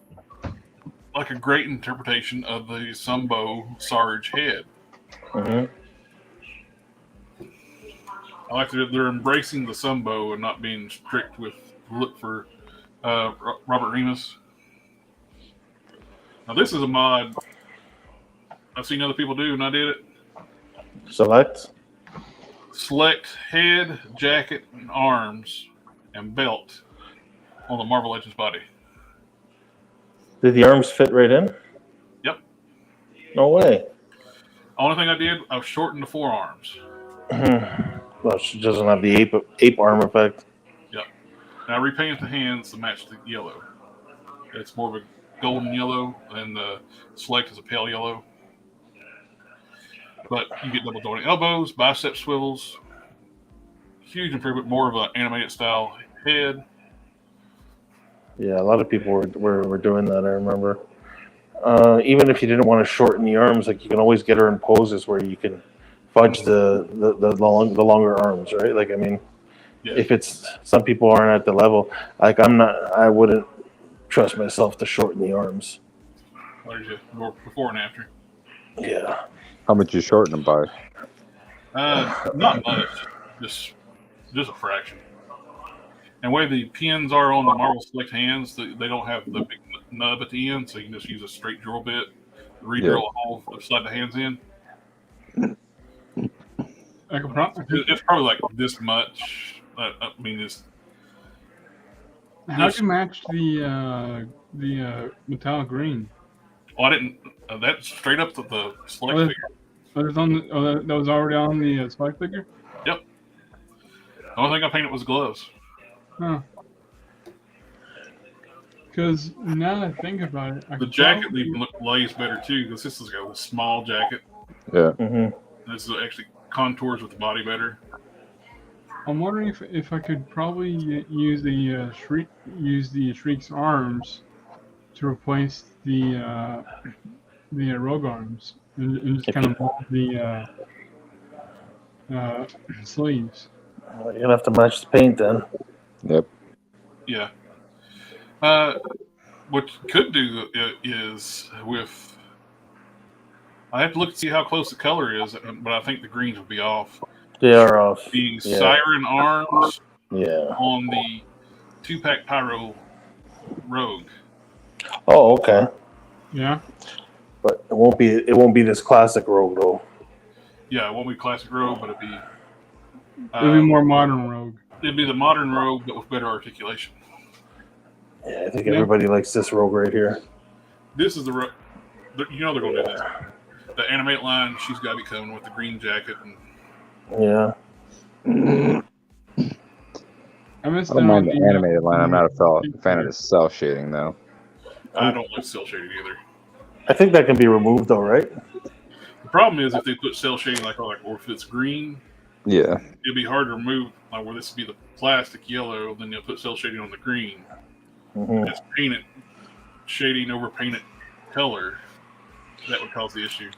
like a great interpretation of the Sumbo Sarge head. Mm-hmm. I like that they're embracing the Sumbo and not being strict with look for Robert Remus. Now this is a mod I've seen other people do, and I did it. Select head, jacket, and arms, and belt on the Marvel Legends body. Did the arms fit right in? Yep. No way. Only thing I did, I shortened the forearms. Well, she doesn't have the ape arm effect. Yep. And I repainted the hands to match the yellow. It's more of a golden yellow, and the select is a pale yellow. But you get double jointed elbows, bicep swivels, huge improvement, more of an animated style head. Yeah, a lot of people were doing that. I remember. Even if you didn't want to shorten the arms, like you can always get her in poses where you can fudge the longer arms, right? Like I mean, if it's some people aren't at the level, like I wouldn't trust myself to shorten the arms. There's you more before and after. Yeah. How much you shorten them by? Not much, just a fraction. And the way the pins are on the Marvel Select hands, they don't have the big nub at the end, so you can just use a straight drill bit, re-drill a hole to slide the hands in. It's probably like this much. I mean, it's. How'd you match the metallic green? Oh, I didn't. That's straight up to the Select figure. That was already on the Select figure? Yep. The only thing I painted was gloves. Huh. Because now that I think about it, The jacket even lays better too because this is got a small jacket. Yeah. Mm-hmm. This is actually contours with the body better. I'm wondering if I could probably use the Shriek's arms to replace the rogue arms and just kind of mold the sleeves. Well, you're gonna have to match the paint then. Yep. Yeah. What you could do is with. I have to look to see how close the color is, but I think the greens will be off. They are off. The Yeah. Siren arms Yeah. on the 2-pack Pyro Rogue. Oh, okay. Yeah. But it won't be this classic Rogue though. Yeah, it won't be classic Rogue, but it'd be. It'll be more modern rogue. It'd be the modern Rogue, but with better articulation. Yeah, I think everybody likes this Rogue right here. This is the Rogue. You know they're going to do this. The animate line, she's got to be coming with the green jacket. And Yeah. I missed I don't mind the animated line. I'm not a fan of the cell shading though. I don't like cell shading either. I think that can be removed though, right? The problem is if they put cell shading or if it's green, Yeah. it'd be hard to remove. Like where this would be the plastic yellow, then they'll put cell shading on the green. Mm-hmm. It's painted shading over painted color. That would cause the issue.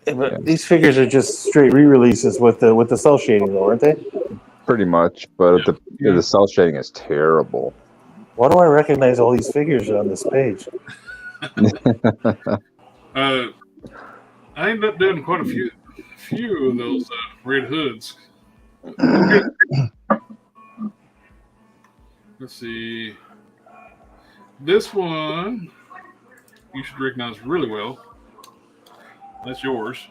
Yeah, but these figures are just straight re-releases with the cell shading though, aren't they? Pretty much, but the cell shading is terrible. Why do I recognize all these figures on this page? I ended up doing quite a few of those red hoods. Let's see. This one you should recognize really well. That's yours.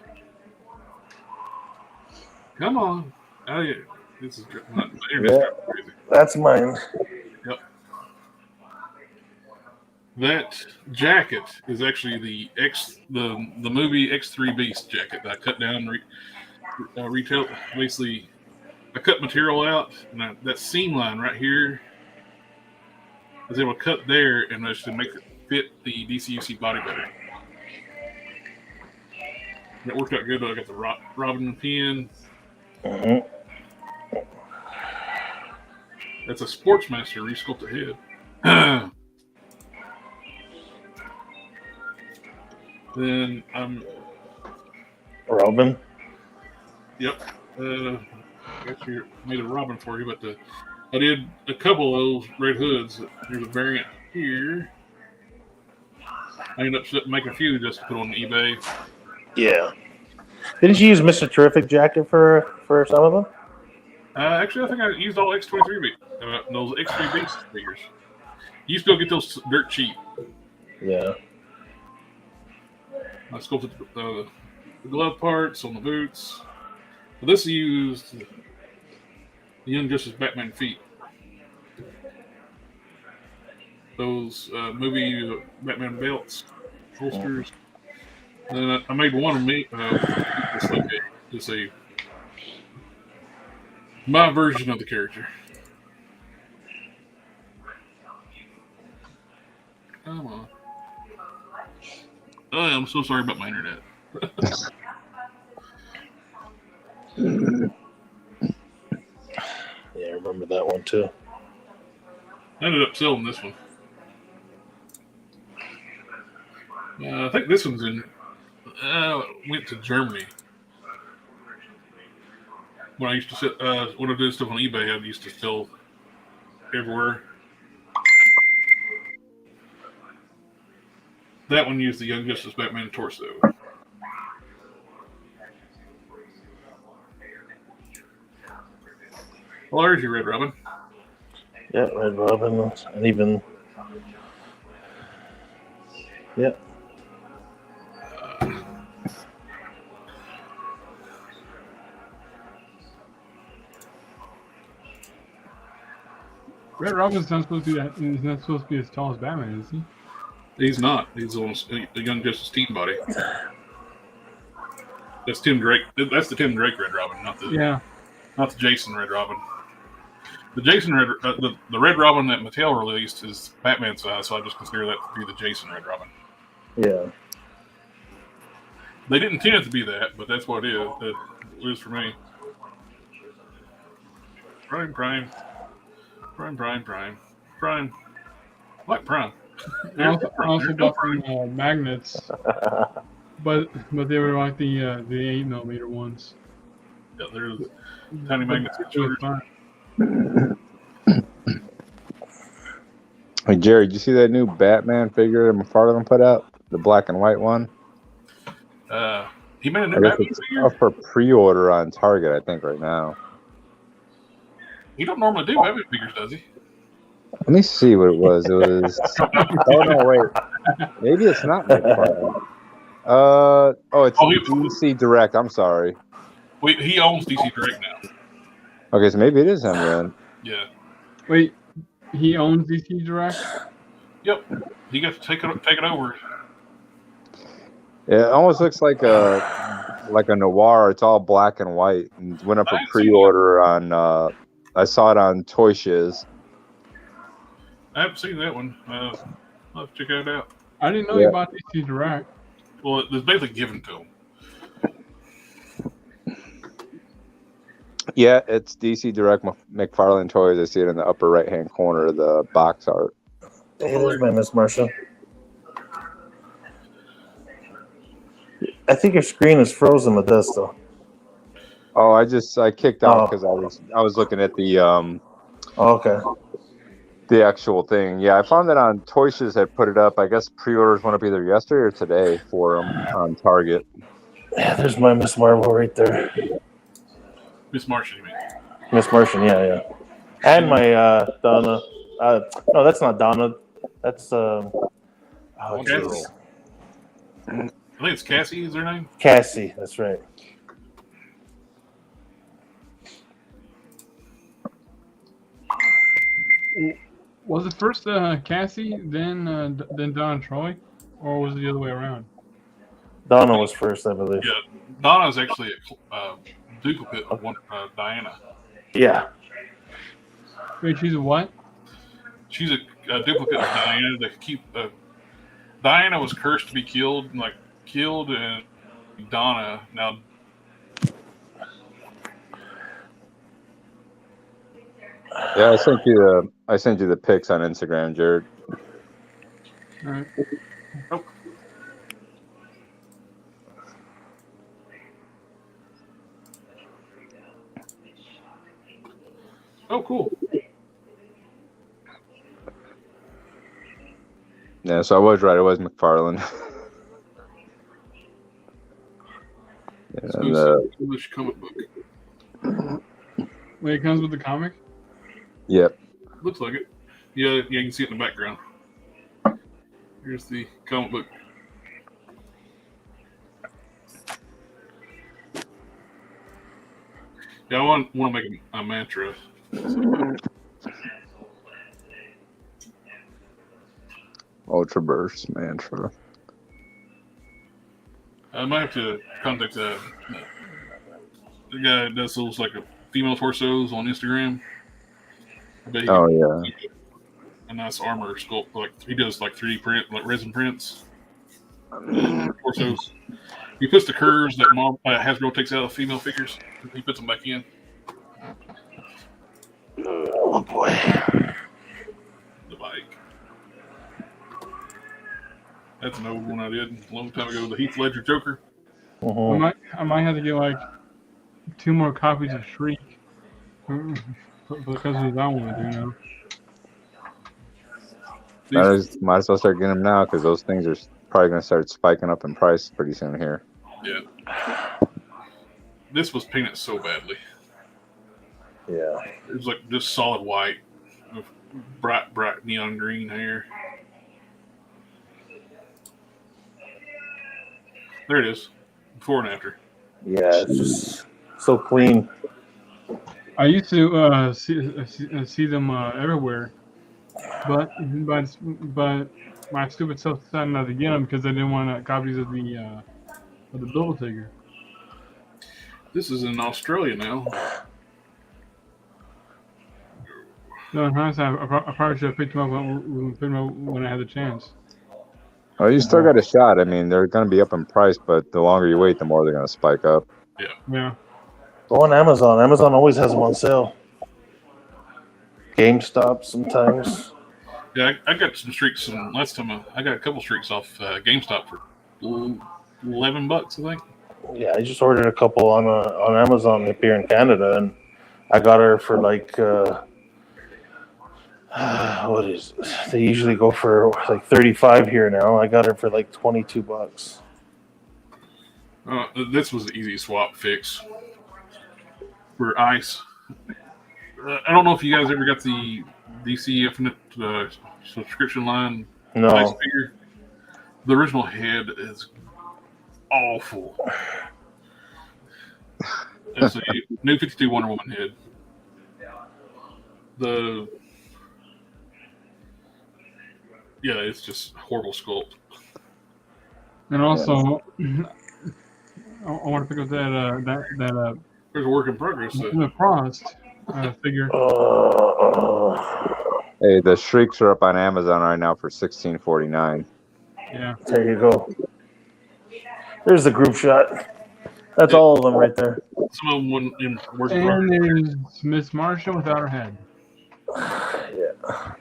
Come on. Oh yeah. This is not crazy. That's mine. Yep. That jacket is actually the movie X3 Beast jacket that I cut down retail. Basically, I cut material out, and that seam line right here, I was able to cut there and actually make it fit the DCUC body better. That worked out good. I got the Robin pin. Mm-hmm. That's a Sportsmaster resculpted head. Then I'm Robin. Yep. I actually made a Robin for you, but I did a couple of those red hoods. There's a variant here. I ended up making a few just to put on eBay. Yeah. Didn't you use Mr. Terrific jacket for some of them? Actually, I think I used all X23 those X3 Beast figures. You used to go get those dirt cheap. Yeah. I sculpted the glove parts on the boots. But this used the Young Justice Batman feet. Those movie Batman belts, holsters. And I made one of me, just my version of the character. Come on. Oh, I'm so sorry about my internet. Yeah, I remember that one too. I ended up selling this one. I think this one's went to Germany. When I used to when I did stuff on eBay, I used to sell everywhere. That one used the Young Justice Batman torso. Well, there's your Red Robin. Yeah, Red Robin, and even yeah. Red Robin's not supposed to be he's not supposed to be as tall as Batman, is he? He's not. He's almost a Young Justice team body. That's Tim Drake. That's the Tim Drake Red Robin, not the Jason Red Robin. The Jason Red, the Red Robin that Mattel released is Batman size, so I just consider that to be the Jason Red Robin. Yeah. They didn't intend it to be that, but that's what it is. It is for me. Prime. Like Prime. I also bought some magnets, but they were like the 8mm ones. Yeah, there's tiny magnets. It was fun. Hey, Jerry, did you see that new Batman figure that McFarlane put out? The black and white one? He made a new I guess Batman it's figure? up for pre-order on Target, I think, right now. He don't normally do Batman figures, does he? Let me see what it was. It was. Oh no, wait. Maybe it's not McFarlane. It's DC Direct. I'm sorry. He owns DC Direct now. Okay, so maybe it is him then. Yeah. Wait, he owns DC Direct? Yep. He got to take it over. Yeah, it almost looks like a noir. It's all black and white. And went up for pre-order on. I saw it on Toy Shiz. I haven't seen that one. I'll have to check that out. I didn't know you bought DC Direct. Well, it's basically given to him. Yeah, it's DC Direct McFarlane Toys. I see it in the upper right-hand corner of the box art. Hey, there's my Miss Marcia. I think your screen is frozen with this, though. Oh, I kicked out because I was looking at the Okay. the actual thing. Yeah, I found that on Toy Shiz had put it up. I guess pre-orders went up either yesterday or today for them on Target. Yeah, there's my Miss Marvel right there. Miss Martian, you mean? Miss Martian, yeah. And my Donna. No, that's not Donna. That's Cassie. I think it's Cassie. Is her name? Cassie. That's right. Was it first Cassie, then Donna Troy, or was it the other way around? Donna was first, I believe. Yeah, Donna's actually a duplicate of Diana. Yeah. Wait, she's a what? She's a duplicate of Diana. That Diana was cursed to be killed, and Donna now. Yeah, I sent you the pics on Instagram, Jared. All right. Oh, cool. Yeah, so I was right. It was McFarlane. English comic book. Wait, it comes with the comic? Yep. Looks like it. Yeah, you can see it in the background. Here's the comic book. Yeah, I want to make a mantra. Ultra Burst mantra. I might have to contact the guy that does those like female torsos on Instagram. I bet he can make a nice armor sculpt. Like he does like 3D print, like resin prints. Torsos. He puts the curves that Hasbro takes out of female figures. He puts them back in. Oh boy. The bike. That's an old one I did a long time ago. The Heath Ledger Joker. Uh-huh. I might have to get like 2 more copies of Shriek because of that one I do now. Might as well start getting them now because those things are probably going to start spiking up in price pretty soon here. Yeah. This was painted so badly. Yeah. It was like just solid white with bright neon green hair. There it is. Before and after. Yeah, it's just so clean. I used to see them everywhere, but my stupid self decided not to get them because I didn't want copies of the Build-A-Figure. This is in Australia now. No, in hindsight, I probably should have picked them up when I had the chance. Well, you still got a shot. I mean, they're going to be up in price, but the longer you wait, the more they're going to spike up. Yeah. Go on Amazon. Amazon always has them on sale. GameStop sometimes. Yeah, I got some streaks. Last time I got a couple streaks off GameStop for $11, I think. Yeah, I just ordered a couple on Amazon up here in Canada, and I got her for like what is it? They usually go for like 35 here now. I got her for like $22. This was the easy swap fix for ice. I don't know if you guys ever got the DC Infinite subscription line ice No, figure. The original head is awful. It's a new 52 Wonder Woman head. It's just horrible sculpt. And also, I want to pick up that There's a work in progress. the Frost figure. Hey, the Shrieks are up on Amazon right now for $16.49. Yeah. there you go. There's the group shot. That's all of them right there. Some of them went in work in And progress. there's Miss Marshall without her head. Yeah.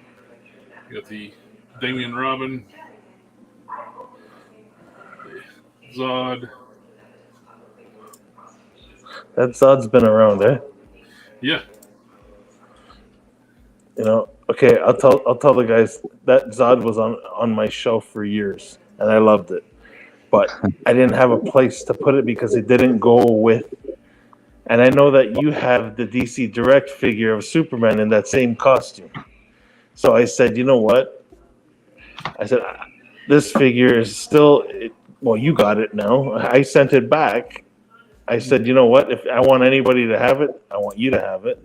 You got the Damian Robin, Zod. That Zod's been around, eh? Yeah, You know. Okay, I'll tell the guys that Zod was on my shelf for years, and I loved it, but I didn't have a place to put it because it didn't go with. And I know that you have the DC Direct figure of Superman in that same costume, so I said, you know what? I said this figure is still. Well, you got it now. I sent it back. I said, you know what? If I want anybody to have it, I want you to have it.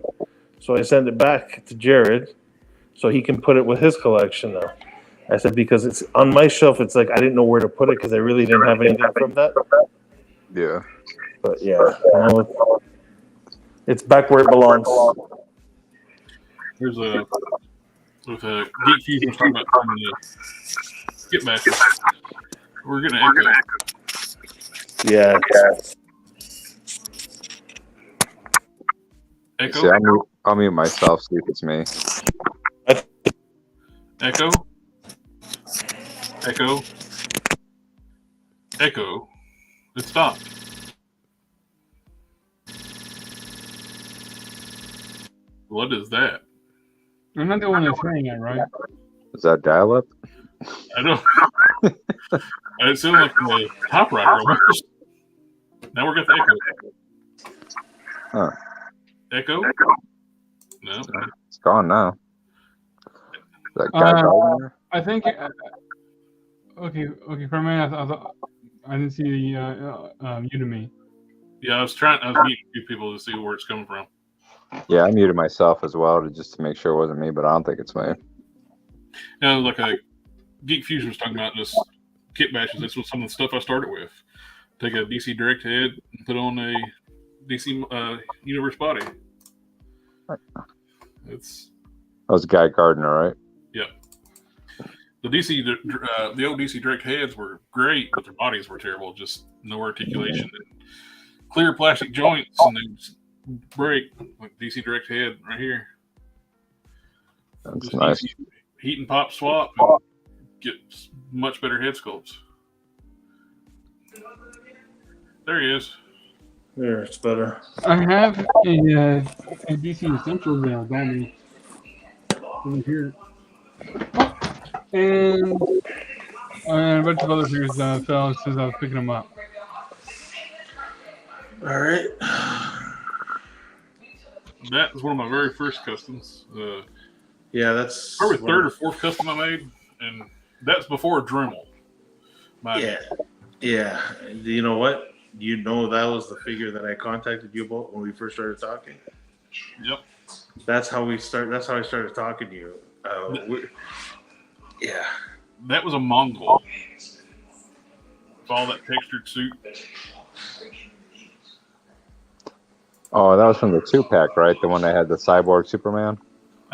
So I sent it back to Jared, so he can put it with his collection now. I said, because it's on my shelf, it's like I didn't know where to put it because I really didn't have anything from that. Yeah. But yeah, it's back where it belongs. there's a with a Geek Fusion was talking about Skip Bashes. We're gonna echo. Yeah. Echo. See, I'll mute myself, see if it's me. Echo. Echo. Echo. It stopped. What is that? I'm not the one that's saying that, right? Is that dial-up? I don't. It sounded like the typewriter almost. Now we're got the echo. Huh. Echo? No. It's gone now. Is that guy Gardner there? I think. Okay. For a minute, I thought I didn't see the you to me. Yeah, I was meeting a few people to see where it's coming from. Yeah, I muted myself as well just to make sure it wasn't me, but I don't think it's me. Like a Geek Fusion was talking about just kit bashes. That's what some of the stuff I started with. Take a DC Direct head and put on a DC Universe body. It's That was Guy Gardner, right? the the old DC Direct heads were great, but their bodies were terrible. Just no articulation, and clear plastic joints, and they just break. Like DC Direct head right here. That's Just nice. easy heat and pop swap, and get much better head sculpts. There he is. There, it's better. I have a DC Essentials dummy over here, and a bunch of other figures fell since I was picking them up. All right. That was one of my very first customs. Yeah, that's Probably third or fourth custom I made, and that's before Dremel. Yeah. You know what? You know that was the figure that I contacted you about when we first started talking. Yep. That's how I started talking to you. Yeah. That was a Mongol. With all that textured suit. Oh, that was from the 2-pack, right? The one that had the Cyborg Superman?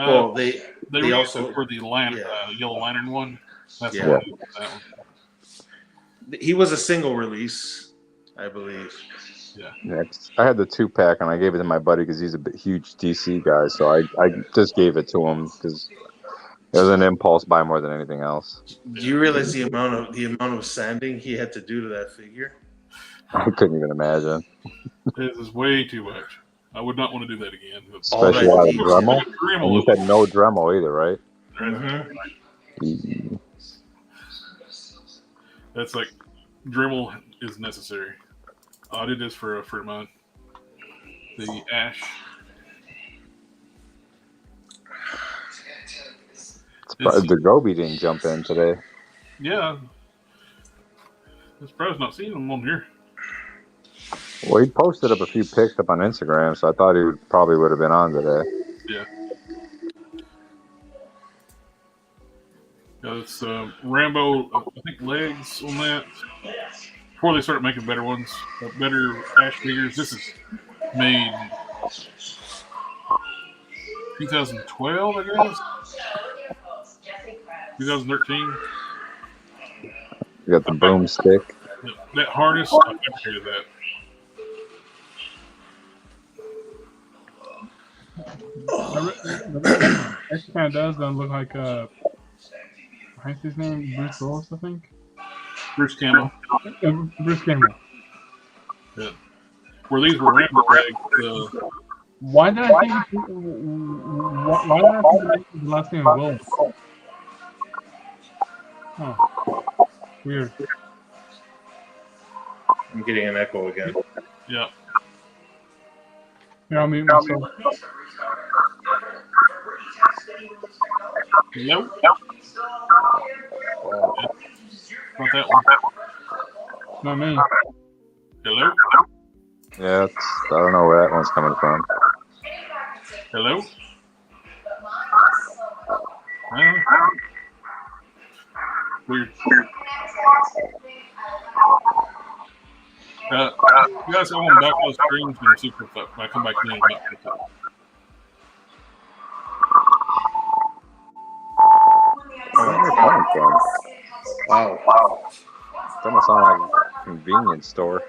Well, they They they were also using for the yeah. Yellow Lantern one. That's Yeah. the one. That one. He was a single release, I believe. Next, I had the 2-pack and I gave it to my buddy because he's a huge DC guy. So I just gave it to him because it was an impulse buy more than anything else. Do you realize the amount of sanding he had to do to that figure? I couldn't even imagine. This is way too much. I would not want to do that again. All Especially that out of detail. Dremel. And you said no Dremel either, right? Mm-hmm. That's like Dremel is necessary. I did this for a friend of mine. The Ash. Surprised the Gobi didn't jump in today. Yeah. I'm surprised not seeing them on here. Well, he posted up a few pics up on Instagram, so I thought he probably would have been on today. Yeah. Yeah, it's Rambo, I think legs on that. Before they started making better ones, better Ash figures. This is made 2012, I guess. 2013. You got the broomstick. That harness, I fabricated that. Actually, kind of does look like what's his name? Bruce Willis, I think. Bruce Campbell. Bruce Campbell. Yeah. Where these were Rambo legs. Why did I think? Why did I think the last name was Willis? Oh, weird. I'm getting an echo again. Yeah. Yeah, I'll mute myself. Hello? Not that one. Not me. Hello? Yeah, I don't know where that one's coming from. Hello? Weird. You guys, I want to back those screens and see if I come back in and not pick up. Where's it coming from? Wow. It's almost sound like a convenience store.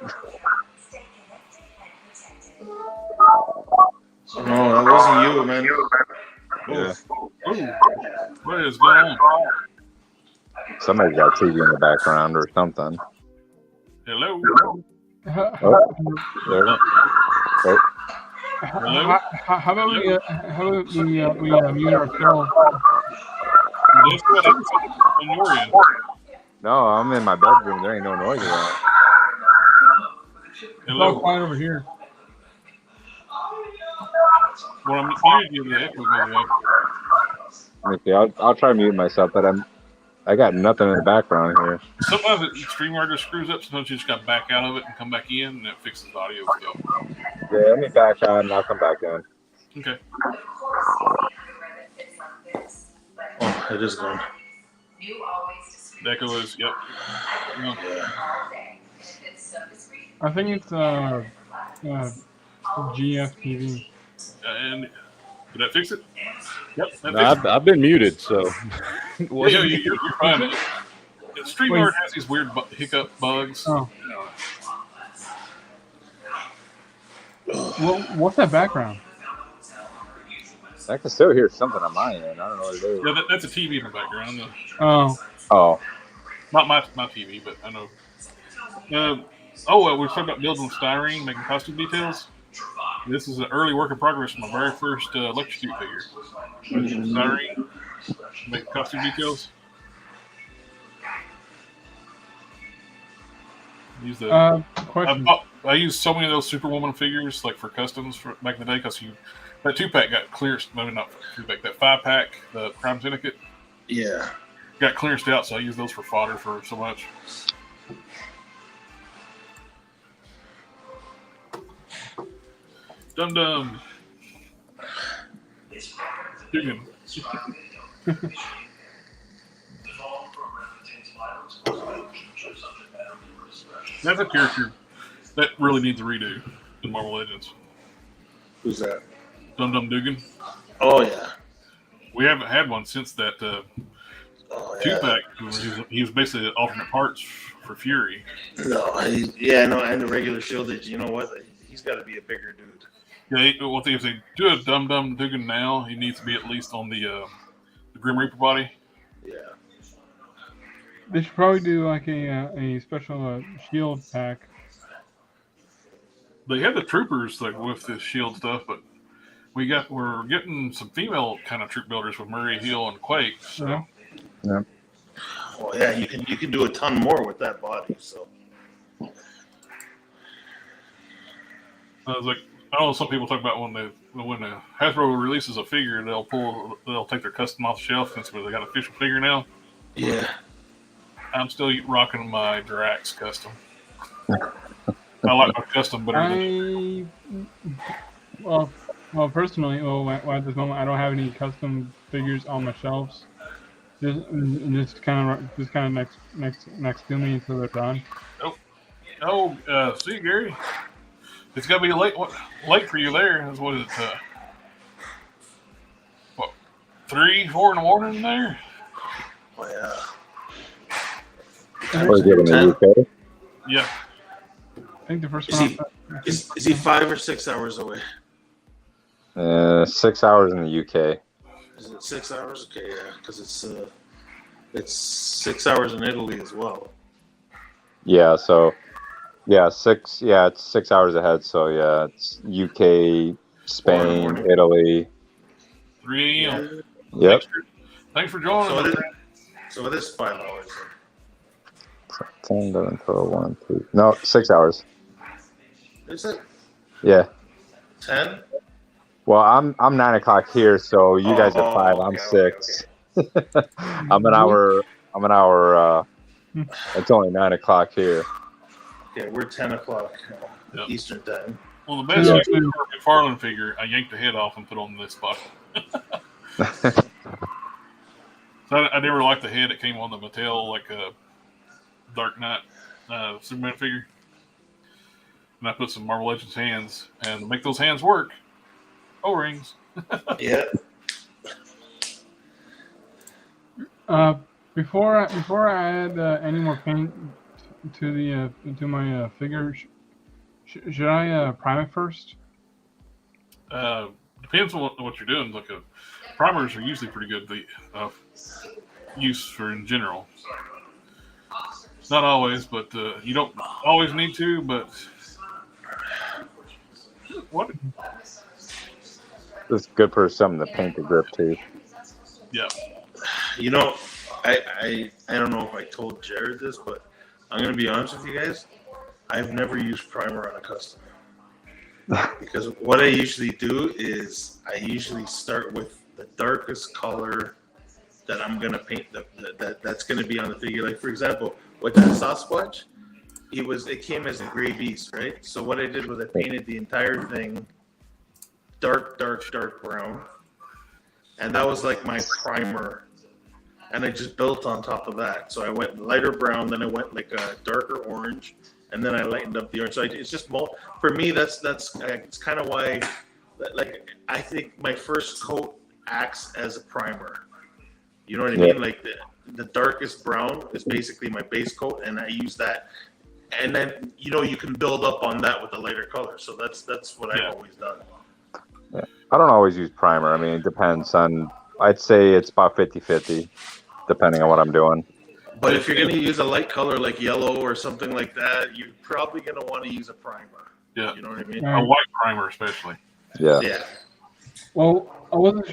No, that wasn't you, man. Yeah. Ooh, what is going on? Somebody's got TV in the background or something. Hello? Oh, there. Oh, How about we mute ourselves? Guess what? I'm on your end. no, I'm in my bedroom. There ain't no noise around. It's all Hello? quiet over here. Well, I'm muted you. The echo goes away. Let me see. I'll try to mute myself, but I got nothing in the background here. Sometimes StreamYard just screws up. Sometimes you just got to back out of it and come back in, and it fixes the audio still. Yeah, let me back out and I'll come back in. Okay. Oh, it is gone. The echo is, yep. No. I think it's GFTV. And did that fix it? Yep. That No, fixed I've been muted, so. it. Yeah, you're fine. StreamYard has these weird hiccup bugs. Oh. Well, what's that background? I can still hear something on my end. I don't know what it is. Yeah, that's a TV in the background. Oh. Oh, Not my TV, but I know. We were talking about building styrene, making costume details. This is an early work in progress from my very first electrocute figure. Styrene, make costume details. Use the. Question. I used so many of those Superwoman figures, like for customs back in the day, because that 2-pack got cleared. Maybe not 2-pack. That 5-pack, the Crime Syndicate, Yeah. got clearanced out, so I used those for fodder for so much. Dum dum. Chicken. That's a character that really needs a redo in Marvel Legends. Who's that? Dum Dum Dugan. Oh, yeah. we haven't had one since that Oh, two yeah. pack. He was basically alternate parts for Fury. No, and the regular shielded. You know what? He's got to be a bigger dude. Yeah, well, if they do a Dum Dum Dugan now, he needs to be at least on the Grim Reaper body. Yeah. They should probably do like a special shield pack. They had the troopers like with the shield stuff, but we're getting some female kind of troop builders with Murray Hill and Quake. So Yeah. Well, yeah, you can do a ton more with that body. So I was like, I know some people talk about when the Hasbro releases a figure, they'll take their custom off the shelf since they got an official figure now. yeah. I'm still rocking my Drax custom. I like my custom better than Well, personally, at this moment, I don't have any custom figures on my shelves. Just kind of next to me until they're done. see, Gary, it's got to be late for you there. What is it? 3, 4 in the morning there? Oh, yeah. Was it in the UK? Yeah. I think the first Is one. Is he 5 or 6 hours away? 6 hours in the UK. Is it 6 hours? Okay, yeah, because it's 6 hours in Italy as well. Yeah, so six. Yeah, it's 6 hours ahead. So yeah, it's UK, Spain, Italy. 3 a.m. Yep. Thanks for joining us. So it is 5 hours. 10, 11, 12, 1, 2. No, 6 hours. Is it Yeah. 10? Well, I'm 9 o'clock here, so you guys are 5. I'm okay, 6. I'm an hour. It's only 9 o'clock here. Okay, we're 10 o'clock Yep. Eastern time. Well, the best Yeah. McFarlane figure, I yanked the head off and put on this spot. So I never liked the head that came on the Mattel, like a Dark Knight Superman figure. And I put some Marvel Legends hands, and to make those hands work, O-rings. Yeah. Before I add any more paint to my figure, should I prime it first? Depends on what you're doing. Like primers are usually pretty good use for in general. Not always, but you don't always need to. But what? It's good for something to paint the grip too. Yeah. You know, I don't know if I told Jared this, but I'm gonna be honest with you guys. I've never used primer on a custom because what I usually do is I usually start with the darkest color that I'm gonna paint that's gonna be on the figure. Like for example, with that Sasquatch, it came as a gray beast, right? So what I did was I painted the entire thing dark brown, and that was like my primer. And I just built on top of that. So I went lighter brown, then I went like a darker orange, and then I lightened up the orange. So it's just more for me. That's it's kind of why, like I think my first coat acts as a primer. You know what I mean? Like the darkest brown is basically my base coat, and I use that. And then you can build up on that with a lighter color. So that's what I've always done. Yeah. I don't always use primer. I mean, it depends on. I'd say it's about 50-50, depending on what I'm doing. But if you're going to use a light color like yellow or something like that, you're probably going to want to use a primer. Yeah. You know what I mean? A white primer, especially. Yeah. Yeah. Well, I wasn't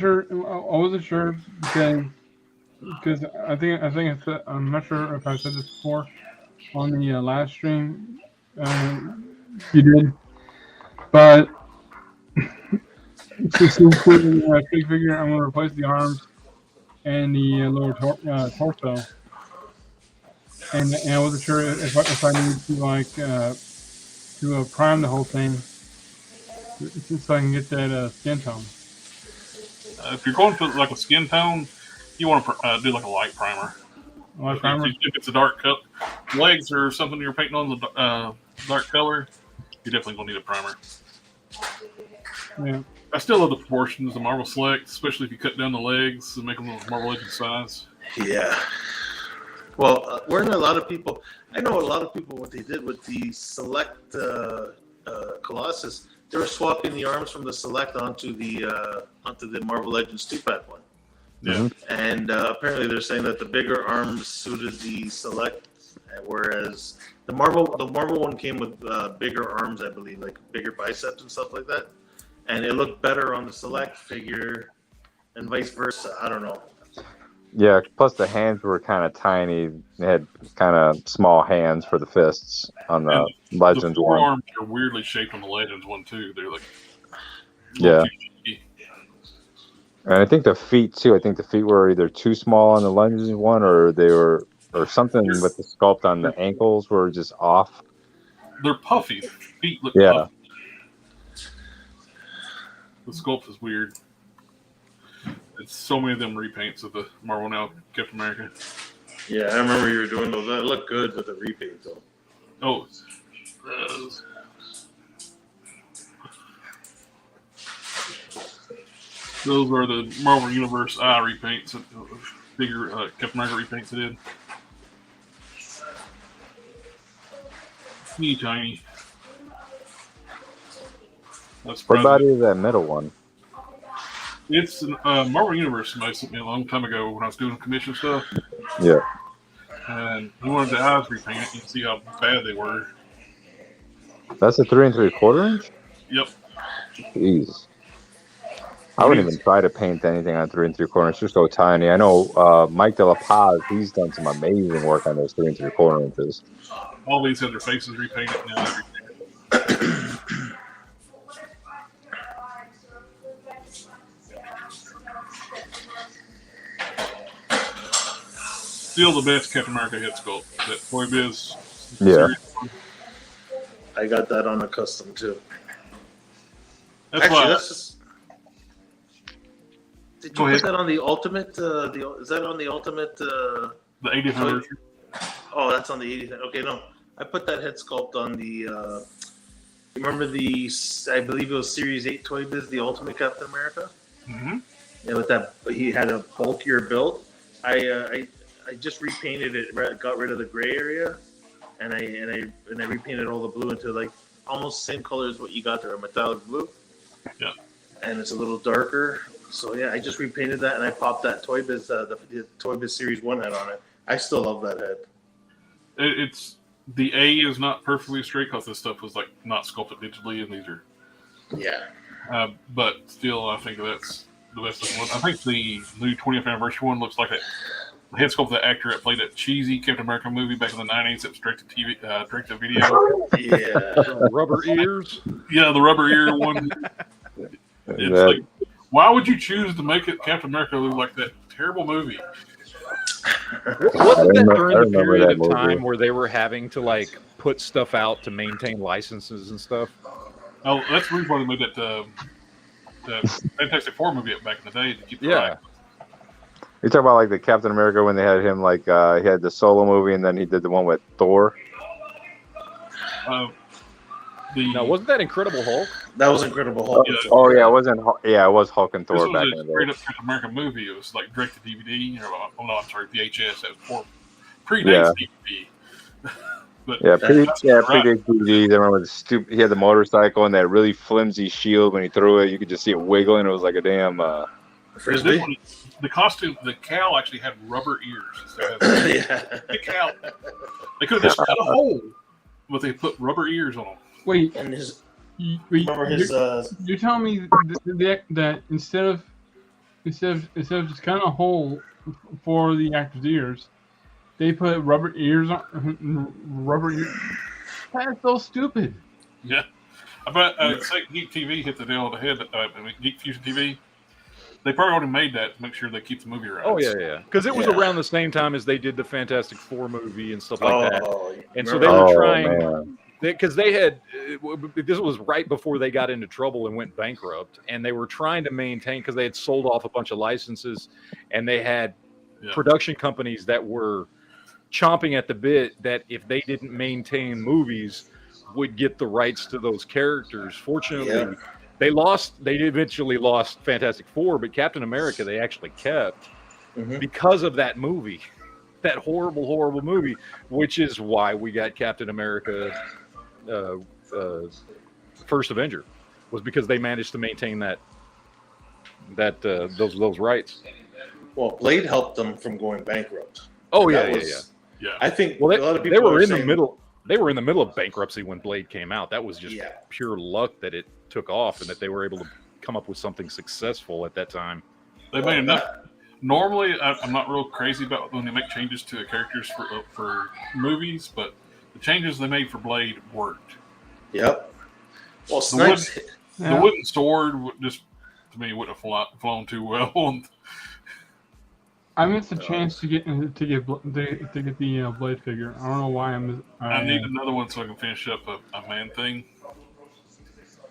sure because I think I'm not sure if I said this before on the last stream. You did, but for the big figure, I'm going to replace the arms and the lower torso. And I wasn't sure if I needed to prime the whole thing so I can get that skin tone. If you're going for like a skin tone, you want to do like a light primer. Light primer? If it's a dark legs or something you're painting on the dark color, you're definitely going to need a primer. Yeah. I still love the proportions, the Marvel Select, especially if you cut down the legs and make them Marvel Legends size. Yeah. Well, weren't a lot of people? I know a lot of people. What they did with the Select Colossus, they were swapping the arms from the Select onto the Marvel Legends 2-pack one. Yeah. And apparently, they're saying that the bigger arms suited the Select, whereas the Marvel one came with bigger arms, I believe, like bigger biceps and stuff like that, and it looked better on the Select figure, and vice versa. I don't know. Yeah, plus the hands were kind of tiny. They had kind of small hands for the fists on the Legends the one. forearms are weirdly shaped on the Legends one too. They're like Yeah. too cheeky. And I think the feet too. I think the feet were either too small on the Legends one, or they were, or something with the sculpt on the ankles were just off. They're puffy. The feet look Yeah. puffy. The sculpt is weird. It's so many of them repaints of the Marvel Now Captain America. Yeah, I remember you were doing those. That looked good with the repaint, though. Oh, those are the Marvel Universe eye repaints, bigger Captain America repaints they did. Teeny tiny. That's What about that middle one? It's Marvel Universe. Somebody sent me a long time ago when I was doing commission stuff. Yeah. And he wanted the eyes repainted. You can see how bad they were. That's a 3 3/4 inch? Yep. Jeez. I wouldn't even try to paint anything on 3 3/4 inch. Just so tiny. I know Mike De La Paz, he's done some amazing work on those 3 3/4 inches. All these had their faces repainted now. Still the best Captain America head sculpt. That Toy Biz. Yeah. I got that on a custom too. That's Actually, why. that's just. Did you put that on the Ultimate? Is that on the Ultimate? The 80th anniversary. Oh, that's on the 80th. Okay, no, I put that head sculpt on the. Remember the? I believe it was Series 8 Toy Biz, the Ultimate Captain America. Mm-hmm. Yeah, with that, he had a bulkier build. I just repainted it. Got rid of the gray area, and I repainted all the blue into like almost the same color as what you got there, a metallic blue. Yeah. And it's a little darker. So yeah, I just repainted that and I popped that Toy Biz, the Toy Biz Series 1 head on it. I still love that head. It's the A is not perfectly straight because this stuff was like not sculpted digitally, and these are. Yeah. But still, I think that's the best one. I think the new 20th anniversary one looks like the head sculpt of the actor that played that cheesy Captain America movie back in the 90s. It was direct to TV, direct to video. Yeah. Rubber ears. Yeah, the rubber ear one. It's like, why would you choose to make it Captain America look like that terrible movie? Wasn't that during the period of movie. time where they were having to like put stuff out to maintain licenses and stuff? Oh, that's the reason why they made that the Fantastic Four movie back in the day to keep the Yeah. You talk about like the Captain America when they had him like he had the solo movie and then he did the one with Thor. No, wasn't that Incredible Hulk? That was Incredible Hulk. Yeah. Oh yeah, it wasn't. Yeah, it was Hulk and This Thor was back a in the straight day. up Captain America movie. It was like direct to DVD. Oh no, I'm sorry, VHS. That was predates Yeah. DVD. But predates DVDs. I remember he had the motorcycle and that really flimsy shield. When he threw it, you could just see it wiggling. It was like a damn. Frisbee? This one, the costume, the cow actually had rubber ears. So Yeah. the cow. They could have just cut a hole, but they put rubber ears on them. Wait, And his remember his you're telling me that instead of just kind of hole for the actor's ears, they put rubber ears on rubber ears. That's so stupid. Yeah. But say Geek TV hit the nail on the head. Geek Fusion TV. They probably already made that to make sure they keep the movie around. Oh yeah. Because it was around the same time as they did the Fantastic Four movie and stuff like that. And so they were trying. Because they had, this was right before they got into trouble and went bankrupt, and they were trying to maintain, because they had sold off a bunch of licenses, and they had production companies that were chomping at the bit that if they didn't maintain movies, would get the rights to those characters. Fortunately, They eventually lost Fantastic Four, but Captain America they actually kept because of that movie, that horrible movie, which is why we got Captain America, First Avenger, was because they managed to maintain those rights. Well, Blade helped them from going bankrupt. Oh And yeah. I think Well, a lot of people they were are in saying, the middle. They were in the middle of bankruptcy when Blade came out. That was just Yeah. pure luck that it took off and that they were able to come up with something successful at that time. They made enough. Normally, I'm not real crazy about when they make changes to the characters for movies, but the changes they made for Blade worked. Yep. Well, Snipes. The wooden sword just to me wouldn't have flown too well. I missed a chance to get the Blade figure. I don't know why I need another one so I can finish up a man thing.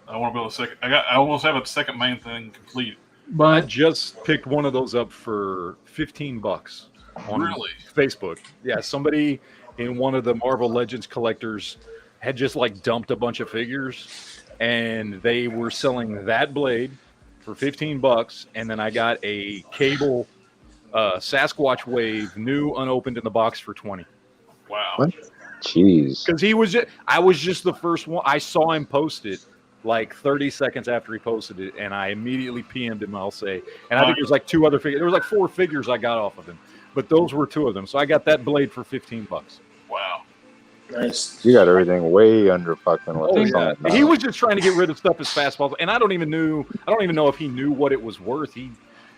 I want to build a second. I almost have a second man thing complete. I But just picked one of those up for $15 on Really? Facebook. Yeah, somebody in one of the Marvel Legends collectors had just like dumped a bunch of figures, and they were selling that Blade for $15, and then I got a Cable Sasquatch Wave, new unopened in the box for $20. Wow. What? Jeez. Because I was just the first one. I saw him post it like 30 seconds after he posted it, and I immediately PM'd him, I'll say. And I think there's like 2 other figures. There was like 4 figures I got off of him, but those were 2 of them. So I got that Blade for $15. Wow. Nice. You got everything way under fucking what Oh they're yeah, selling now. he was just trying to get rid of stuff as fast as possible, and I don't even know if he knew what it was worth. He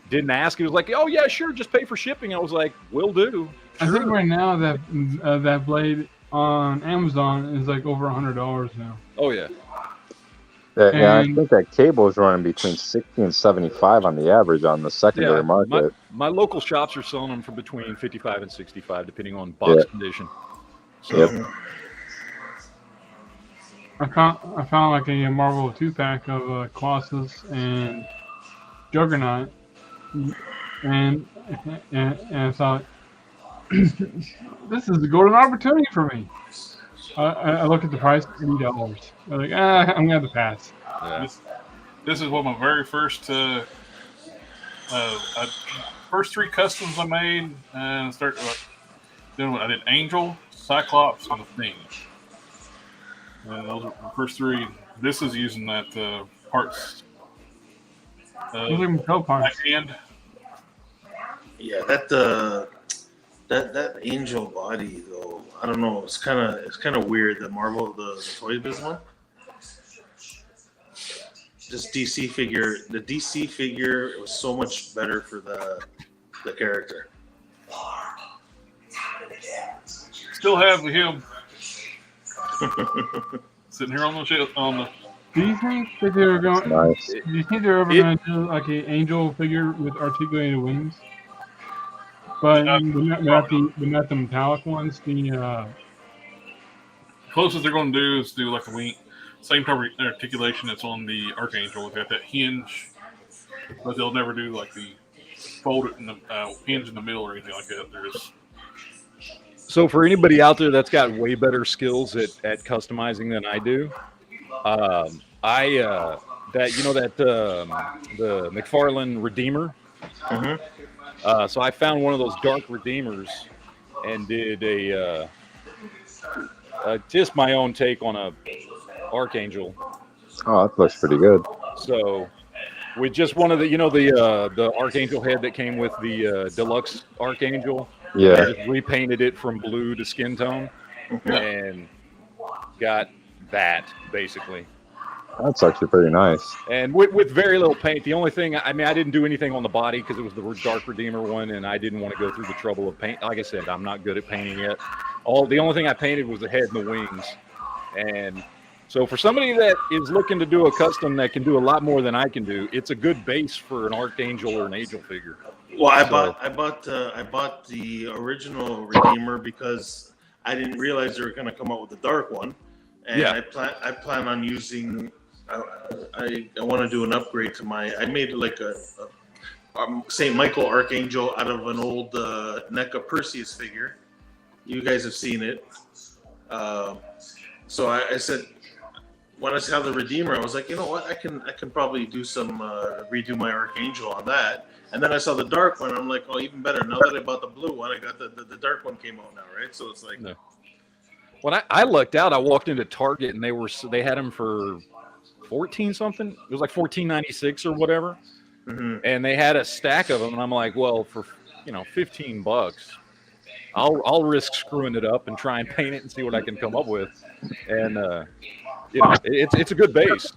didn't ask. He was like, "Oh yeah, sure, just pay for shipping." I was like, "Will do." I think Sure. right now that Blade on Amazon is like over $100 now. Oh yeah. Yeah, I And- think that Cable is running between 60 and 75 on the average on the secondary Yeah, market. my local shops are selling them for between 55 and 65, depending on box condition. So, Yep. I found like a Marvel 2-pack of Colossus and Juggernaut, and I thought this is a golden opportunity for me. I look at the price, $80. I'm like, I'm gonna have to pass. yeah. This is one of my very first first 3 customs I made, and started doing what I did: Angel, Cyclops, and the Thing. And those are the first 3. This is using that parts. Those are Mattel parts. Backhand. Yeah, that angel body though. I don't know. It's kind of weird. The Marvel, the Toy Biz one. This DC figure, the DC figure was so much better for the character. Still have him sitting here on the shelf. Do you think that they were going? Nice. Do you think they're ever going to do like an angel figure with articulated wings? But not the metallic ones. The Closest they're going to do is do like a wing, same type of articulation that's on the Archangel. It's got that hinge, but they'll never do like the fold it in the hinge in the middle or anything like that. There's So for anybody out there that's got way better skills at customizing than I do, the McFarlane Redeemer. So I found one of those dark Redeemers and did just my own take on a Archangel. Oh, that looks pretty good. So with just one of the Archangel head that came with the deluxe Archangel. Yeah. I just repainted it from blue to skin tone and got that basically. That's actually pretty nice. And with very little paint. The only thing, I didn't do anything on the body because it was the Dark Redeemer one, and I didn't want to go through the trouble of paint. Like I said, I'm not good at painting yet. The only thing I painted was the head and the wings. And so for somebody that is looking to do a custom that can do a lot more than I can do, it's a good base for an Archangel or an Angel figure. Well, I bought the original Redeemer because I didn't realize they were going to come out with the dark one, and Yeah. I plan on using. I want to do an upgrade to my. I made like a St. Michael Archangel out of an old NECA Perseus figure. You guys have seen it. So I said, when I saw the Redeemer, I was like, you know what? I can probably do some redo my Archangel on that. And then I saw the dark one. I'm like, oh, even better. Now that I bought the blue one, I got the dark one came out now, right? So it's like, No. When I lucked out, I walked into Target and they had them for 14 something. It was like $14.96 or whatever, and they had a stack of them. And I'm like, well, for $15, I'll risk screwing it up and try and paint it and see what I can come up with. And it's a good base.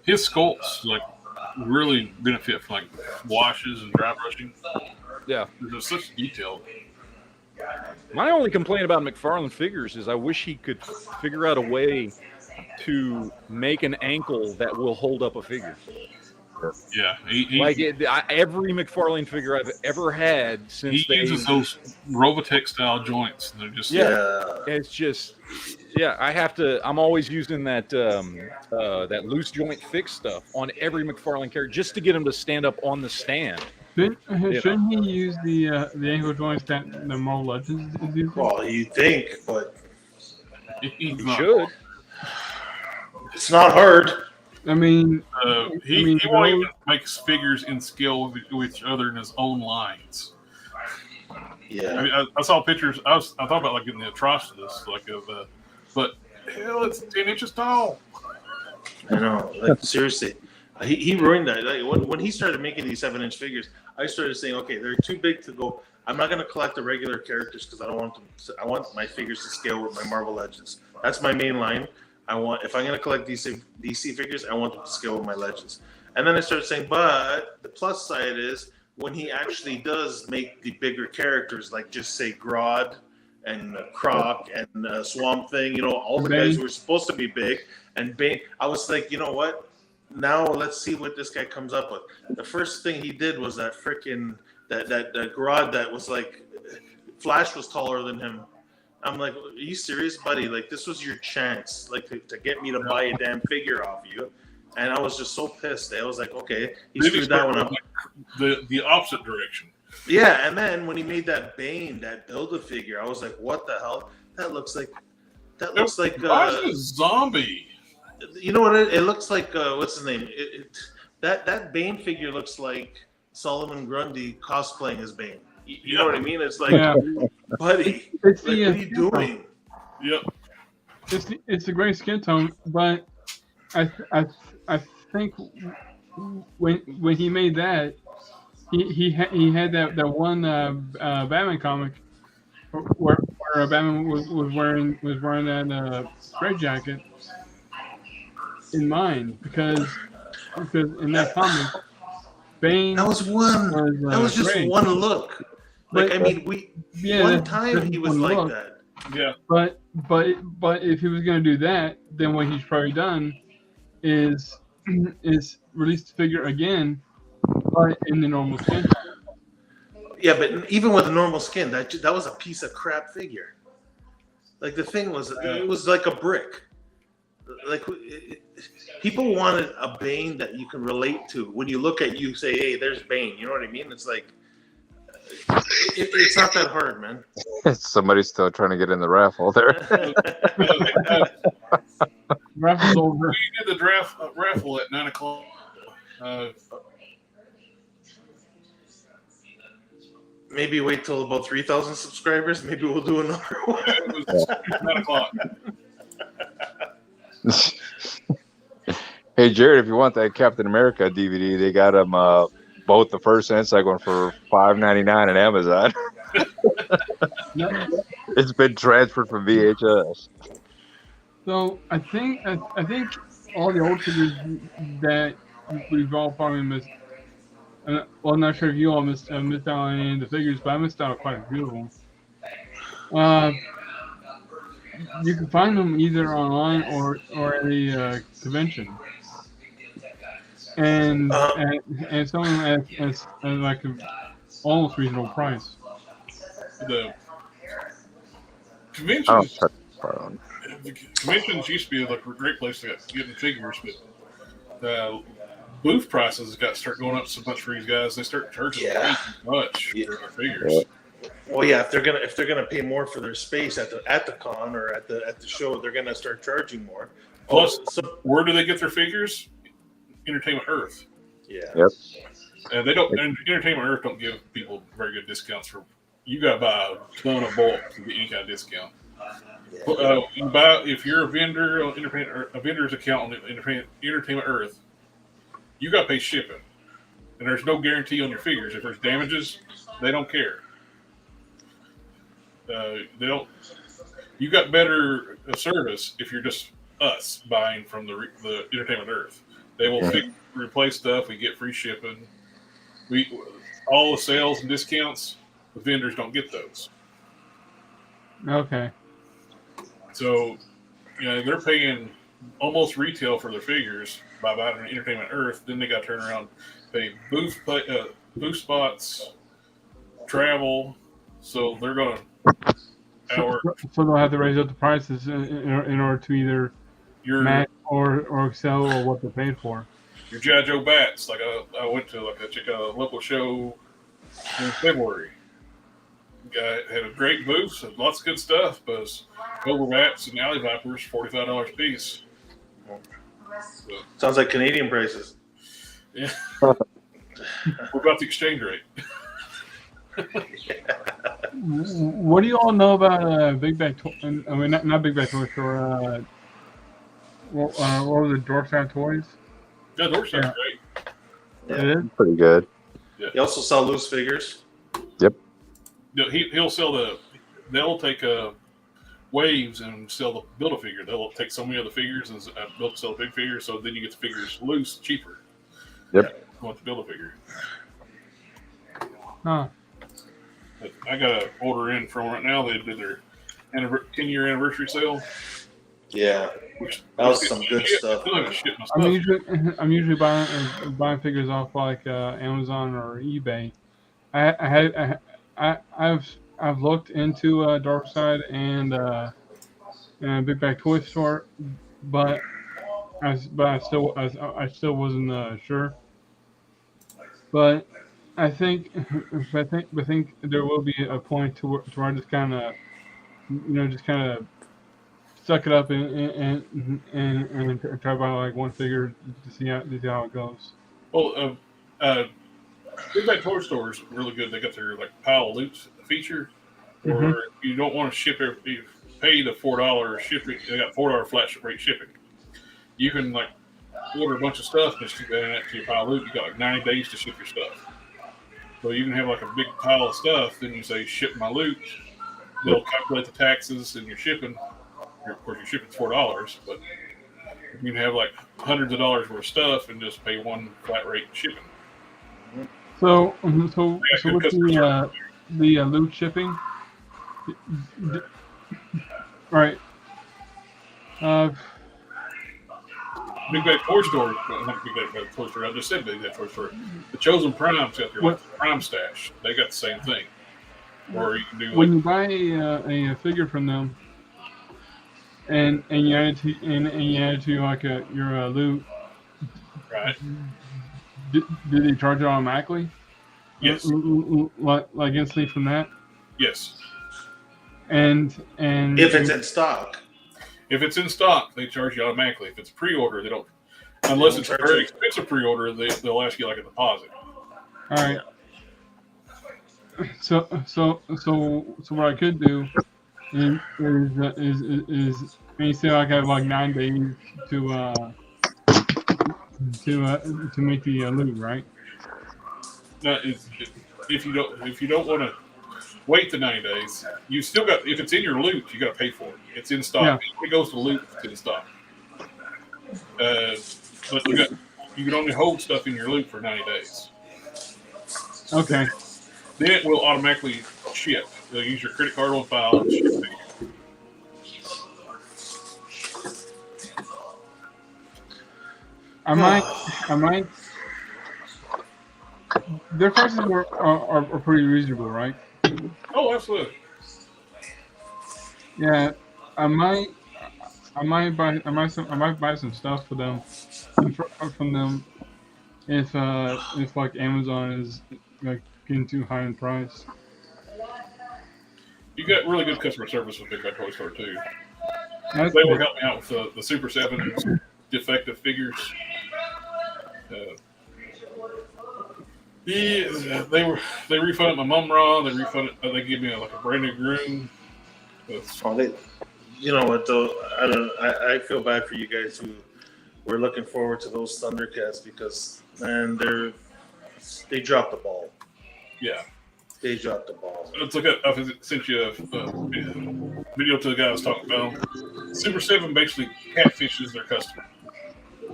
His sculpts like really benefit from like washes and dry brushing. Yeah, they're such detailed. My only complaint about McFarlane figures is I wish he could figure out a way to make an ankle that will hold up a figure. Yeah, every McFarlane figure I've ever had since he uses those Robotech style joints. They're just it's just I have to. I'm always using that that loose joint fix stuff on every McFarlane character just to get him to stand up on the stand. Shouldn't he use the ankle joints that the Marvel Legends is using? Well, you think, but he should. It's not hard. I mean, he won't even make figures in scale with each other in his own lines. Yeah, I mean, I saw pictures. I thought about like getting the Atrocitus, like of, but hell, it's 10 inches tall. I know. Like seriously, he ruined that. Like when he started making these 7-inch figures, I started saying, okay, they're too big to go. I'm not going to collect the regular characters because I don't want them. I want my figures to scale with my Marvel Legends. That's my main line. If I'm going to collect DC figures, I want them to scale with my Legends. And then I started saying, but the plus side is when he actually does make the bigger characters, like just say Grodd and Croc and Swamp Thing, all the guys who were supposed to be big, and Bane. I was like, you know what? Now let's see what this guy comes up with. The first thing he did was that freaking that Grodd that was like Flash was taller than him. I'm like, are you serious, buddy? Like this was your chance, like to get me to buy a damn figure off you. And I was just so pissed. I was like, okay, he screwed that one up. The opposite direction. Yeah, and then when he made that Bane, that Build-A-Figure, I was like, what the hell? That looks like a zombie. You know what? It looks like what's his name? That Bane figure looks like Solomon Grundy cosplaying as Bane. You know what I mean? It's like, buddy, what are you doing? Yep. It's a great skin tone, but I think when he made that, he had that one Batman comic where Batman was wearing that straight jacket in mind because in that comic, Bane that was just great. one look. Like one time he was like look. that. Yeah. But if he was gonna do that, then what he's probably done is release the figure again, but in the normal skin. Yeah, but even with the normal skin, that was a piece of crap figure. Like the thing was, it was like a brick. Like people wanted a Bane that you can relate to. When you look at you, say, "Hey, there's Bane." You know what I mean? It's like it's not that hard, man. Somebody's still trying to get in the raffle there. Raffle's over. We did the raffle at 9:00. Maybe wait till about 3,000 subscribers. Maybe we'll do another one. It was 9:00. Hey, Jared, if you want that Captain America DVD, they got them both the first and second one for $5.99 on Amazon. It's been transferred from VHS. So I think all the old figures that we've all probably missed. Well, I'm not sure if you all missed out on any of the figures, but I missed out on quite a few of them. You can find them either online or at the convention, and some of them at like an almost reasonable price. The conventions. Oh, Conventions used to be like a great place to get in figures, but the booth prices got to start going up so much for these guys. They start charging way too much for their figures. Well, yeah, if they're gonna pay more for their space at the con or at the show, they're gonna start charging more. Plus, So where do they get their figures? Entertainment Earth. yeah. Yep. And they don't. And Entertainment Earth don't give people very good discounts for. You got to buy a ton of bulk to get any kind of discount. You buy if you're a vendor on a vendor's account on Entertainment Earth, you got to pay shipping, and there's no guarantee on your figures. If there's damages, they don't care. They don't. You got better service if you're just us buying from the Entertainment Earth. They will replace stuff. We get free shipping. All the sales and discounts. The vendors don't get those. Okay. So, they're paying almost retail for their figures by buying an Entertainment Earth. Then they got to turn around, pay booth spots, travel. So they're going to. So they'll have to raise up the prices in order to either match or excel or what they're paid for. Your G.I. Joe bats, like I went to a local show in February. Had a great booth, lots of good stuff, but Cobra Bats and Alley Vipers, $45 a piece. So, Sounds like Canadian prices. yeah. What about the exchange rate? What do you all know about Big Bag? I mean, not Big Bag Toy Store. What was it? Dorkside Toys. Yeah, Dorkside's great. It is? Pretty good. You also sell loose figures. Yep. He'll sell they'll take waves and sell the Build-A-Figure. They'll take so many of the figures and sell big figures, so then you get the figures loose, cheaper. Yep. You want the Build-A-Figure. Huh. But I got an order in from right now. They did their 10-year anniversary sale. Yeah. That was some good stuff. I'm usually buying figures off like Amazon or eBay. I've looked into Darkside and Big Bag Toy Store, but I still wasn't sure. But I think there will be a point to where I just kind of suck it up and try to buy like one figure to see how it goes. Well, Big Bag Toy Store is really good. They got their pile of loot feature, or if you don't want to ship it, you pay the $4 shipping. They got $4 flat rate shipping. You can order a bunch of stuff and just keep adding that to your pile of loot. You got 90 days to ship your stuff. So you can have a big pile of stuff. Then you say ship my loot. They'll calculate the taxes and your shipping. Of course, your shipping's $4, but you can have hundreds of dollars worth of stuff and just pay one flat rate shipping. So with the loot shipping, right? Big Bag Toy Store, not Big Bag Toy Store. I just said Big Bag Toy Store. The Chosen Prime's got their Prime Stash. They got the same thing. Or you can do when you buy a figure from them, and you add it to your loot. Right. Do they charge it automatically? Yes. Like instantly from that? Yes. And if it's in stock. If it's in stock, they charge you automatically. If it's pre-order, they don't. Unless it's a very expensive pre-order, they'll ask you a deposit. All right. So what I could do is when you say I have 9 days to make the loot, right? No, if you don't want to wait the 90 days, you still got. If it's in your loot, you got to pay for it. It's in stock. Yeah. It goes to loot. It's in stock. But you can only hold stuff in your loot for 90 days. Okay. Then it will automatically ship. They'll use your credit card on file and ship it. I might. Their prices are pretty reasonable, right? Oh, absolutely. Yeah, I might buy some stuff for them from them if Amazon is getting too high in price. You got really good customer service with Big Bad Toy Store too. That's They will good. help me out with the Super 7 defective figures. Yeah, they refunded my mum raw. They refunded. They gave me like a brand new groom. Oh, you know what though? I feel bad for you guys who were looking forward to those Thundercats because man, they dropped the ball. Yeah, They dropped the ball. let's look at. I sent you a video to the guy I was talking about. Super 7 basically catfishes their customer.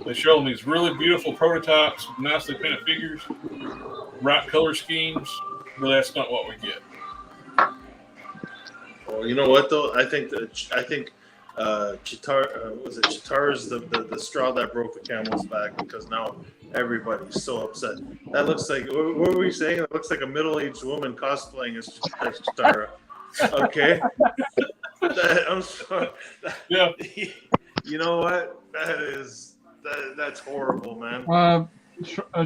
They show them these really beautiful prototypes, nicely painted figures, right color schemes, but that's not what we get. Well, you know what though? I think Chitar was it Chitar's the straw that broke the camel's back because now everybody's so upset. That looks like what were we saying? It looks like a middle-aged woman cosplaying as Chitara. Okay, I'm sorry. Yeah, You know what? That's horrible, man.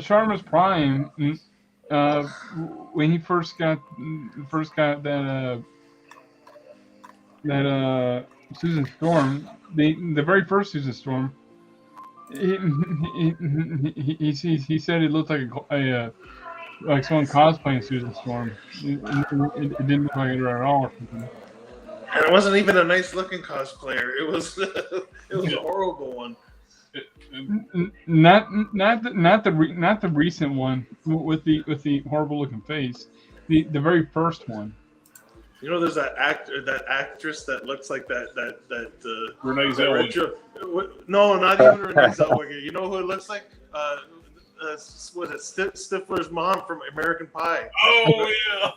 Charmus Prime, when he first got that Susan Storm, the very first Susan Storm, he said it looked like like someone cosplaying Susan Storm. It didn't look like it at all. And it wasn't even a nice looking cosplayer. It was a horrible one. Not the recent one with the horrible looking face. The very first one. You know, there's that actress that looks like that Renee Zellweger. No, not even Renee Zellweger. You know who it looks like? Was it Stifler's mom from American Pie? Oh yeah.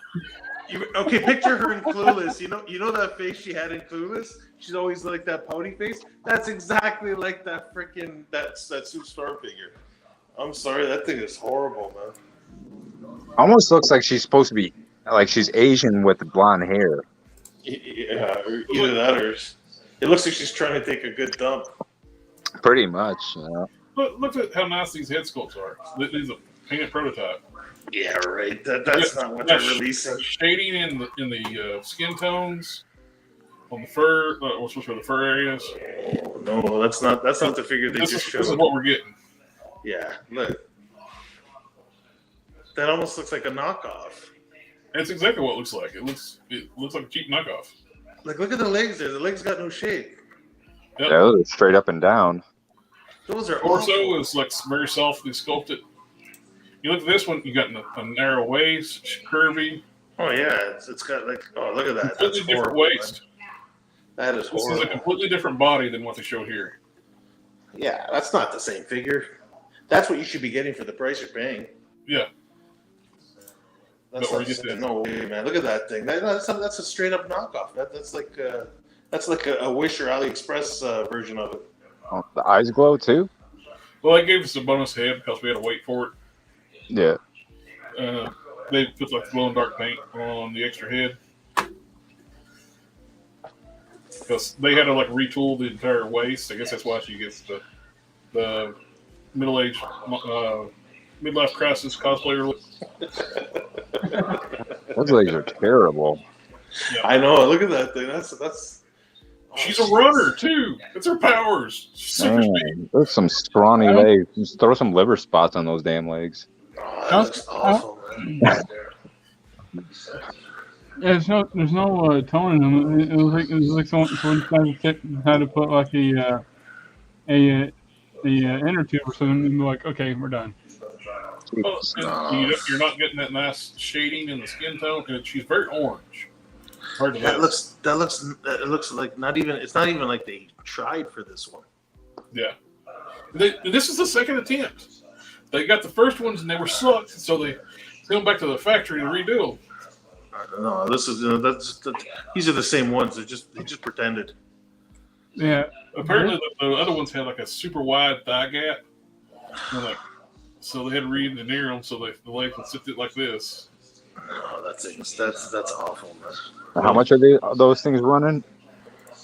Okay, picture her in Clueless. You know that face she had in Clueless? She's always like that pouty face. That's exactly like that freaking that Sue Storm figure. I'm sorry, that thing is horrible, man. Almost looks like she's supposed to be like she's Asian with blonde hair. Yeah, either that or it looks like she's trying to take a good dump. Pretty much. Yeah. Look at how nice these head sculpts are. These are painted prototype. Yeah, right. That's not what they're releasing. Shading in the skin tones on the fur. What's supposed to be the fur areas? Oh, no, that's not the figure they just showed. This is what we're getting. Yeah, look. That almost looks like a knockoff. That's exactly what it looks like. It looks like a cheap knockoff. Like, look at the legs there. The legs got no shape. Yep. Yeah, those are straight up and down. Those are Torso awful. is like very softly sculpted. You look at this one, you got a narrow waist, curvy. Oh yeah, it's got like look at that. Completely That's different horrible, waist. Man. That is This horrible. is a completely different body than what they showed here. Yeah, that's not the same figure. That's what you should be getting for the price you're paying. Yeah. That's But not, we get this. no way, man. Look at that thing. That's a straight up knockoff. That's like a Wish or AliExpress version of it. Oh, the eyes glow too. Well, they gave us a bonus head because we had to wait for it. Yeah. They put like glow and dark paint on the extra head because they had to like retool the entire waist. I guess that's why she gets the middle-aged midlife crisis cosplayer look. Those legs are terrible. Yeah. I know. Look at that thing. That's. She's a runner too. That's her powers. She's super speed. Man, there's some scrawny legs. Just throw some liver spots on those damn legs. Oh, that looks awful, man. Yeah, there's no tone in them. It was like someone had to put like a inner tube or something, and be like, okay, we're done. Well, you're not getting that nice shading in the skin tone, and she's very orange. Hard to That miss. looks like not even. It's not even like they tried for this one. Yeah. This is the second attempt. They got the first ones and they were sucked, so they go back to the factory to redo them. No, this is these are the same ones. They just pretended. Yeah. Apparently, the other ones had like a super wide thigh gap. So they had to re-engineer them so the leg would sit like this. Oh, that's awful, man. How much are those things running?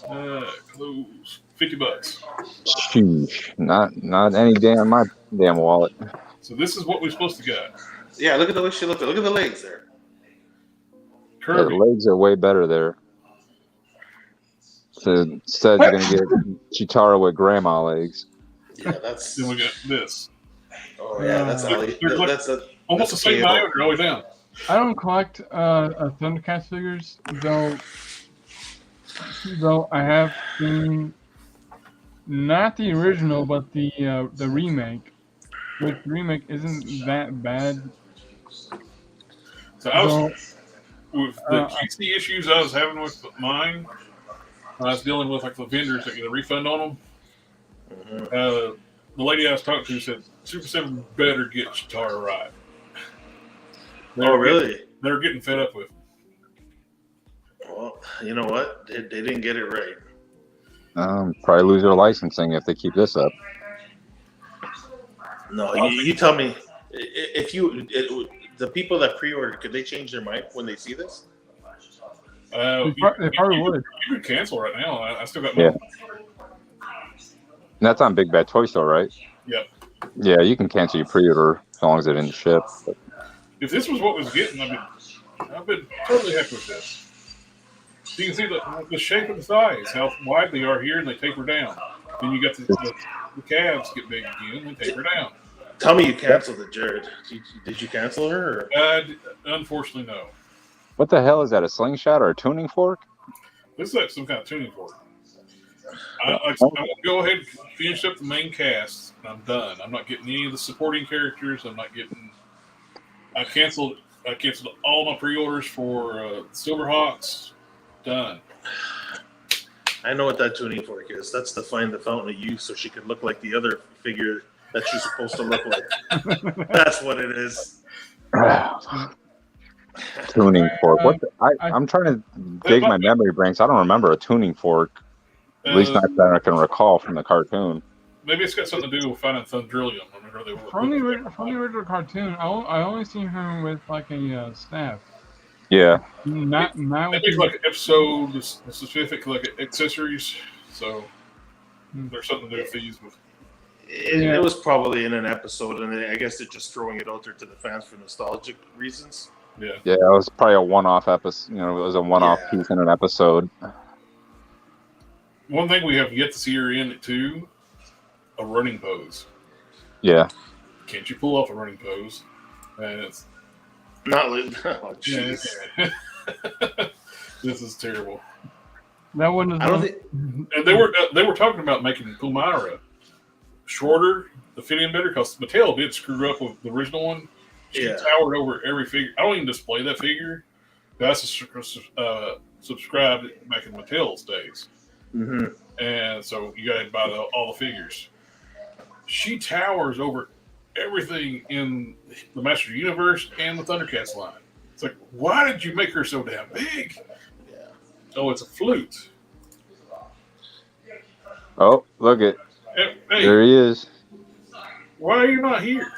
Close $50. Sheesh. Not any damn my damn wallet. So this is what we're supposed to get. Yeah, look at the way she looked. Look at the legs there. Yeah, the Curvy. legs are way better there. said you're gonna get Chitara with grandma legs. Yeah, that's. Then we got this. Oh yeah, that's Ali. They're like That's a almost the that's same Cable. diameter all the way down. I don't collect Thundercats figures, though I have seen not the original, but the remake. Which remake isn't that bad. So I was Though, with the QC issues I was having with mine. I was dealing with like the vendors that get a refund on them. Mhm. The lady I was talking to said Super 7 better get Chitara right. Oh really? They're getting fed up with it. Well, you know what? They didn't get it right. Probably lose their licensing if they keep this up. No, you tell me if the people that pre-ordered, could they change their mind when they see this? they probably would. You can cancel right now. I still got Yeah. mine. And that's on Big Bad Toy Store, right? Yep. Yeah, you can cancel your pre-order as long as it didn't ship. But If this was what was getting, I've been totally happy with this. So you can see the shape of the thighs, how wide they are here, and they taper down. Then you got the calves get big again, and taper down. Tell me you canceled it, Jared. Did you cancel her? Or? Unfortunately, no. what the hell is that? A slingshot or a tuning fork? This is like some kind of tuning fork. I'm going to go ahead and finish up the main cast, and I'm done. I'm not getting any of the supporting characters. I'm not getting. I canceled all my pre-orders for Silverhawks. Done. I know what that tuning fork is. That's to find the fountain of youth so she can look like the other figure that she's supposed to look like. That's what it is. Tuning fork. I'm trying to dig my memory banks. I don't remember a tuning fork. At least not that I can recall from the cartoon. Maybe it's got something to do with finding Thundrillium. From the original cartoon, I only seen her with like a staff. Yeah. Not with Maybe like an episode specific, like accessories. So there's something to do with these. It was probably in an episode, and I guess they're just throwing it out there to the fans for nostalgic reasons. Yeah. Yeah, it was probably a one-off episode. It was a one-off piece in an episode. One thing we have yet to see her in too, a running pose. Yeah. Can't you pull off a running pose? And it's not like jeez. Yeah. This is terrible. That one is. I don't think. And they were talking about making Kumara shorter to fit in better because Mattel did screw up with the original one. She towered over every figure. I don't even display that figure. That's subscribed back in Mattel's days. Mm-hmm. And so you got to buy all the figures. She towers over everything in the Master Universe and the Thundercats line. It's like, why did you make her so damn big? Yeah. Oh, it's a flute. Oh, look it. Hey, there he is. Why are you not here?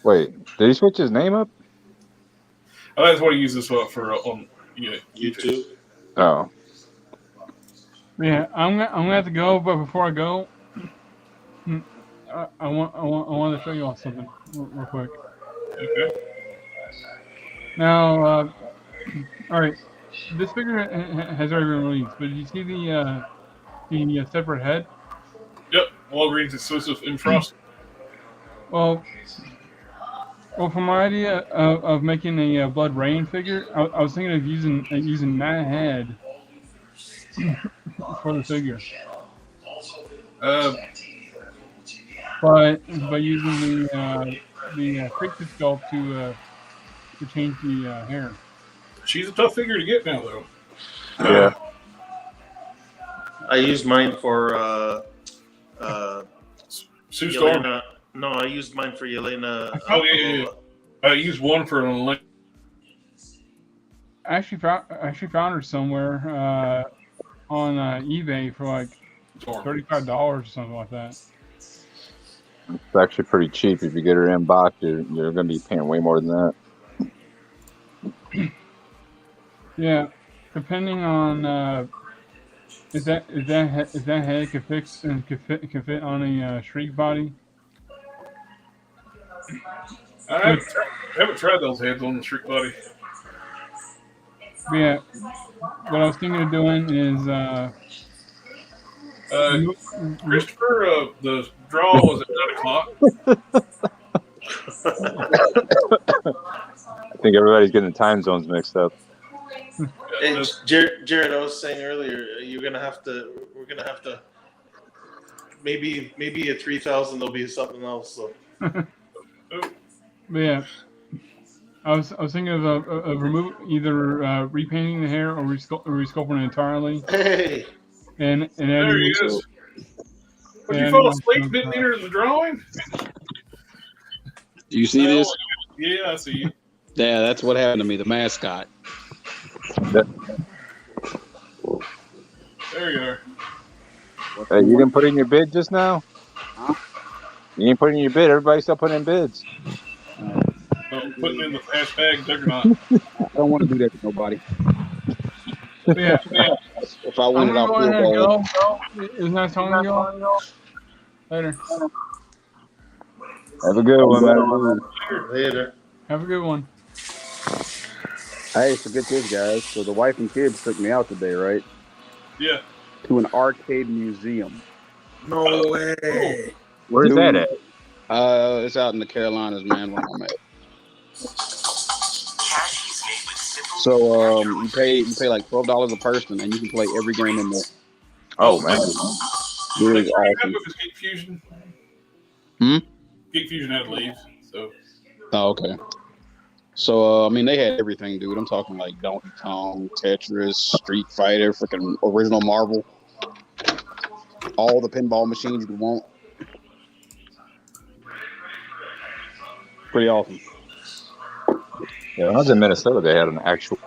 Wait, did he switch his name up? Oh, that's what he uses for on YouTube. Oh. Yeah, I'm gonna have to go, but before I go, I want to show you all something real quick. Okay. Now, all right, this figure has already been released, but did you see the separate head? Yep, Walgreens exclusive in Frost. Well, for my idea of making a Blood Rain figure, I was thinking of using that head for the figure. But using the Fixie sculpt to change the hair. She's a tough figure to get now, though. Yeah. I used mine for Sue Storm. Yelena. No, I used mine for Yelena. Oh yeah. I used one for an Olympic. I actually found her somewhere on eBay for like $35 or something like that. It's actually pretty cheap. If you get her in box, you're going to be paying way more than that. Yeah, depending on if that head can fix and can fit on a Shriek body. I haven't tried those heads on the Shriek body. But yeah, what I was thinking of doing is Christopher, the draw was at 9 o'clock. I think everybody's getting the time zones mixed up. Hey, That's- Jared, I was saying earlier, we're gonna have to, maybe at 3,000 there'll be something else. So but yeah, I was thinking of remove either repainting the hair or resculpting it entirely, hey, and There adding. he is. Would you adding fall like asleep? some, Didn't enter the drawing? Do you see Oh, this? yeah, I see you. Yeah, that's what happened to me. The mascot. There you are. Hey, you didn't put in your bid just now? Huh? You didn't put in your bid. Everybody's still putting in bids. Putting in the hashtag Juggernaut. I don't want to do that to nobody. Yeah, If I win I'm it, I'll gonna go feel ahead and bad. go. It was nice talking to y'all. Later. Have a good one, man. later. Have a good one. Hey, so get this, guys. So the wife and kids took me out today, right? Yeah. To an arcade museum. No way. Where's that at? It's out in the Carolinas, man, where I'm at. So you pay like $12 a person, and you can play every game in there. Oh, man. It is awesome. Geek Fusion. Hmm? Geek Fusion had to leave. So Oh, okay. So I mean, they had everything, dude. I'm talking like Donkey Kong, Tetris, Street Fighter, freaking original Marvel, all the pinball machines you could want. Pretty awesome. Yeah, when I was in Minnesota, they had an actual.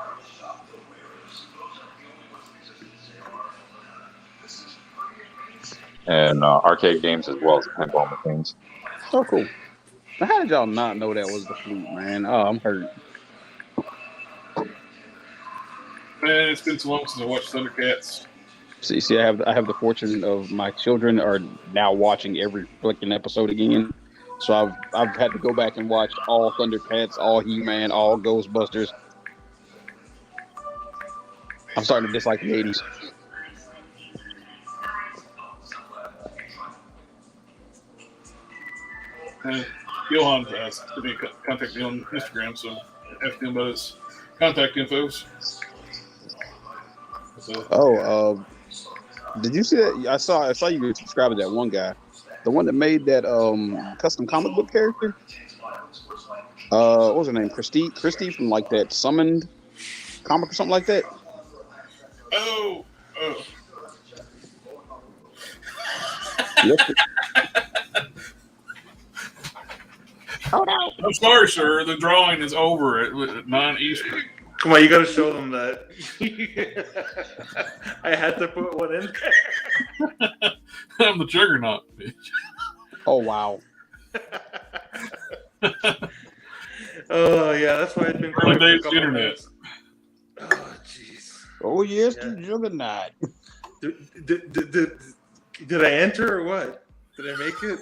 And arcade games as well as pinball machines. So cool. Now, how did y'all not know that was the flute, man? Oh, I'm hurt. man, it's been so long since I watched Thundercats. See, I have the fortune of my children are now watching every flicking episode again. So I've had to go back and watch all Thundercats, all He-Man, all Ghostbusters. I'm starting to dislike the 80s. Johan asked to be contact me on Instagram, so ask him about his contact infos. So, Did you see that? I saw you subscribe to that one guy, the one that made that custom comic book character. What was her name? Christy from like that Summoned comic or something like that. oh. Yes. Oh no! I'm sorry, sir. The drawing is over at 9 Eastern. Come on, you got to show them that. I had to put one in there. I'm the Juggernaut, bitch. Oh wow. Oh yeah, that's why I've been Early quiet for a days couple internet. minutes. Oh jeez. Oh yes, Yeah. the Juggernaut. Did I enter or what? Did I make it?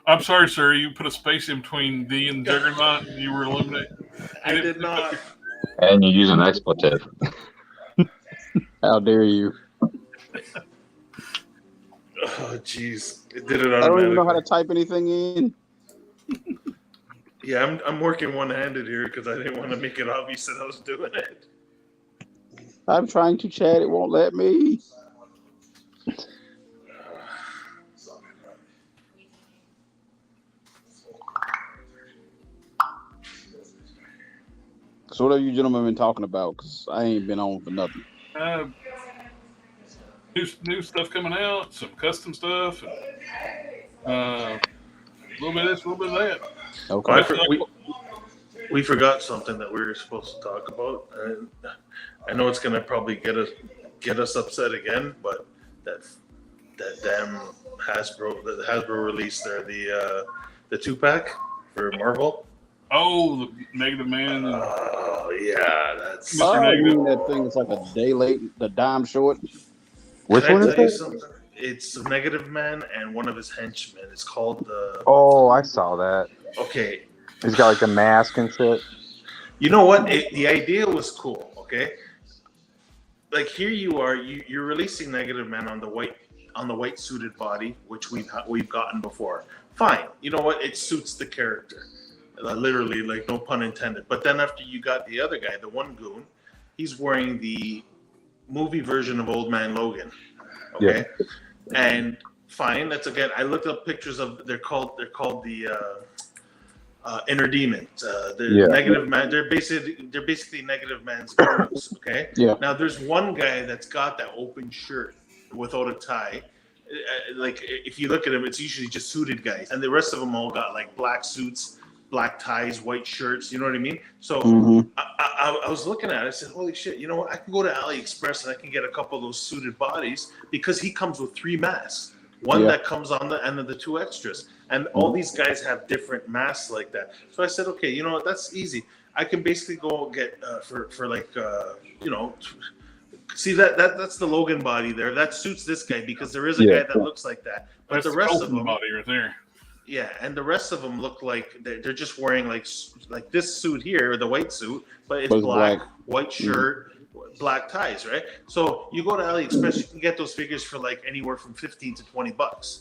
I'm sorry, sir. You put a space in between D and Juggernaut, and you were eliminated. I did not. And you use an expletive. How dare you? Oh jeez, it did it I don't even know how automatically. to type anything in. Yeah, I'm working one-handed here because I didn't want to make it obvious that I was doing it. I'm trying to chat, it won't let me. So what have you gentlemen been talking about? Because I ain't been on for nothing. New stuff coming out, some custom stuff, and, a little bit of this, a little bit of that. Okay. We forgot something that we were supposed to talk about, and I know it's gonna probably get us upset again, but that damn Hasbro released there the 2-pack for Marvel. Oh, the Negative Man. And Oh yeah, that's. Mr. Oh, you Negative. mean that thing is like a day late, the dime short? Which Can I one is tell you it? something? It's the Negative Man and one of his henchmen. It's called the. Oh, I saw that. Okay, He's got like a mask and shit. you know what? The idea was cool. Okay, like here you are, you're releasing Negative Man on the white suited body, which we've gotten before. Fine, you know what? It suits the character, literally, like no pun intended. But then after you got the other guy, the one goon, he's wearing the movie version of Old Man Logan. Okay, and fine. That's again. I looked up pictures of. They're called the inner demons. Negative Man. They're basically Negative Man's goons. Okay. Yeah. Now there's one guy that's got that open shirt without a tie. Like if you look at him, it's usually just suited guys, and the rest of them all got like black suits, black ties, white shirts. You know what I mean? So I was looking at it. I said, "Holy shit! You know what? I can go to AliExpress and I can get a couple of those suited bodies because he comes with 3 masks. One that comes on the end of the 2 extras, and all these guys have different masks like that. So I said, okay, you know what? That's easy. I can basically go get for like you know." See that's the Logan body there. That suits this guy because there is a guy that looks like that. But That's the rest of them, body right there. yeah, and the rest of them look like they're just wearing like this suit here, the white suit, but it's black, white shirt, black ties, right? So you go to AliExpress, you can get those figures for like anywhere from $15 to $20.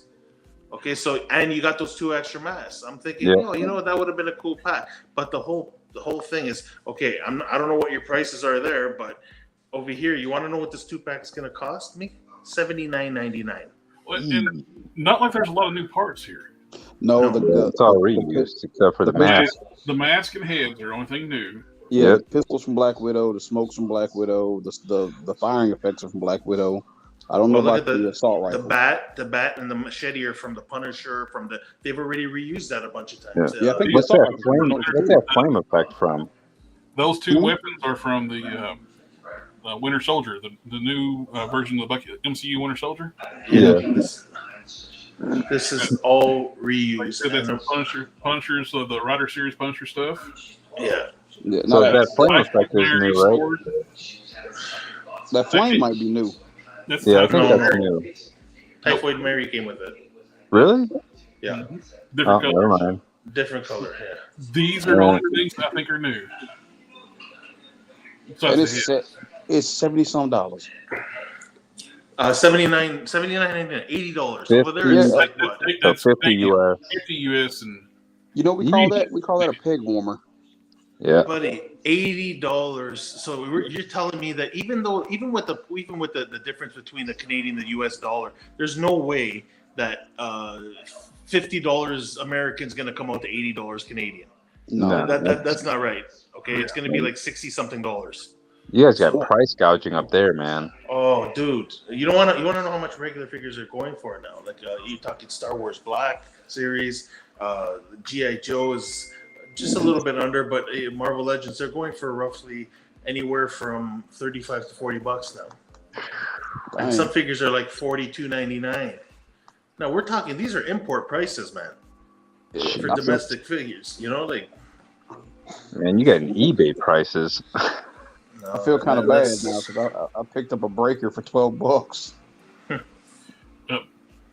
Okay, so and you got those 2 extra masks. I'm thinking, oh, you know what, that would have been a cool pack. But the whole thing is, okay, I don't know what your prices are there, but over here, you want to know what this 2-pack is going to cost me? $79.99. Well, and not like there's a lot of new parts here. No, it's all reused except for the mask. The mask and heads are the only thing new. Yeah, the pistols from Black Widow, the smokes from Black Widow, the firing effects are from Black Widow. I don't know about the assault rifle. The bat and the machete are from the Punisher. They've already reused that a bunch of times. Yeah, I think what's that flame effect from? Those 2 weapons are from the Winter Soldier, the new version of the MCU Winter Soldier. Yeah. This is all reused. So that's the Punishers of the Rider Series Punisher stuff. Yeah. So that flame effect is new, right? That flame might be new. I think that's new. Typhoid Mary came with it. Really? Yeah. Different color. Never mind. Different color, yeah. These are the only things I think are new. So and it's $70-some. $79.99, $80 over there. Is like what? That's 50 US. 50 US, and you know we call that a peg warmer. Yeah, buddy, $80. So you're telling me that even with the difference between the Canadian and the US dollar, there's no way that $50 American is going to come out to $80 Canadian. No, that's not right. Okay, it's going to be like $60-something. you guys got price gouging up there, man. Oh, dude, you want to know how much regular figures are going for now? Like you talking Star Wars Black series, GI Joe is just a little bit under, but Marvel Legends, they're going for roughly anywhere from $35 to $40 now. And some figures are like $42.99. Now we're talking; these are import prices, man, for domestic figures. You know, like man, you got eBay prices. No, I feel kind of bad now because I picked up a breaker for $12.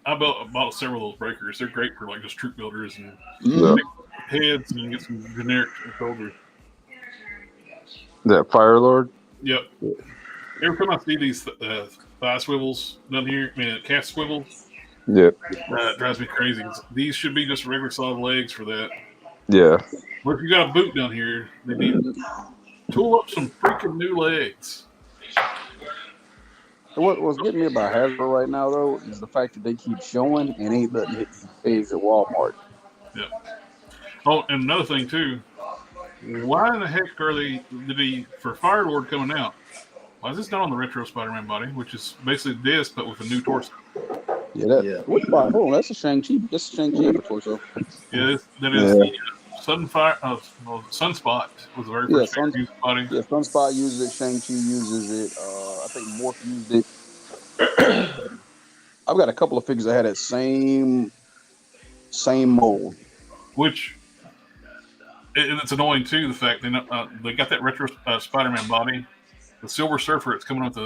I bought several of those breakers. They're great for like just troop builders and heads, and you get some generic soldiers. That Fire Lord? Yep. Every time I see these thigh swivels down here, calf swivels, Yep. It drives me crazy. These should be just regular solid legs for that. Yeah. But if you got a boot down here, they need to tool up some freaking new legs. What's getting me about Hasbro right now, though, is the fact that they keep showing and ain't letting hit these pigs at Walmart. Yeah. Oh, and another thing, too. Why in the heck are for Fire Lord coming out, why is this not on the retro Spider-Man body, which is basically this, but with a new torso? Which body? Hold on, that's a Shang-Chi. That's a Shang-Chi torso. Yeah, that is the Sunspot was the very first used body. Yeah, Sunspot uses it. Shang-Chi uses it. I think Morph used it. I've got a couple of figures that had that same mold. Which, and it's annoying too, the fact they got that retro Spider-Man body. The Silver Surfer, it's coming with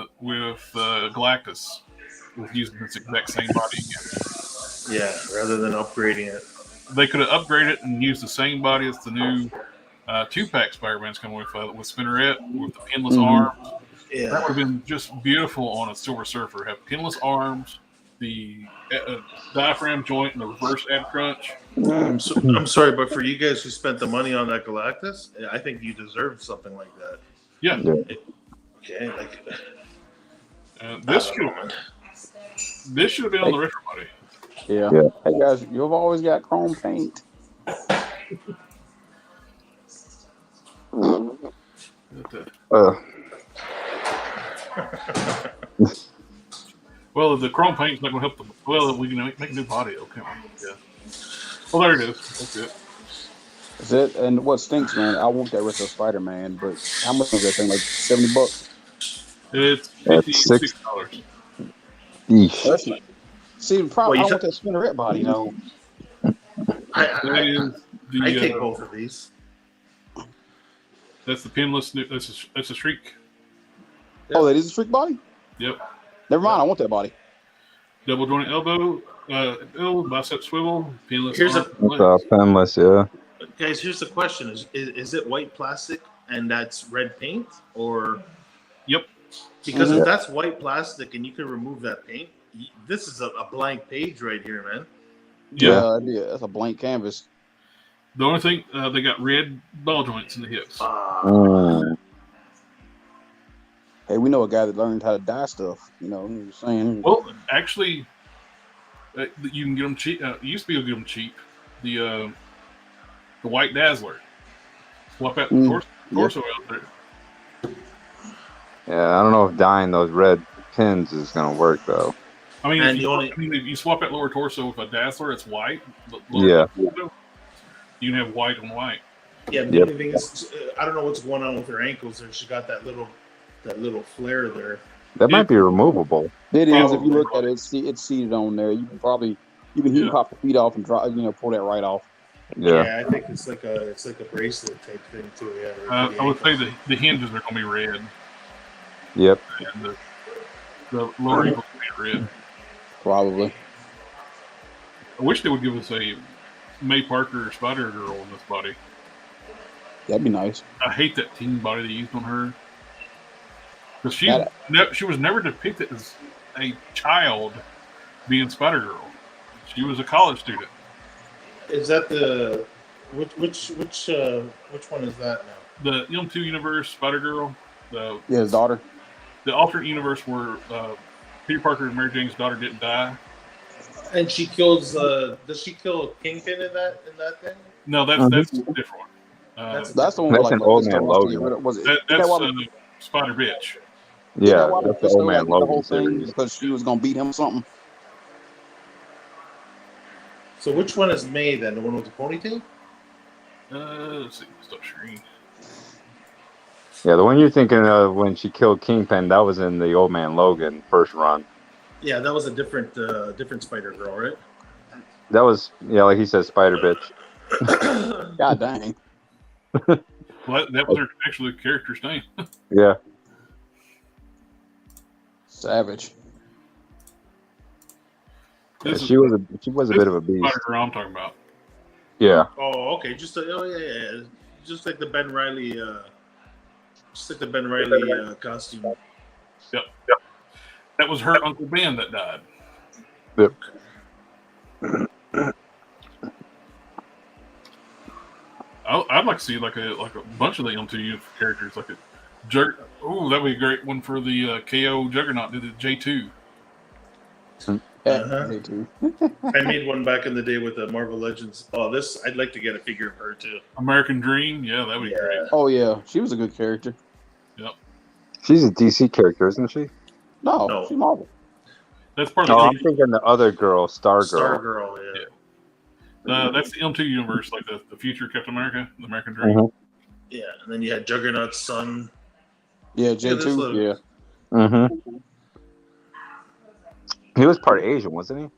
Galactus, was using this exact same body again. Yeah, rather than upgrading it. They could have upgraded it and used the same body as the new 2-pack Spider-Man's coming with Spinneret, with the pinless arms. That would have been just beautiful on a Silver Surfer. Have pinless arms, the diaphragm joint, and the reverse ab crunch. I'm sorry, but for you guys who spent the money on that Galactus, I think you deserved something like that. Yeah. Okay, like this should have been on the retro body. Yeah. Hey guys, you've always got chrome paint. Well, the chrome paint's not going to help them. Well, we can make a new body, okay? Yeah. Well, there it is. That's it. That's it. And what stinks, man? I want that retro Spider-Man, but how much is that thing? Like $70? It's $56. Yeesh. See, the problem, I want that Spinneret body, though. I take both of these. That's the pinless. That's a Shriek. Oh, that is a Shriek body? Yep. Never mind, I want that body. Double jointed elbow, bicep swivel, pinless. Pinless, yeah. Guys, here's the question: is it white plastic and that's red paint, or? Yep. Because if that's white plastic and you can remove that paint, this is a blank page right here, man. Yeah, that's a blank canvas. The only thing they got red ball joints in the hips. Hey, we know a guy that learned how to dye stuff. You know, I'm just saying. Well, actually, you can get them cheap. Used to be able to get them cheap. The White Dazzler. Swap out the torso out there. Yeah, I don't know if dyeing those red pins is gonna work though. I mean, if you swap that lower torso with a Dazzler, it's white. Yeah. Torso, you can have white on white. Yeah, the only thing is, I don't know what's going on with her ankles. There, she got that little flare there. That might be removable. It is. If you look at it, it's seated on there. You can heat and pop the feet off and pull that right off. Yeah, I think it's like a bracelet type thing too. Yeah. I would say the hinges are going to be red. Yep. And the lower ankles will be red. Probably. I wish they would give us a May Parker Spider Girl in this body. That'd be nice. I hate that teen body they used on her. Because she was never depicted as a child being Spider Girl. She was a college student. Is that the which one is that now? The M2 universe Spider Girl. His daughter. The alternate universe where Peter Parker and Mary Jane's daughter didn't die. And she kills. Does she kill Kingpin in that thing? No, that's a different one. That's the one. That's an Old Man Logan. That's Spider Bitch. Yeah, that's the Old Man Logan thing because she was gonna beat him something. So which one is May then? The one with the ponytail? Let's see. Stop sharing. Yeah, the one you're thinking of when she killed Kingpin, that was in the Old Man Logan first run. Yeah, that was a different Spider Girl, right? That was, like he said, Spider Bitch. God dang. Well, that was her actually character's name. Yeah. Savage. She was a bit of a beast. Spider Girl I'm talking about. Yeah. Oh, okay. Just like the Ben Reilly, costume. Yep. That was her Uncle Ben that died. Yep. I'd like to see like a bunch of the M2 characters, like a Oh, that'd be a great one for the KO Juggernaut. Did the J2. J2. I made one back in the day with the Marvel Legends. Oh, I'd like to get a figure of her too. American Dream, yeah, that'd be great. Oh yeah, she was a good character. Yep. She's a DC character, isn't she? No. She's Marvel. That's part of I'm thinking the other girl, Star Girl, yeah. That's the M2 universe, like the future Captain America, the American Dream. Mm-hmm. Yeah, and then you had Juggernaut's son. Yeah, J2. Yeah. Mm-hmm. He was part Asian, wasn't he?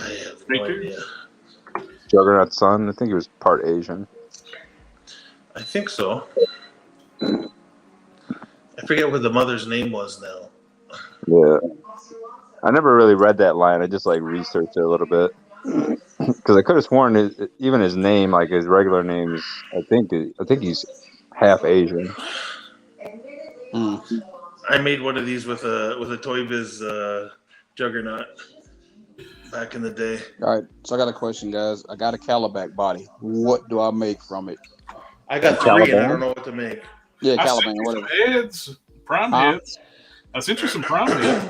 I have no idea. Juggernaut's son. I think he was part Asian. I think so. I forget what the mother's name was now. Yeah. I never really read that line. I just researched it a little bit. Because I could have sworn even his name, like his regular name, is I think he's half Asian. I made one of these with a Toy Biz Juggernaut back in the day. All right, so I got a question, guys. I got a Calabac body. What do I make from it? I got 3, and I don't know what to make. Yeah, I Calabac, sent you some whatever. heads, prime Huh? heads. I sent you some prime heads.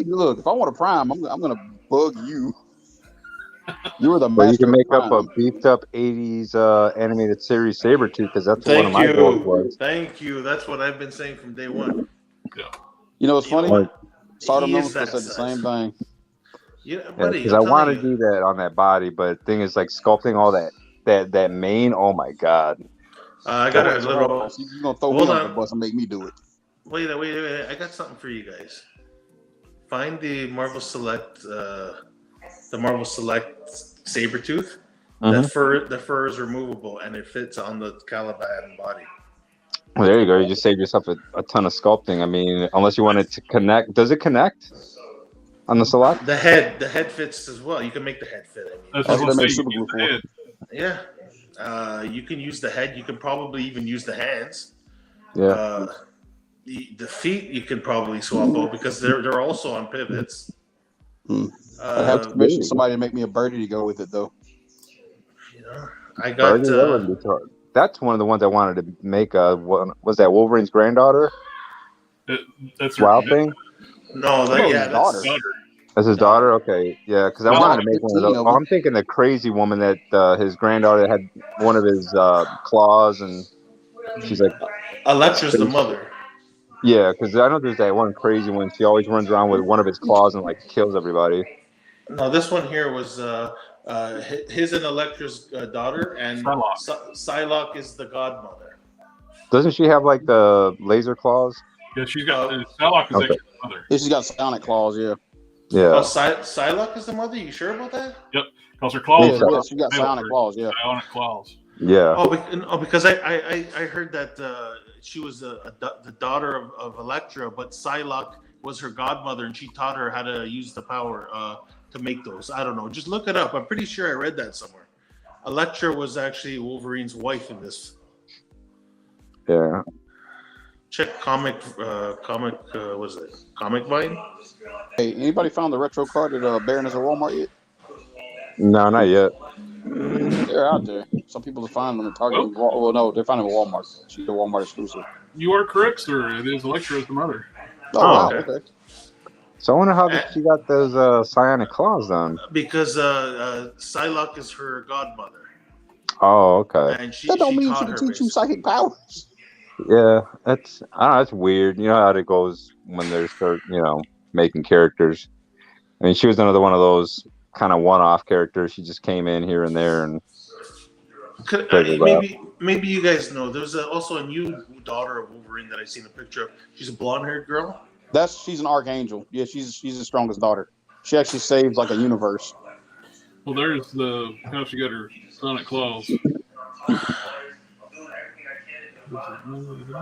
Look, if I want a prime, I'm gonna bug you. You were the Well, you master can of make up a prime. beefed up 80s animated series Sabretooth because that's what one of Thank my goals you. was. Thank you. That's what I've been saying from day one. You know what's You know funny? what? Stardom He Numbers is that said the size. same thing. Yeah, Yeah, buddy, because I'm I want telling to you. do that on that body, but the thing is, like sculpting all that mane. Oh my god! I got a So hold little. on. So you're gonna throw Hold me under the on. bus and make me do it. Wait. I got something for you guys. Find the Marvel Select Sabretooth. The fur is removable and it fits on the Caliban body. Well, there you go. You just saved yourself a ton of sculpting. I mean, unless you want it to connect. Does it connect on the select? The head fits as well. You can make the head fit. I mean, That's That's what what I'm I made saying. super glue You for. use the head. yeah. You can use the head. You can probably even use the hands. Yeah. The feet you can probably swap out because they're also on pivots. I'd have to commission somebody to make me a birdie to go with it, though. You know, I got. Birdie, that wouldn't be hard. That's one of the ones I wanted to make. Was that Wolverine's granddaughter? That's Wild Thing. No, His daughter. That's his daughter. Okay, yeah, because I wanted to make one of those. Oh, I'm thinking the crazy woman that his granddaughter had one of his claws, and she's like Elektra's the mother. Yeah, because I know there's that one crazy one. She always runs around with one of his claws and like kills everybody. No, this one here was his and Elektra's daughter, and Psylocke is the godmother. Doesn't she have like the laser claws? Yeah, she's got Psylocke is actually the mother. Yeah, she's got sonic claws. Yeah. Yeah. Oh, Psylocke is the mother. You sure about that? Yep, because her claws. Yeah, she got psionic claws. Yeah. Psionic claws. Yeah. Oh, because I heard that she was the daughter of Elektra, but Psylocke was her godmother, and she taught her how to use the power to make those. I don't know. Just look it up. I'm pretty sure I read that somewhere. Elektra was actually Wolverine's wife in this. Yeah. Check comic. Was it Comic Vine? Hey, anybody found the retro card at Baroness at Walmart yet? No, not yet. They're out there. Some people are finding them at Target. Well, no, they're finding them at Walmart. She's a Walmart exclusive. You are correct, sir. It is Elektra as the mother. Oh, wow. Okay. So I wonder how she got those psionic claws done. Because Psylocke is her godmother. Oh, okay. And that don't mean she can teach you psychic powers. Yeah, I don't know, that's weird. You know how it goes when they start, making characters. I mean, she was another one of those kind of one-off characters. She just came in here and there and maybe you guys know. There's also a new daughter of Wolverine that I've seen a picture of. She's a blonde-haired girl. She's an archangel. Yeah, she's the strongest daughter. She actually saves like a universe. Well, there's how she got her sonic claws.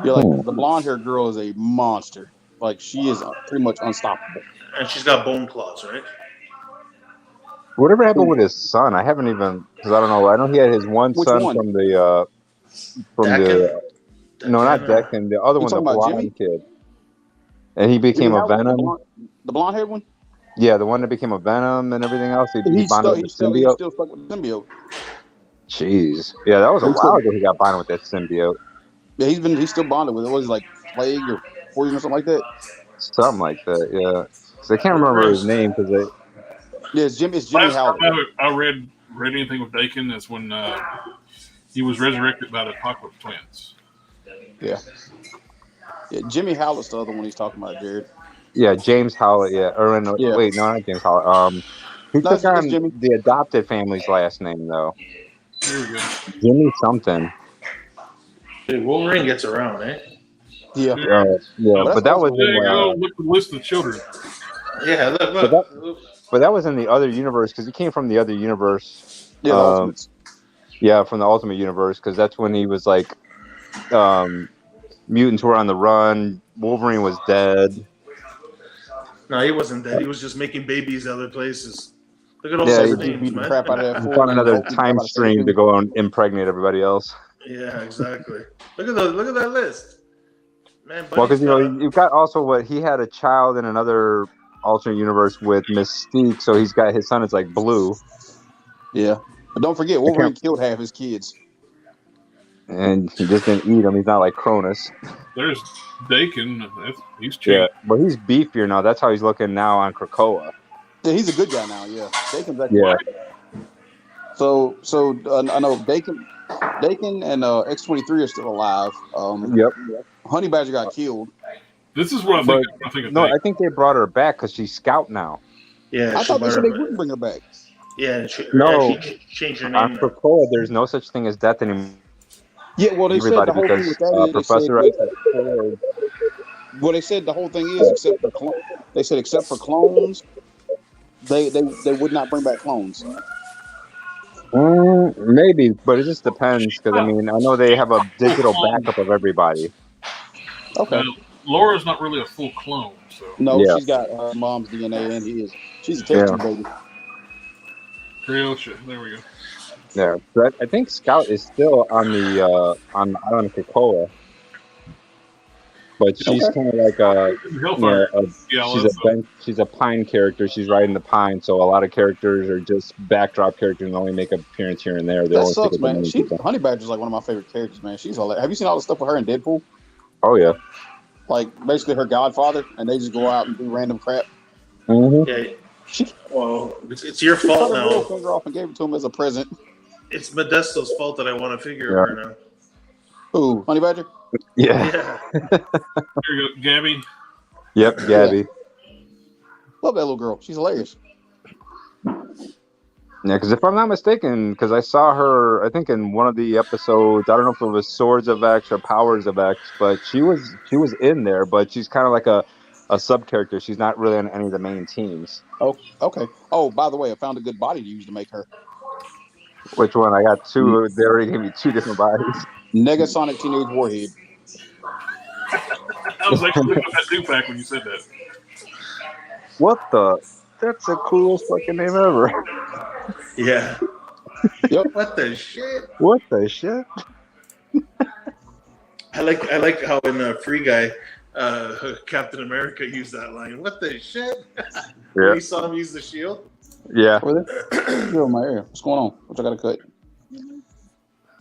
Yeah, like the blonde-haired girl is a monster. Like she is pretty much unstoppable. And she's got bone claws, right? Whatever happened with his son? I haven't even, because I don't know. I know he had his one son from the no, not Deccan, the other one, the blonde kid, and he became a Venom. The blonde-haired one. Yeah, the one that became a Venom and everything else. He's still stuck with the symbiote. Jeez, yeah, that was a while ago. He got bonded with that symbiote. Yeah, he's still bonded with it. Was like plague or poison or something like that? Something like that, yeah. Because I can't remember his name because it's Jimmy Last Howard. time I read anything with Dakin, that's when he was resurrected by the Apocalypse Twins. Yeah, Jimmy Howlett's the other one he's talking about, Jared. Yeah, James Howlett. Yeah, wait, no, not James Howlett. He took on the adopted family's last name though. There we go. Jimmy something. Dude, Wolverine gets around, eh? Yeah. But that was there you go. Look at the list of children. Yeah, look. But that was in the other universe because he came from the other universe. Yeah, from the Ultimate Universe because that's when he was like, mutants were on the run. Wolverine was dead. No, he wasn't dead. He was just making babies other places. Look at all those names, man. Crap out of that. He found another time stream to go and impregnate everybody else. Yeah, exactly. Look at that list. Man, Well, because Buddy's got a, you've got also what he had a child in another alternate universe with Mystique, so he's got his son is like blue, Yeah, but don't forget, I Wolverine can't- killed half his kids. and he just didn't eat him. He's not like Cronus. There's Dakin. He's Yeah, changed. but he's beefier now. That's how he's looking now on Krakoa. Yeah, he's a good guy now. Yeah, Dakin's actually. Yeah, So I know Dakin and X-23 are still alive. yep. Honey Badger got killed. This is what I think. I think of No, Dakin. I think they brought her back because she's Scout now. yeah. I she thought they brought said her they wouldn't bring her back. Yeah, No. she changed her On name. Now. Krakoa, there's no such thing as death anymore. Yeah, well, they said the whole thing Because with that is Professor they X said, has killed. well, they said the whole thing is except for they said except for clones, they would not bring back clones. Maybe, but it just depends. Because I mean, I know they have a digital backup of everybody. Okay. Laura's not really a full clone, so No, Yeah. she's got her mom's DNA and his. She's a test tube baby. Kryosha. There we go. Yeah, but I think Scout is still on the on Krakoa, but she's kind of like Hellfire. she's a Pine character. She's riding the Pine, so a lot of characters are just backdrop characters and only make an appearance here and there. They That only sucks, pick up man. the main Honey Badger's like one of my favorite characters, man. She's all. Have you seen all the stuff with her in Deadpool? Oh yeah. Like basically her godfather, and they just go out and do random crap. Mm-hmm. Yeah. Well, it's your She fault cut her middle now. finger off and gave it to him as a present. It's Modesto's fault that I want to figure her now. Ooh, Honey Badger. Yeah. Yeah. Here you go, Gabby. Yep, Gabby. Love that little girl. She's hilarious. Yeah, because if I'm not mistaken, because I saw her, I think in one of the episodes, I don't know if it was Swords of X or Powers of X, but she was in there, but she's kind of like a sub character. She's not really on any of the main teams. Oh, okay. Oh, by the way, I found a good body to use to make her. Which one? I got two. They already gave me two different bodies. Negasonic Teenage Warhead. I was actually looking at that 2-pack when you said that. What the? That's the coolest fucking name ever. Yeah. Yep. What the shit? What the shit? I like how in Free Guy, Captain America used that line. What the shit? When Yeah. you saw him use the shield. Yeah. Over there? You're in my ear. What's going on? What I gotta cut?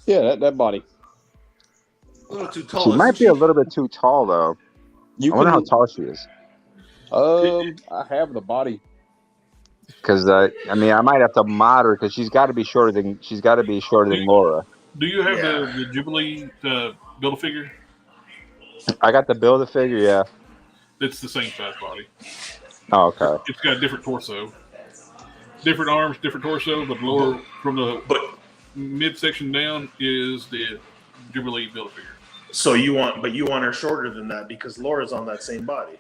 Yeah, that body. A little too tall. She might isn't be a little bit too tall though. You I wonder how can. tall she is. I have the body. Because I mean, I might have to mod her because she's got to be shorter than Laura. Do you have Yeah. the Jubilee Build-A-Figure? I got the Build-A-Figure, yeah. It's the same size body. Oh, okay. It's got a different torso. Different arms, different torso, but lower from the midsection down is the Jubilee Build-A-Figure. So you want her shorter than that because Laura's on that same body.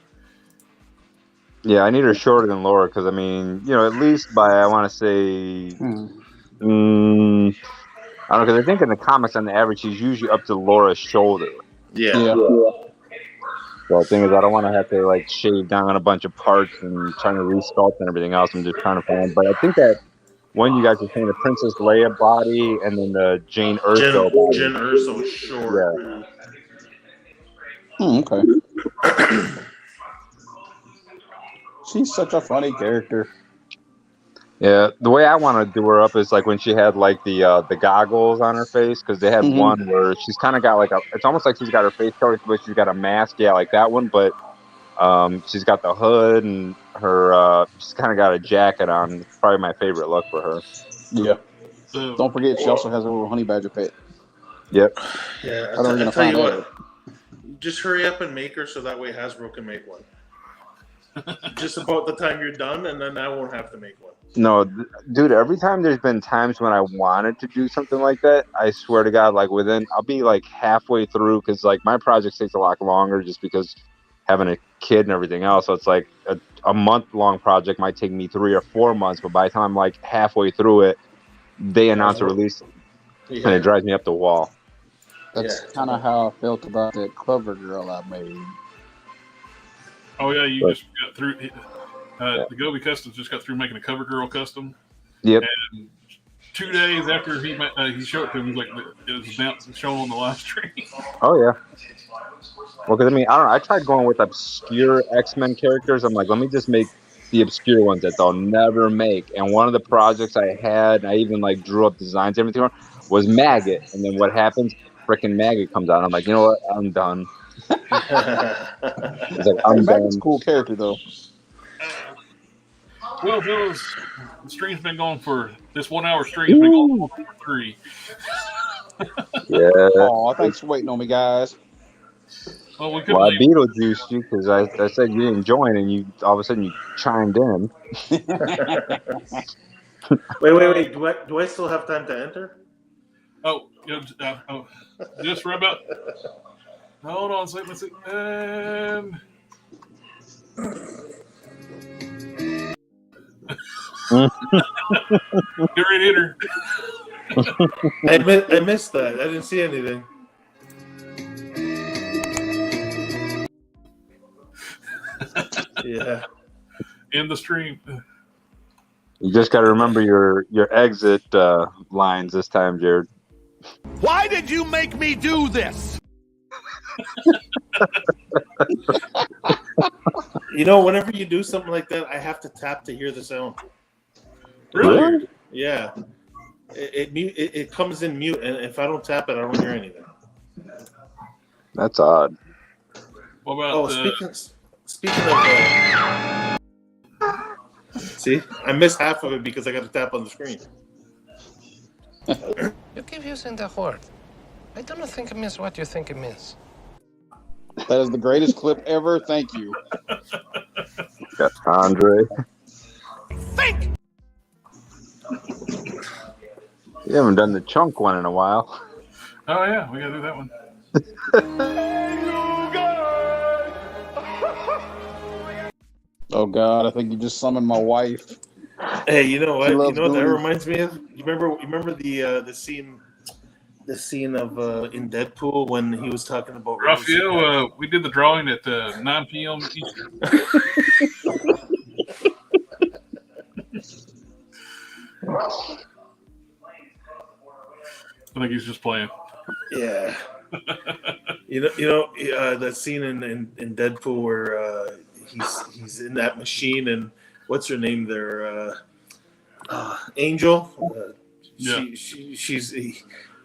Yeah, I need her shorter than Laura because I mean, at least by I want to say, I don't know, because I think in the comics on the average she's usually up to Laura's shoulder. Yeah. So the thing is, I don't want to have to like shave down a bunch of parts and trying to resculpt and everything else. I'm just trying to find. But I think that when you guys were saying the Princess Leia body and then the Jane Erso body. Jyn Erso short. Yeah. Okay. She's such a funny character. Yeah, the way I want to do her up is like when she had like the goggles on her face because they had one where she's kind of got like it's almost like she's got her face covered, but she's got a mask. Yeah, like that one. But she's got the hood and her she's kind of got a jacket on. It's probably my favorite look for her. Yeah. So, Don't forget, she also has a little honey badger pet. Yep. Yeah. I don't I'll know tell you find what. Just hurry up and make her so that way Hasbro can make one. Just about the time you're done, and then I won't have to make one. No, dude, every time there's been times when I wanted to do something like that, I swear to God, like I'll be like halfway through because like my project takes a lot longer just because having a kid and everything else. So it's like a month-long project might take me 3 or 4 months, but by the time I'm like halfway through it, they announce a release and it drives me up the wall. That's kind of how I felt about that cover girl I made. oh yeah, you just got through. The Gobi Customs just got through making a cover girl custom. Yep. And 2 days after he showed it to him, he's like, it was announced and shown on the live stream. Oh yeah. Well, because I mean, I don't know. I tried going with obscure X-Men characters. I'm like, let me just make the obscure ones that they'll never make. And one of the projects I had, I even like drew up designs, everything on, was Maggot. And then what happens? Freaking Maggot comes out. I'm like, you know what? I'm done. It's like, Hey, I'm Maggot's a done. cool character though. Well, fellas, the stream's been going for this 1 hour stream's been going for 3. Yeah. Oh, thanks for waiting on me, guys. Well, we couldn't Well, I leave. Beetlejuiced you because I said you didn't join, and you all of a sudden you chimed in. Wait. Do I still have time to enter? Oh, just right about. Hold on a second. Let's see. And get ready to enter. I missed that. I didn't see anything. Yeah. In the stream. You just got to remember your exit lines this time, Jared. Why did you make me do this? You know, whenever you do something like that, I have to tap to hear the sound. Really? Yeah. It comes in mute, and if I don't tap it, I don't hear anything. That's odd. What about Speaking of, see, I missed half of it because I got to tap on the screen. You keep using the word. I don't think it means what you think it means. That is the greatest clip ever. Thank you. Got Andre. Think! You haven't done the chunk one in a while. Oh yeah, we gotta do that one. Oh God, I think you just summoned my wife. Hey, you know what? She You loves know what that Goonies. reminds me of? You remember the scene of in Deadpool when he was talking about Raphael, we did the drawing at 9 p.m. Eastern. I think he's just playing. Yeah. you know that scene in Deadpool where he's in that machine and what's her name there? Angel. Yeah. She's.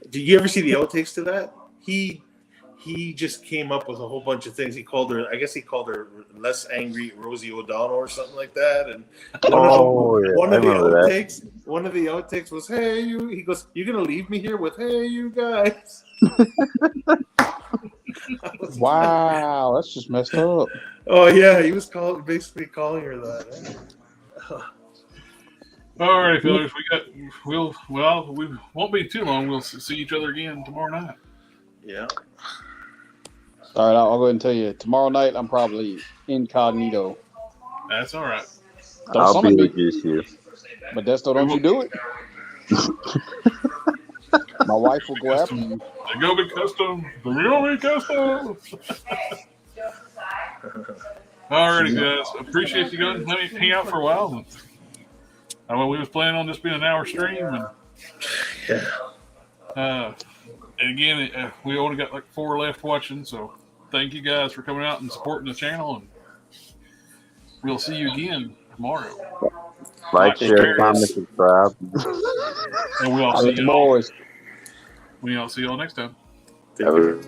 Did you ever see the outtakes to that? He just came up with a whole bunch of things. He called her less angry Rosie O'Donnell or something like that. And one of the outtakes was, "Hey you." He goes, "You're gonna leave me here with, hey you guys." Wow, that's just messed up. Oh yeah, he was basically calling her that. All right, fellas, we won't be too long. We'll see each other again tomorrow night. Yeah. All right, I'll go ahead and tell you. Tomorrow night, I'm probably incognito. That's all right. Don't I'll summon me. Beetlejuice you. But that's still, don't you do it. My wife will go after you. The Go Be Custom. The Real Be Custom. Alrighty, guys. Appreciate you guys. Let me hang out for a while. We was planning on this being an hour stream, and again, we only got like 4 left watching. So thank you guys for coming out and supporting the channel, and we'll see you again tomorrow. Like, share, comment, subscribe. And we all see y'all. Boys. We all see y'all next time. Have a-